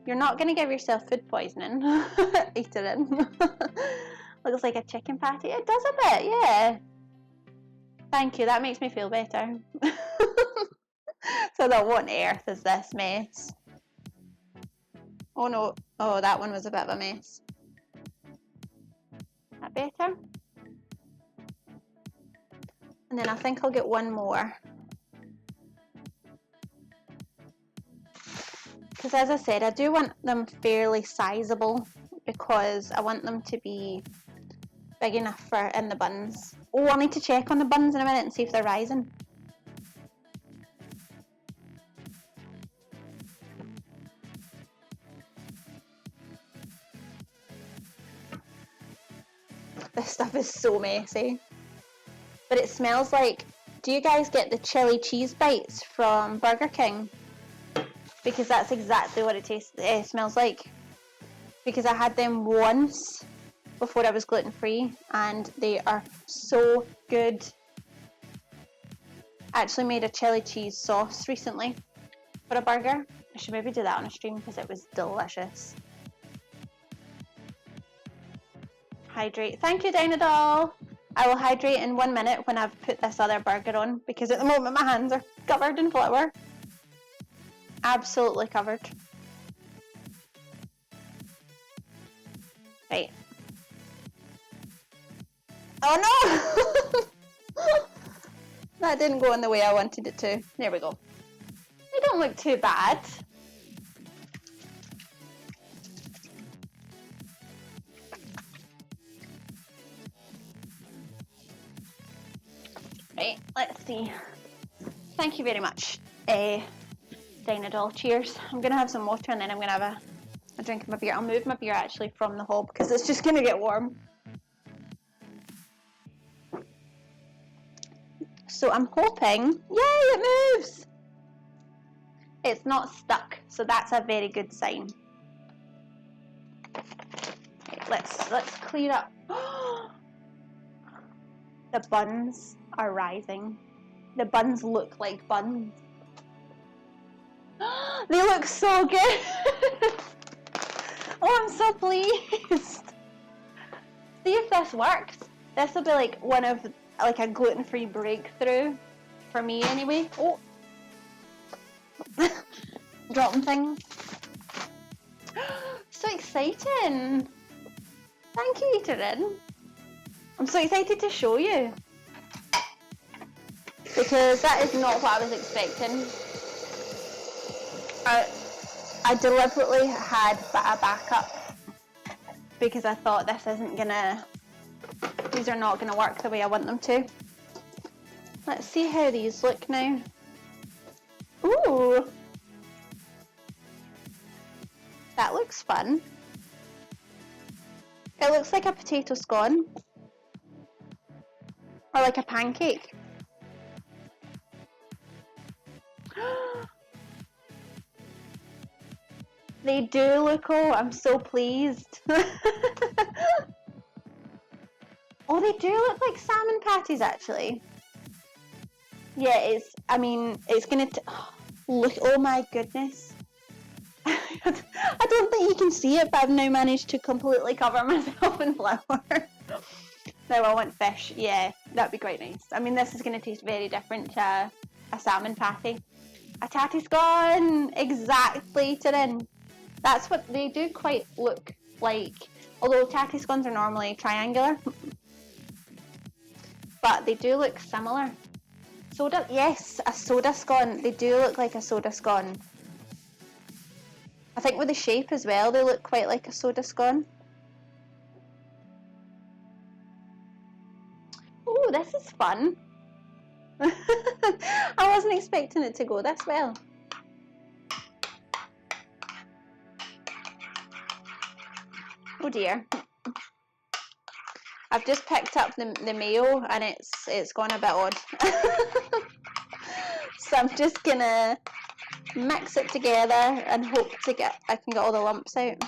you're not going to give yourself food poisoning. Eat it in. Looks like a chicken patty. It does a bit, yeah. Thank you, that makes me feel better. So that what on earth is this mess? Oh no, oh that one was a bit of a mess. Is that better? And then I think I'll get one more. Because as I said, I do want them fairly sizable because I want them to be big enough for in the buns. Oh, I need to check on the buns in a minute and see if they're rising. This stuff is so messy. But it smells like, do you guys get the chili cheese bites from Burger King? Because that's exactly what it smells like. Because I had them once before I was gluten-free and they are so good. I actually made a chili cheese sauce recently for a burger. I should maybe do that on a stream because it was delicious. Hydrate. Thank you, Dynadol. I will hydrate in 1 minute when I've put this other burger on, because at the moment my hands are covered in flour. Absolutely covered. Right. Oh no! That didn't go in the way I wanted it to. There we go. They don't look too bad. Right, let's see. Thank you very much, Dynadol. Cheers. I'm going to have some water and then I'm going to have a drink of my beer. I'll move my beer actually from the hob because it's just going to get warm. So I'm hoping, yay, it moves! It's not stuck, so that's a very good sign. Right, let's clear up. The buns are rising. The buns look like buns. They look so good. Oh, I'm so pleased. See if this works. This will be like one of like a gluten-free breakthrough for me anyway. Oh, dropping things. So exciting. Thank you, Eaterin. I'm so excited to show you because that is not what I was expecting. I deliberately had a backup because I thought these are not gonna work the way I want them to. Let's see how these look now. Ooh, that looks fun. It looks like a potato scone or like a pancake. They do look, oh, I'm so pleased. Oh, they do look like salmon patties actually. Yeah, it's gonna, look, oh my goodness. I don't think you can see it, but I've now managed to completely cover myself in flour. Now I want fish, yeah, that'd be quite nice. I mean, this is gonna taste very different to a salmon patty. A tatty scone, exactly, Taryn. That's what they do quite look like, although tatty scones are normally triangular, but they do look similar. Soda, yes, a soda scone. They do look like a soda scone. I think with the shape as well, they look quite like a soda scone. this is fun. I wasn't expecting it to go this well. Oh dear. I've just picked up the mayo and it's gone a bit odd. So I'm just gonna mix it together and hope I can get all the lumps out.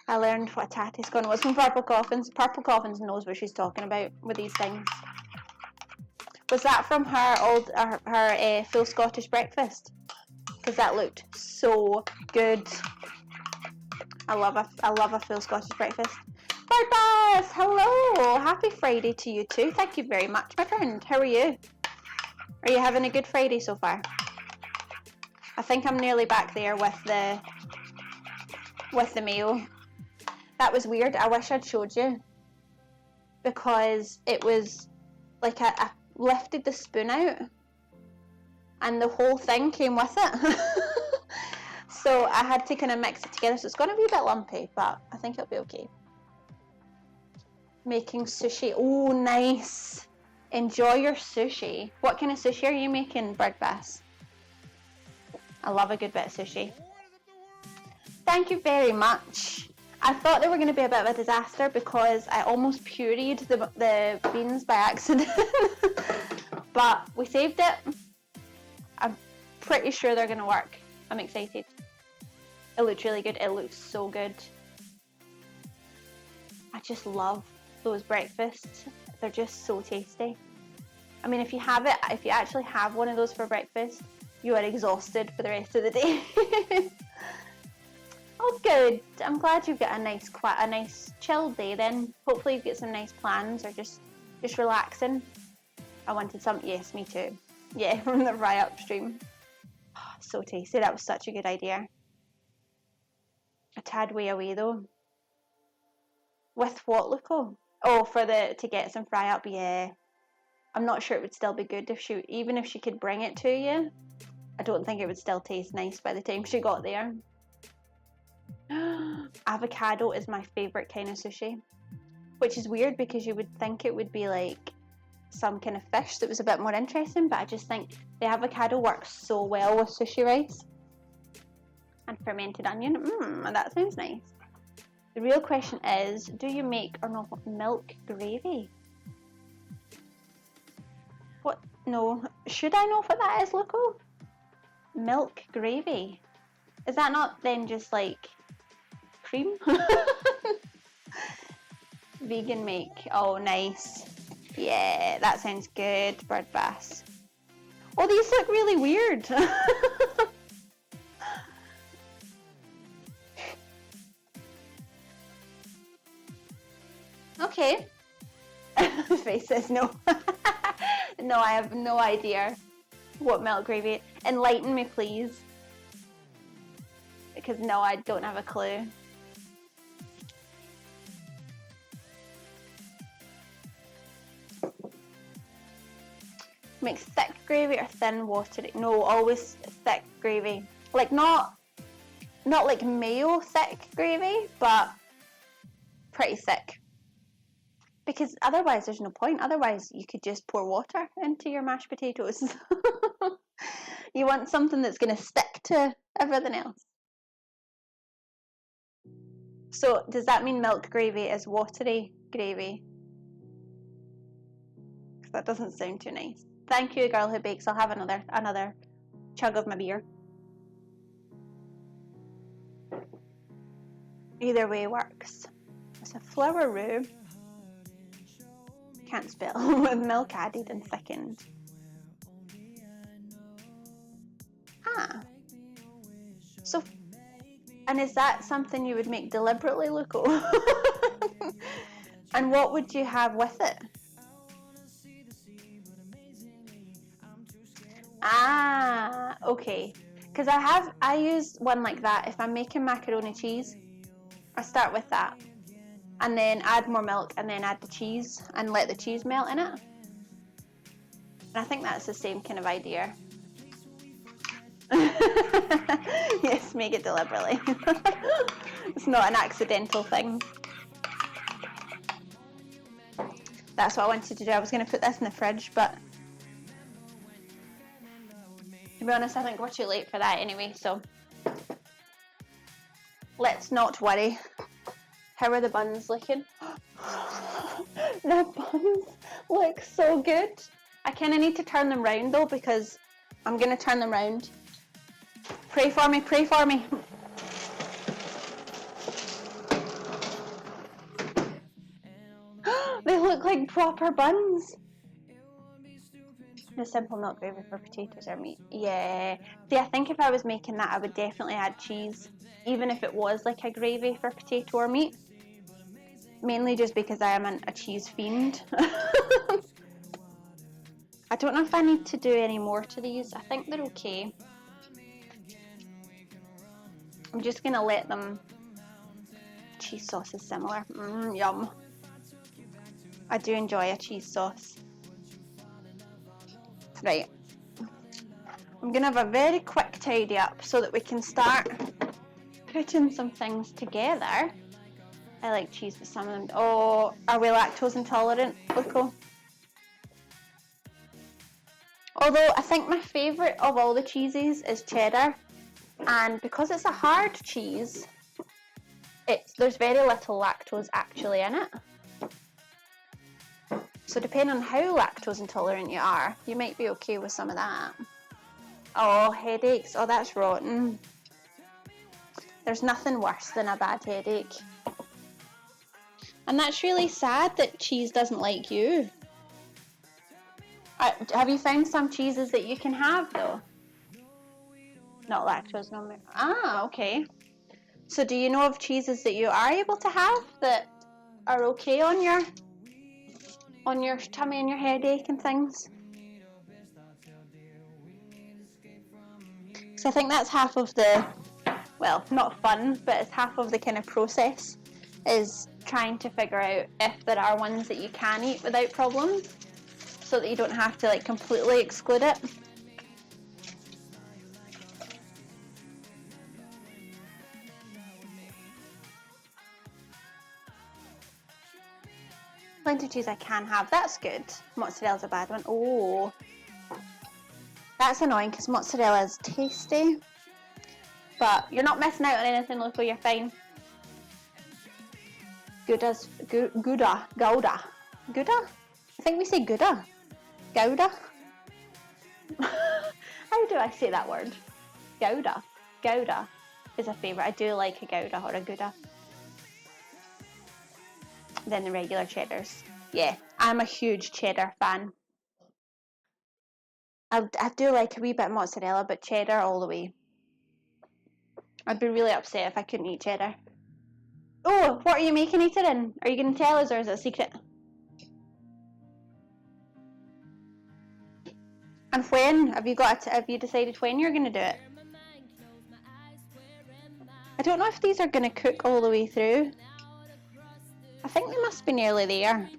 I learned what Tati's gone was from Purple Coffins. Purple Coffins knows what she's talking about with these things. Was that from her full Scottish breakfast? Because that looked so good. I love a full Scottish breakfast. Barbas, hello! Happy Friday to you too. Thank you very much, my friend. How are you? Are you having a good Friday so far? I think I'm nearly back there with the mayo. That was weird. I wish I'd showed you, because it was like I lifted the spoon out and the whole thing came with it. So I had to kind of mix it together, so it's going to be a bit lumpy, but I think it'll be okay. Making sushi. Oh, nice. Enjoy your sushi. What kind of sushi are you making, Birdbass? I love a good bit of sushi. Thank you very much. I thought they were going to be a bit of a disaster because I almost pureed the beans by accident. But we saved it. I'm pretty sure they're going to work. I'm excited. It looks really good. It looks so good. I just love those breakfasts. They're just so tasty. I mean, if you actually have one of those for breakfast, you are exhausted for the rest of the day. Oh, good. I'm glad you've got a nice chilled day then. Hopefully you get some nice plans or just relaxing. I wanted some. Yes, me too. Yeah, from the fry up stream. Oh, so tasty. That was such a good idea. A tad way away though. With what, Luco? Oh, to get some fry up. Yeah. I'm not sure it would still be good even if she could bring it to you. I don't think it would still taste nice by the time she got there. Avocado is my favourite kind of sushi, which is weird because you would think it would be like some kind of fish that was a bit more interesting, but I just think the avocado works so well with sushi rice. And fermented onion, that sounds nice. The real question is, do you make or not milk gravy? What? No, should I know what that is, Loco? Milk gravy. Is that not then just like cream? Vegan make. Oh, nice. Yeah, that sounds good, Birdbass. Oh, these look really weird. Okay. Face says no. No, I have no idea what milk gravy is. Enlighten me, please. Because no, I don't have a clue. Make thick gravy or thin watery? No, always thick gravy. Like not like mayo thick gravy, but pretty thick. Because otherwise there's no point. Otherwise you could just pour water into your mashed potatoes. You want something that's going to stick to everything else. So does that mean milk gravy is watery gravy? Because that doesn't sound too nice. Thank you, girl who bakes. I'll have another chug of my beer. Either way works. It's a flour roux. Can't spell. With milk added and thickened. Ah. So, and is that something you would make deliberately, Luco? And what would you have with it? Ah, okay. Because I use one like that. If I'm making macaroni cheese, I start with that. And then add more milk and then add the cheese and let the cheese melt in it. And I think that's the same kind of idea. Yes, make it deliberately. It's not an accidental thing. That's what I wanted to do. I was going to put this in the fridge, but to be honest, I think we're too late for that anyway, so let's not worry. How are the buns looking? The buns look so good. I kind of need to turn them round though, because I'm going to turn them round. Pray for me, pray for me. They look like proper buns. The simple milk gravy for potatoes or meat. Yeah. See, I think if I was making that, I would definitely add cheese, even if it was like a gravy for potato or meat. Mainly just because I am a cheese fiend. I don't know if I need to do any more to these. I think they're okay. I'm just going to let them... Cheese sauce is similar. Yum. I do enjoy a cheese sauce. Right. I'm going to have a very quick tidy up so that we can start putting some things together. I like cheese, but some of them... Oh, are we lactose intolerant, Loco? Although I think my favourite of all the cheeses is cheddar. And because it's a hard cheese, there's very little lactose actually in it. So depending on how lactose intolerant you are, you might be okay with some of that. Oh, headaches. Oh, that's rotten. There's nothing worse than a bad headache. And that's really sad that cheese doesn't like you. Have you found some cheeses that you can have though? Not lactose, no. Ah, okay. So do you know of cheeses that you are able to have that are okay on your tummy and your headache and things? So I think that's half of the, well, not fun, but it's half of the kind of process, is trying to figure out if there are ones that you can eat without problems, so that you don't have to like completely exclude it. Plenty of cheese I can have, that's good. Mozzarella's a bad one. Oh, that's annoying because mozzarella is tasty, but you're not missing out on anything, Loco, you're fine. Gouda? Gouda? I think we say Gouda. Gouda? How do I say that word? Gouda. Gouda is a favourite. I do like a Gouda or a Gouda. Then the regular cheddars. Yeah, I'm a huge cheddar fan. I do like a wee bit of mozzarella, but cheddar all the way. I'd be really upset if I couldn't eat cheddar. Oh, what are you making it in? Are you going to tell us, or is it a secret? And when? Have you decided when you're going to do it? I don't know if these are going to cook all the way through. I think they must be nearly there.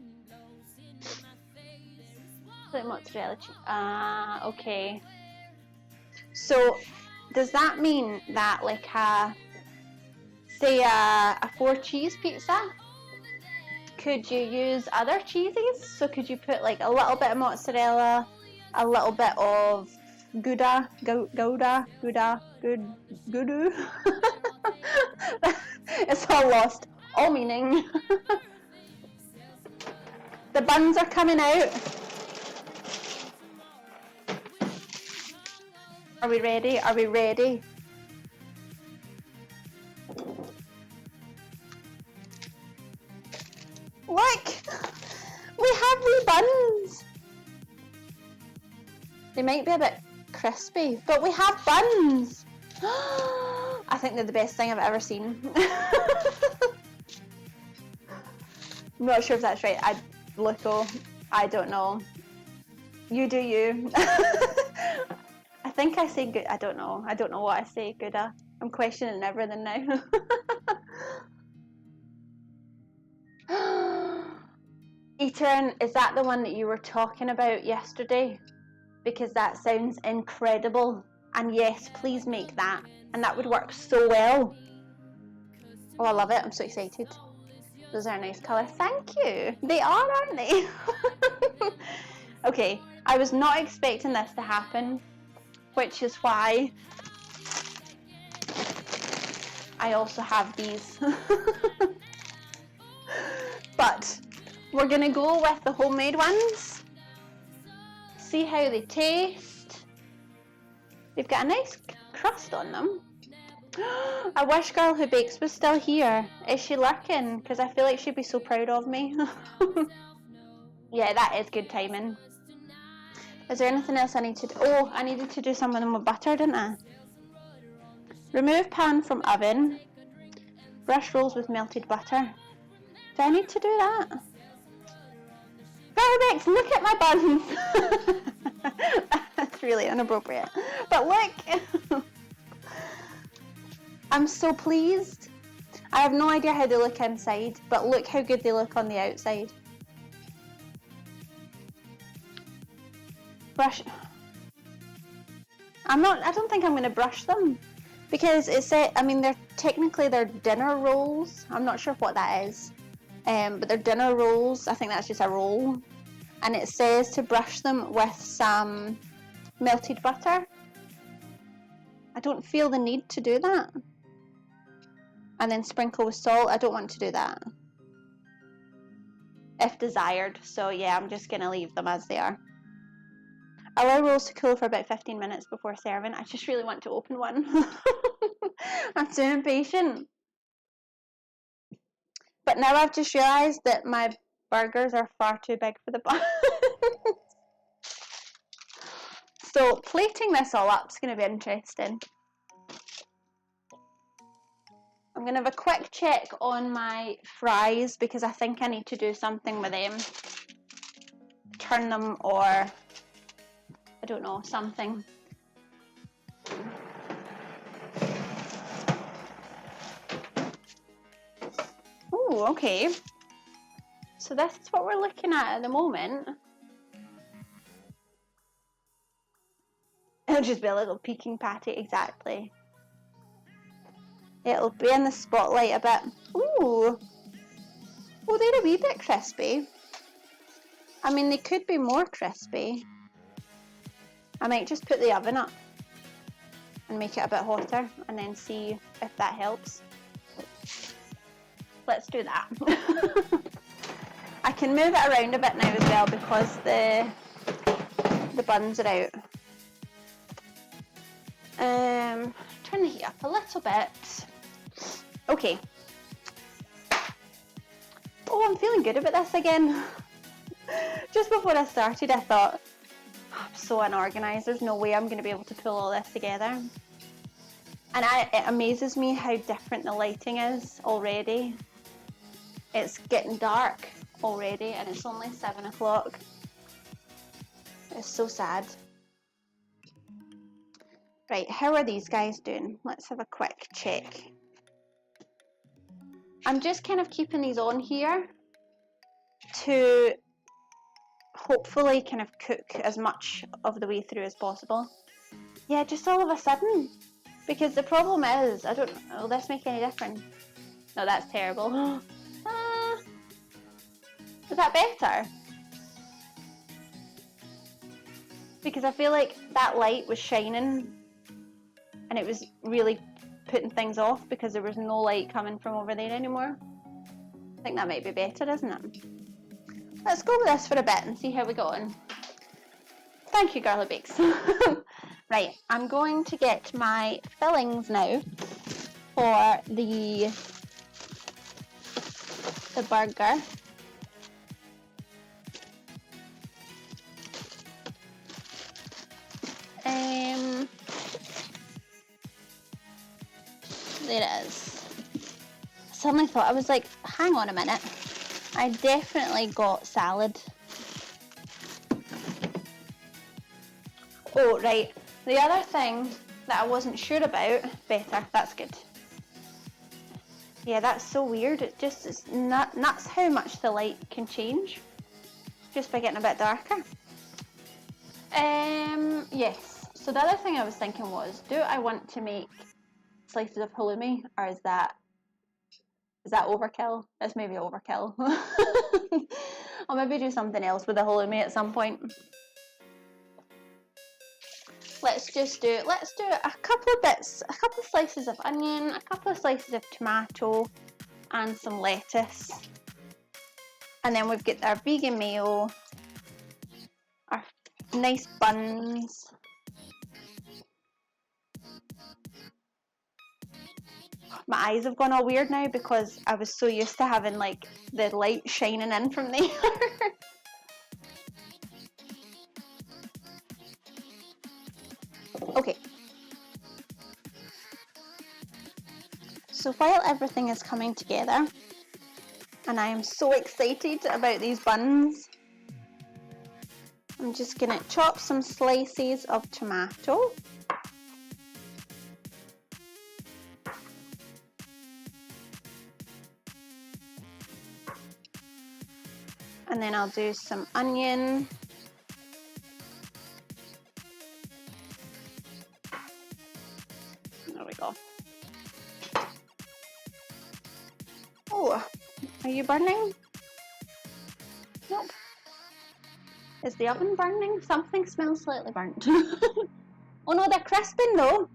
Like mozzarella cheese. Ah, okay. So, does that mean that like say a 4 cheese pizza, could you use other cheeses? So could you put like a little bit of mozzarella, a little bit of Gouda. It's all lost, all meaning. The buns are coming out. Are we ready? Are we ready? Look! We have wee buns! They might be a bit crispy, but we have buns! I think they're the best thing I've ever seen. I'm not sure if that's right. Loco, I don't know. You do you. I think I say good. I don't know. I don't know what I say. Gouda. I'm questioning everything now. Ethan, is that the one that you were talking about yesterday? Because that sounds incredible. And yes, please make that. And that would work so well. Oh, I love it. I'm so excited. Those are a nice colour. Thank you. They are, aren't they? Okay, I was not expecting this to happen, which is why I also have these. But we're going to go with the homemade ones. See how they taste. They've got a nice crust on them. I wish Girl Who Bakes was still here. Is she lurking? Because I feel like she'd be so proud of me. Yeah, that is good timing. Is there anything else I need to do? Oh, I needed to do some of them with butter, didn't I? Remove pan from oven. Brush rolls with melted butter. Do I need to do that? Garbex, look at my buns! That's really inappropriate. But look! I'm so pleased. I have no idea how they look inside, but look how good they look on the outside. Brush. I don't think I'm going to brush them because they're technically dinner rolls. I'm not sure what that is, but they're dinner rolls. I think that's just a roll, and it says to brush them with some melted butter. I don't feel the need to do that. And then sprinkle with salt. I don't want to do that if desired. So yeah, I'm just going to leave them as they are. Allow rolls to cool for about 15 minutes before serving. I just really want to open one. I'm too impatient. But now I've just realised that my burgers are far too big for the bun. So plating this all up is going to be interesting. I'm going to have a quick check on my fries because I think I need to do something with them. Turn them or, I don't know, something. Oh, okay. So this is what we're looking at the moment. It'll just be a little peeking patty, exactly. It'll be in the spotlight a bit. Ooh. Oh, they're a wee bit crispy. I mean, they could be more crispy. I might just put the oven up and make it a bit hotter and then see if that helps. Let's do that. I can move it around a bit now as well because the buns are out. Turn the heat up a little bit. Okay. Oh, I'm feeling good about this again. Just before I started, I thought, oh, I'm so unorganised. There's no way I'm going to be able to pull all this together. And it amazes me how different the lighting is already. It's getting dark already and it's only 7 o'clock. It's so sad. Right, how are these guys doing? Let's have a quick check. I'm just kind of keeping these on here to hopefully kind of cook as much of the way through as possible. Yeah, just all of a sudden. Because the problem is, I don't know, will this make any difference? No, that's terrible. Is that better? Because I feel like that light was shining and it was really putting things off because there was no light coming from over there anymore. I think that might be better, isn't it? Let's go with this for a bit and see how we go on. Thank you, Garlic Bakes. Right, I'm going to get my fillings now for the burger. There it is. I suddenly thought, I was like, hang on a minute. I definitely got salad. Oh, right. The other thing that I wasn't sure about, better, that's good. Yeah, that's so weird. It just is nuts how much the light can change just by getting a bit darker. Yes. So the other thing I was thinking was, do I want to make slices of halloumi, or is that Is that overkill? That's maybe overkill. I'll maybe do something else with the halloumi at some point. Let's do a couple of bits, a couple of slices of onion, a couple of slices of tomato, and some lettuce. And then we've got our vegan mayo, our nice buns. My eyes have gone all weird now because I was so used to having like the light shining in from there. Okay. So while everything is coming together, and I am so excited about these buns, I'm just going to chop some slices of tomato. And then I'll do some onion. There we go. Oh, are you burning? Nope. Is the oven burning? Something smells slightly burnt. Oh no, they're crisping though.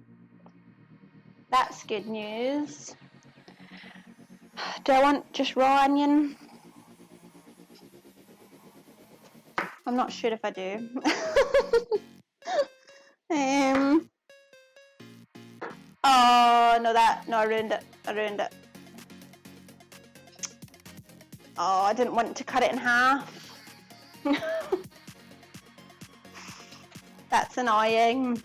That's good news. Do I want just raw onion? I'm not sure if I do. Oh no, I ruined it. Oh, I didn't want to cut it in half. That's annoying.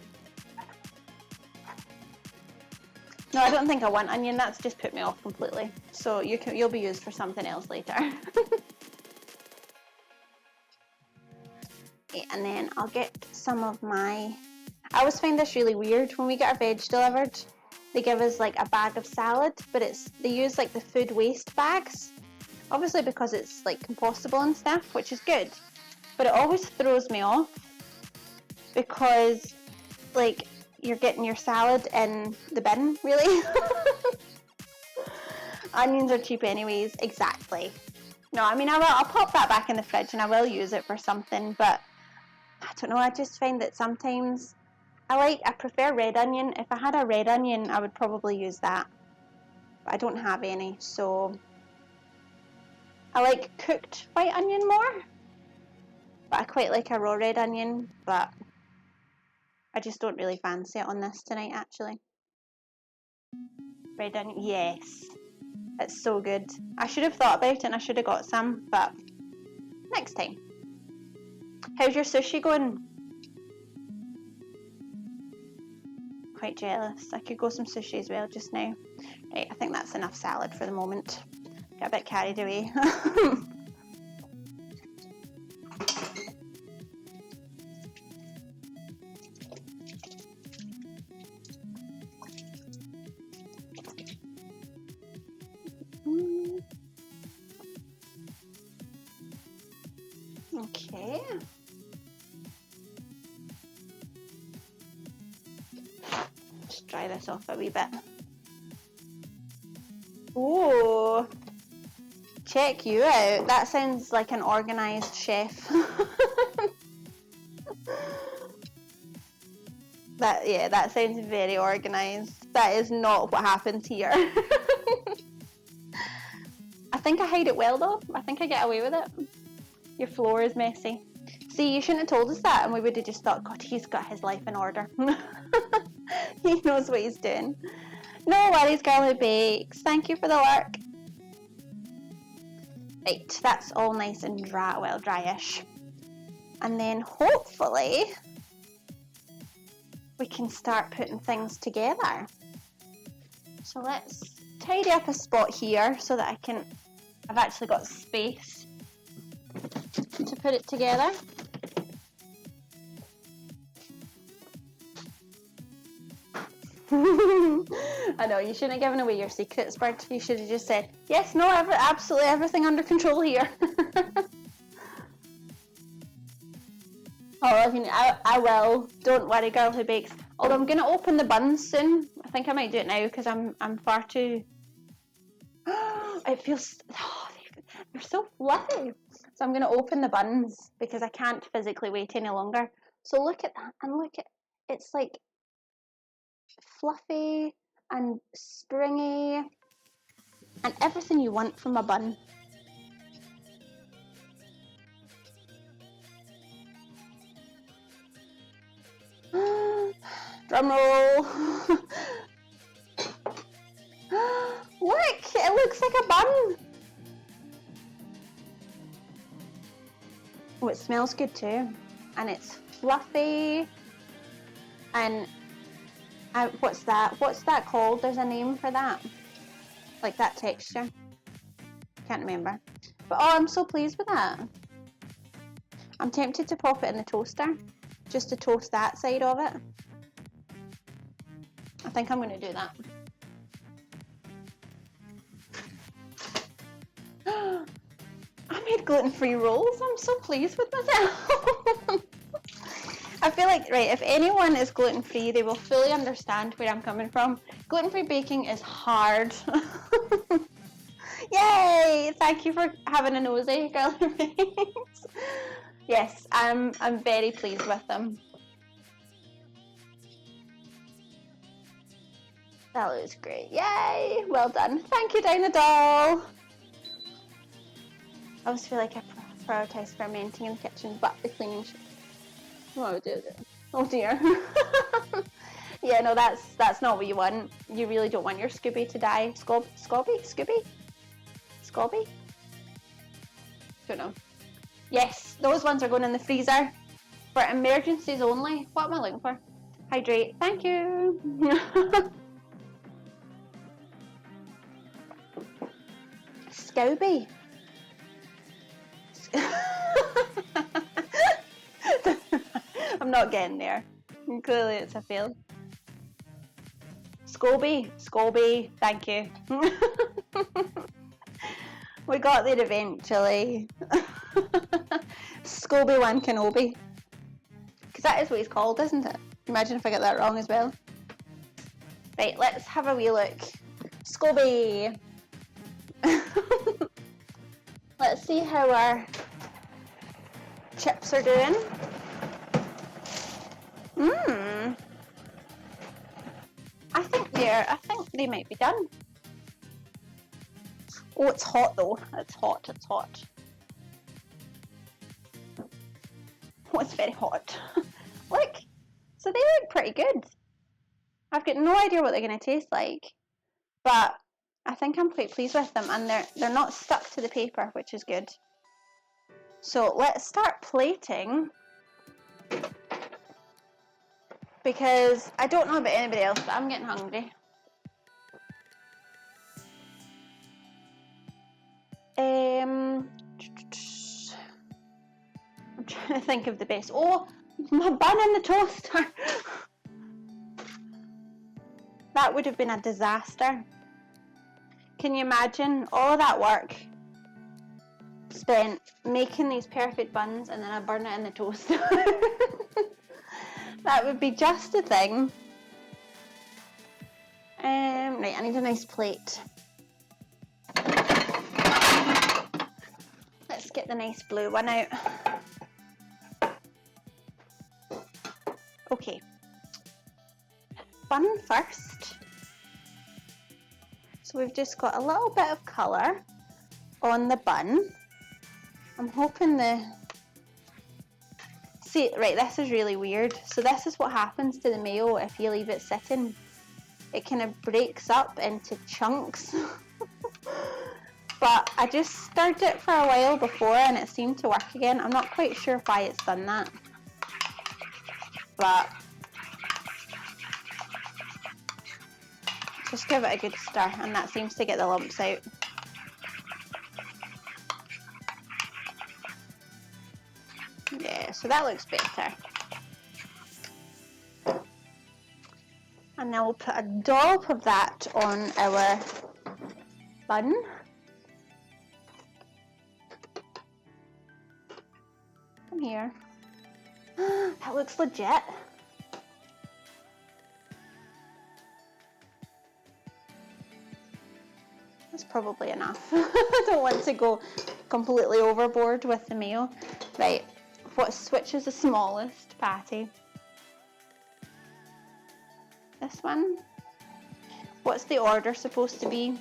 No, I don't think I want onion. That's just put me off completely. So you'll be used for something else later. Okay, and then I'll get some of my. I always find this really weird when we get our veg delivered. They give us like a bag of salad, but they use like the food waste bags. Obviously because it's like compostable and stuff, which is good. But it always throws me off because like you're getting your salad in the bin, really. Onions are cheap anyways, exactly. No, I mean I'll pop that back in the fridge and I will use it for something, but I don't know, I just find that sometimes I prefer red onion. If I had a red onion, I would probably use that. But I don't have any, so I like cooked white onion more. But I quite like a raw red onion, but I just don't really fancy it on this tonight, actually. Red onion, yes. It's so good. I should have thought about it and I should have got some, but next time. How's your sushi going? Quite jealous. I could go some sushi as well just now. Right, I think that's enough salad for the moment. Got a bit carried away. Okay. Just dry this off a wee bit. Oh, check you out. That sounds like an organised chef. That sounds very organised. That is not what happens here. I think I hide it well though. I think I get away with it. Your floor is messy. See, you shouldn't have told us that and we would have just thought, God, he's got his life in order. He knows what he's doing. No worries, girl who bakes. Thank you for the work. Right, that's all nice and dry, well, dryish. And then hopefully we can start putting things together. So let's tidy up a spot here so that I've actually got space to put it together. I know, you shouldn't have given away your secrets, Bird. You should have just said, yes, no, absolutely everything under control here. Oh, I will. Don't worry, girl who bakes. Although I'm going to open the buns soon. I think I might do it now because I'm far too... It feels, oh, they're so fluffy. So I'm going to open the buns because I can't physically wait any longer. So look at that, and look at, it's like fluffy and springy and everything you want from a bun. Drum roll. Look, it looks like a bun. Oh, it smells good too. And it's fluffy. And what's that? What's that called? There's a name for that. Like that texture. Can't remember. But oh, I'm so pleased with that. I'm tempted to pop it in the toaster. Just to toast that side of it. I think I'm going to do that. I made gluten-free rolls. I'm so pleased with myself. I feel like, right, if anyone is gluten-free, they will fully understand where I'm coming from. Gluten-free baking is hard. Yay! Thank you for having a nosy, girly rings. Yes, I'm very pleased with them. That looks great. Yay! Well done. Thank you, Dinah Doll. I always feel like I prioritise fermenting in the kitchen, but the cleaning should... Oh dear. Oh dear. Yeah, no, that's not what you want. You really don't want your Scooby to die. Scooby? Don't know. Yes, those ones are going in the freezer for emergencies only. What am I looking for? Hydrate. Thank you. Scooby. I'm not getting there. Clearly it's a fail. Scooby, thank you. We got there eventually. Scooby-Wan Kenobi. Because that is what he's called, isn't it? Imagine if I get that wrong as well. Right, let's have a wee look. Scooby. Let's see how our chips are doing. I think they might be done. Oh, it's hot though. It's hot. Oh, it's very hot. Look, so they look pretty good. I've got no idea what they're going to taste like, but I think I'm quite pleased with them, and they're not stuck to the paper, which is good. So let's start plating, because I don't know about anybody else, but I'm getting hungry. I'm trying to think of the best. Oh, my bun in the toaster. That would have been a disaster. Can you imagine all that work spent making these perfect buns and then I burn it in the toaster? That would be just a thing. Right, I need a nice plate. Let's get the nice blue one out. Okay. Bun first. So we've just got a little bit of colour on the bun. I'm hoping See, right, this is really weird. So this is what happens to the mayo if you leave it sitting. It kind of breaks up into chunks. But I just stirred it for a while before and it seemed to work again. I'm not quite sure why it's done that. But just give it a good stir and that seems to get the lumps out. Yeah, so that looks better. And now we'll put a dollop of that on our bun. Come here. That looks legit. That's probably enough. I don't want to go completely overboard with the mayo. Right, which is the smallest patty? This one? What's the order supposed to be?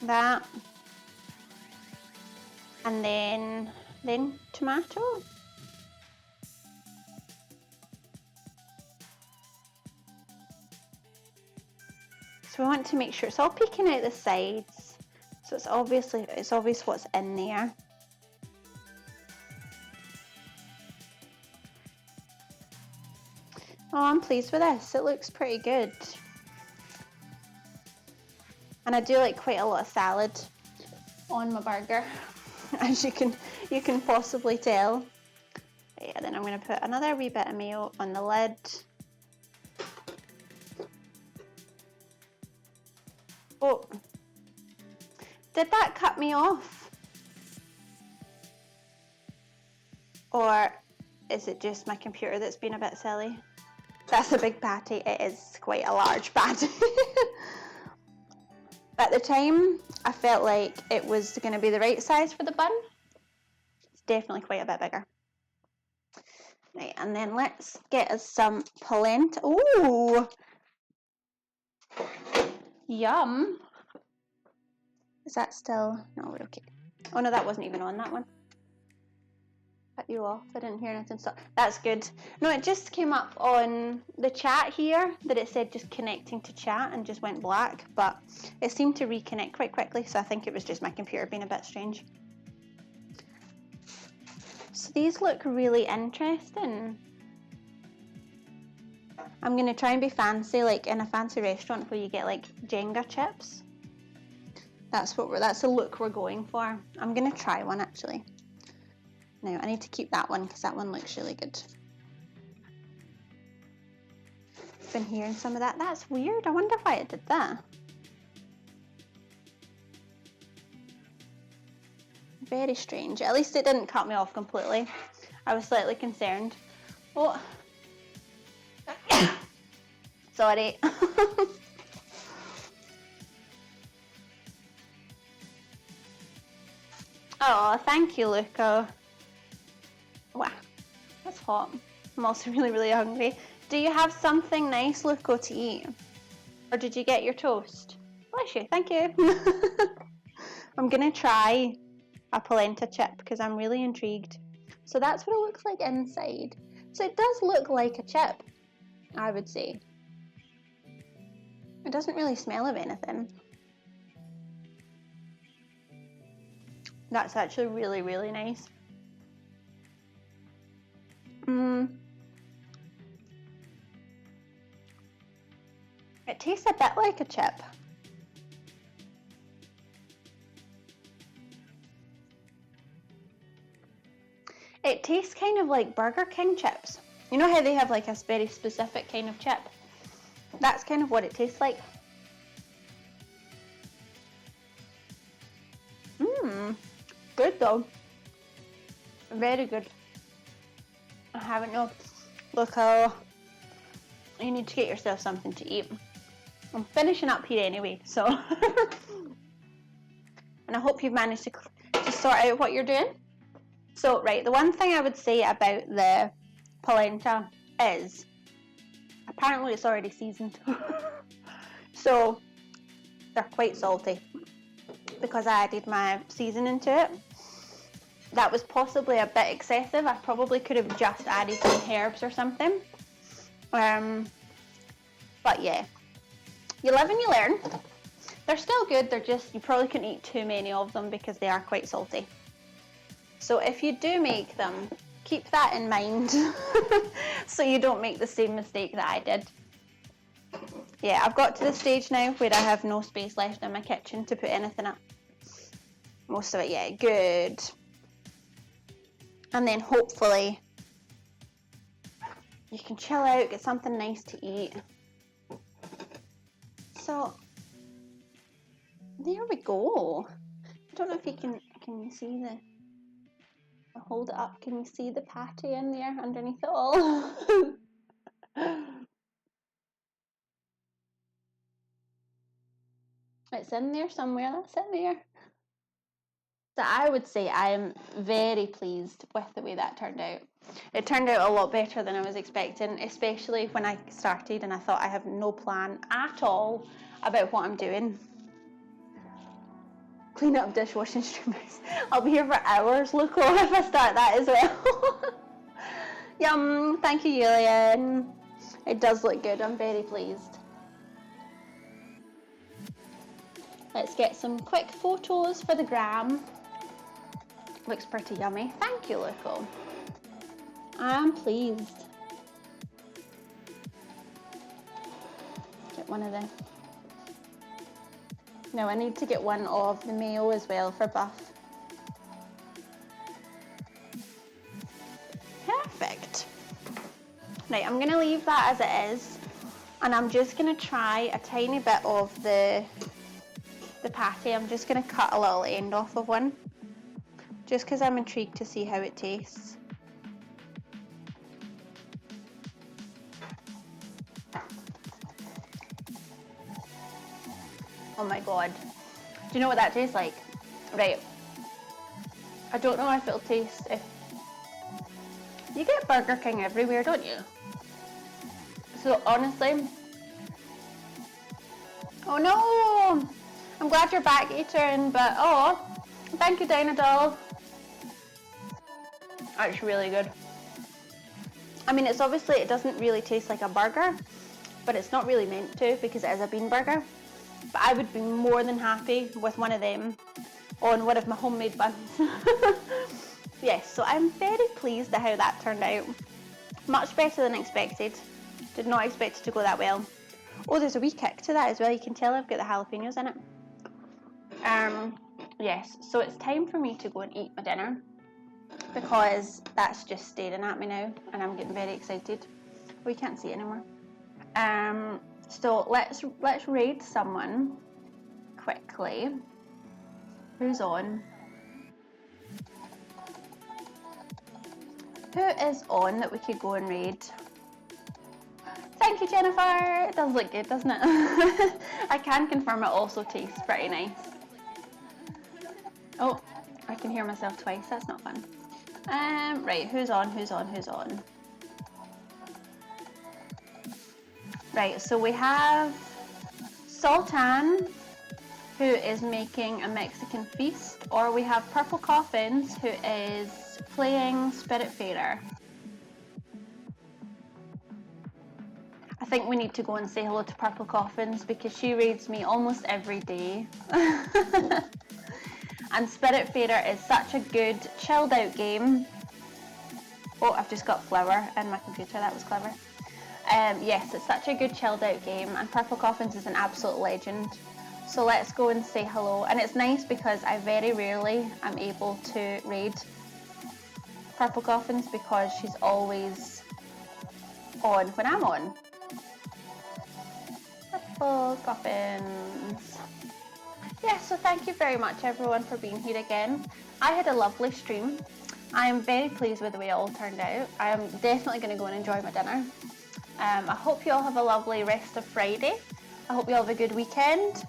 That. And then tomato. So we want to make sure it's all peeking out the sides. So it's obvious what's in there. Oh, I'm pleased with this. It looks pretty good. And I do like quite a lot of salad on my burger, as you can possibly tell. Yeah, then I'm going to put another wee bit of mayo on the lid. Oh, did that cut me off? Or is it just my computer that's been a bit silly? That's a big patty. It is quite a large patty. At the time, I felt like it was going to be the right size for the bun. It's definitely quite a bit bigger. Right, and then let's get us some polenta. Ooh! Yum! Is that still? No, we're okay. Oh no, that wasn't even on that one. Cut you off. I didn't hear anything. So that's good. No, it just came up on the chat here that it said just connecting to chat and just went black, but it seemed to reconnect quite quickly, so I think it was just my computer being a bit strange. So these look really interesting. I'm gonna try and be fancy, like in a fancy restaurant where you get like Jenga chips. That's the look we're going for. I'm gonna try one actually. Now I need to keep that one because that one looks really good. Been hearing some of that. That's weird. I wonder why it did that. Very strange. At least it didn't cut me off completely. I was slightly concerned. Oh. Sorry. Oh, thank you, Luca. Wow, that's hot. I'm also really, really hungry. Do you have something nice, Luca, to eat? Or did you get your toast? Bless you, thank you. I'm gonna try a polenta chip because I'm really intrigued. So that's what it looks like inside. So it does look like a chip, I would say. It doesn't really smell of anything. That's actually really, really nice. It tastes a bit like a chip. It tastes kind of like Burger King chips. You know how they have like a very specific kind of chip? That's kind of what it tastes like. Good though. Very good. I haven't no. Look, you need to get yourself something to eat. I'm finishing up here anyway, so. And I hope you've managed to sort out what you're doing. So, right, the one thing I would say about the polenta is apparently it's already seasoned. So, they're quite salty because I added my seasoning to it. That was possibly a bit excessive. I probably could have just added some herbs or something. But yeah, you live and you learn. They're still good, they're just, you probably couldn't eat too many of them because they are quite salty. So if you do make them, keep that in mind so you don't make the same mistake that I did. Yeah, I've got to the stage now where I have no space left in my kitchen to put anything up. Most of it, yeah, good. And then hopefully you can chill out, get something nice to eat. So there we go. I don't know if you can you see the, I'll hold it up, can you see the patty in there underneath it all? It's in there somewhere. That's in there. So I would say I am very pleased with the way that turned out. It turned out a lot better than I was expecting, especially when I started and I thought I have no plan at all about what I'm doing. Clean up dishwashing streamers. I'll be here for hours, Luco, if I start that as well. Yum, thank you, Julian. It does look good, I'm very pleased. Let's get some quick photos for the gram. Looks pretty yummy. Thank you, Luco. I'm pleased. Get one of the... No, I need to get one of the mayo as well for Buff. Perfect. Right, I'm going to leave that as it is. And I'm just going to try a tiny bit of the patty. I'm just going to cut a little end off of one. Just because I'm intrigued to see how it tastes. Oh my god. Do you know what that tastes like? Right. I don't know if it'll taste if... You get Burger King everywhere, don't you? So honestly... Oh no! I'm glad you're back, Ethan, but oh, thank you, Dynadol. That's really good. I mean, it's obviously, it doesn't really taste like a burger, but it's not really meant to because it is a bean burger. But I would be more than happy with one of them on one of my homemade buns. Yes, so I'm very pleased at how that turned out. Much better than expected. Did not expect it to go that well. Oh, there's a wee kick to that as well. You can tell I've got the jalapenos in it. Yes, so it's time for me to go and eat my dinner because that's just staring at me now and I'm getting very excited. Oh, you can't see it anymore. So let's raid someone quickly. Who's on? Who is on that we could go and raid? Thank you, Jennifer. It does look good, doesn't it? I can confirm it also tastes pretty nice. Oh, I can hear myself twice. That's not fun. Right, who's on? Right, so we have Sultan, who is making a Mexican feast, or we have Purple Coffins, who is playing Spiritfarer. I think we need to go and say hello to Purple Coffins because she raids me almost every day. And Spiritfarer is such a good chilled out game. Oh, I've just got flour in my computer, that was clever. Yes, it's such a good chilled out game and Purple Coffins is an absolute legend. So let's go and say hello. And it's nice because I very rarely am able to raid Purple Coffins because she's always on when I'm on. Purple Coffins. Yeah, so thank you very much everyone for being here again. I had a lovely stream. I am very pleased with the way it all turned out. I am definitely going to go and enjoy my dinner. I hope you all have a lovely rest of Friday. I hope you all have a good weekend.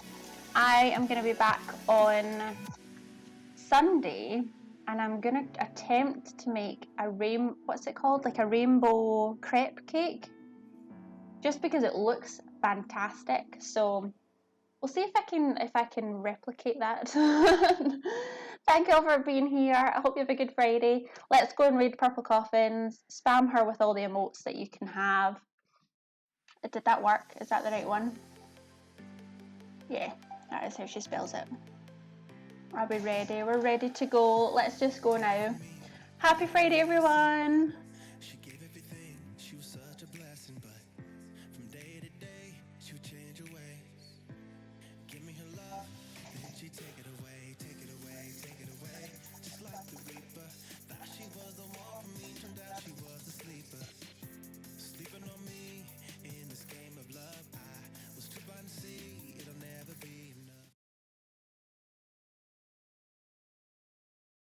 I am going to be back on Sunday and I'm going to attempt to make a rainbow crepe cake. Just because it looks fantastic. So we'll see if I can replicate that. Thank you all for being here. I hope you have a good Friday. Let's go and raid Purple Coffins. Spam her with all the emotes that you can have. Did that work? Is that the right one? Yeah, that is how she spells it. Are we ready? We're ready to go. Let's just go now. Happy Friday, everyone.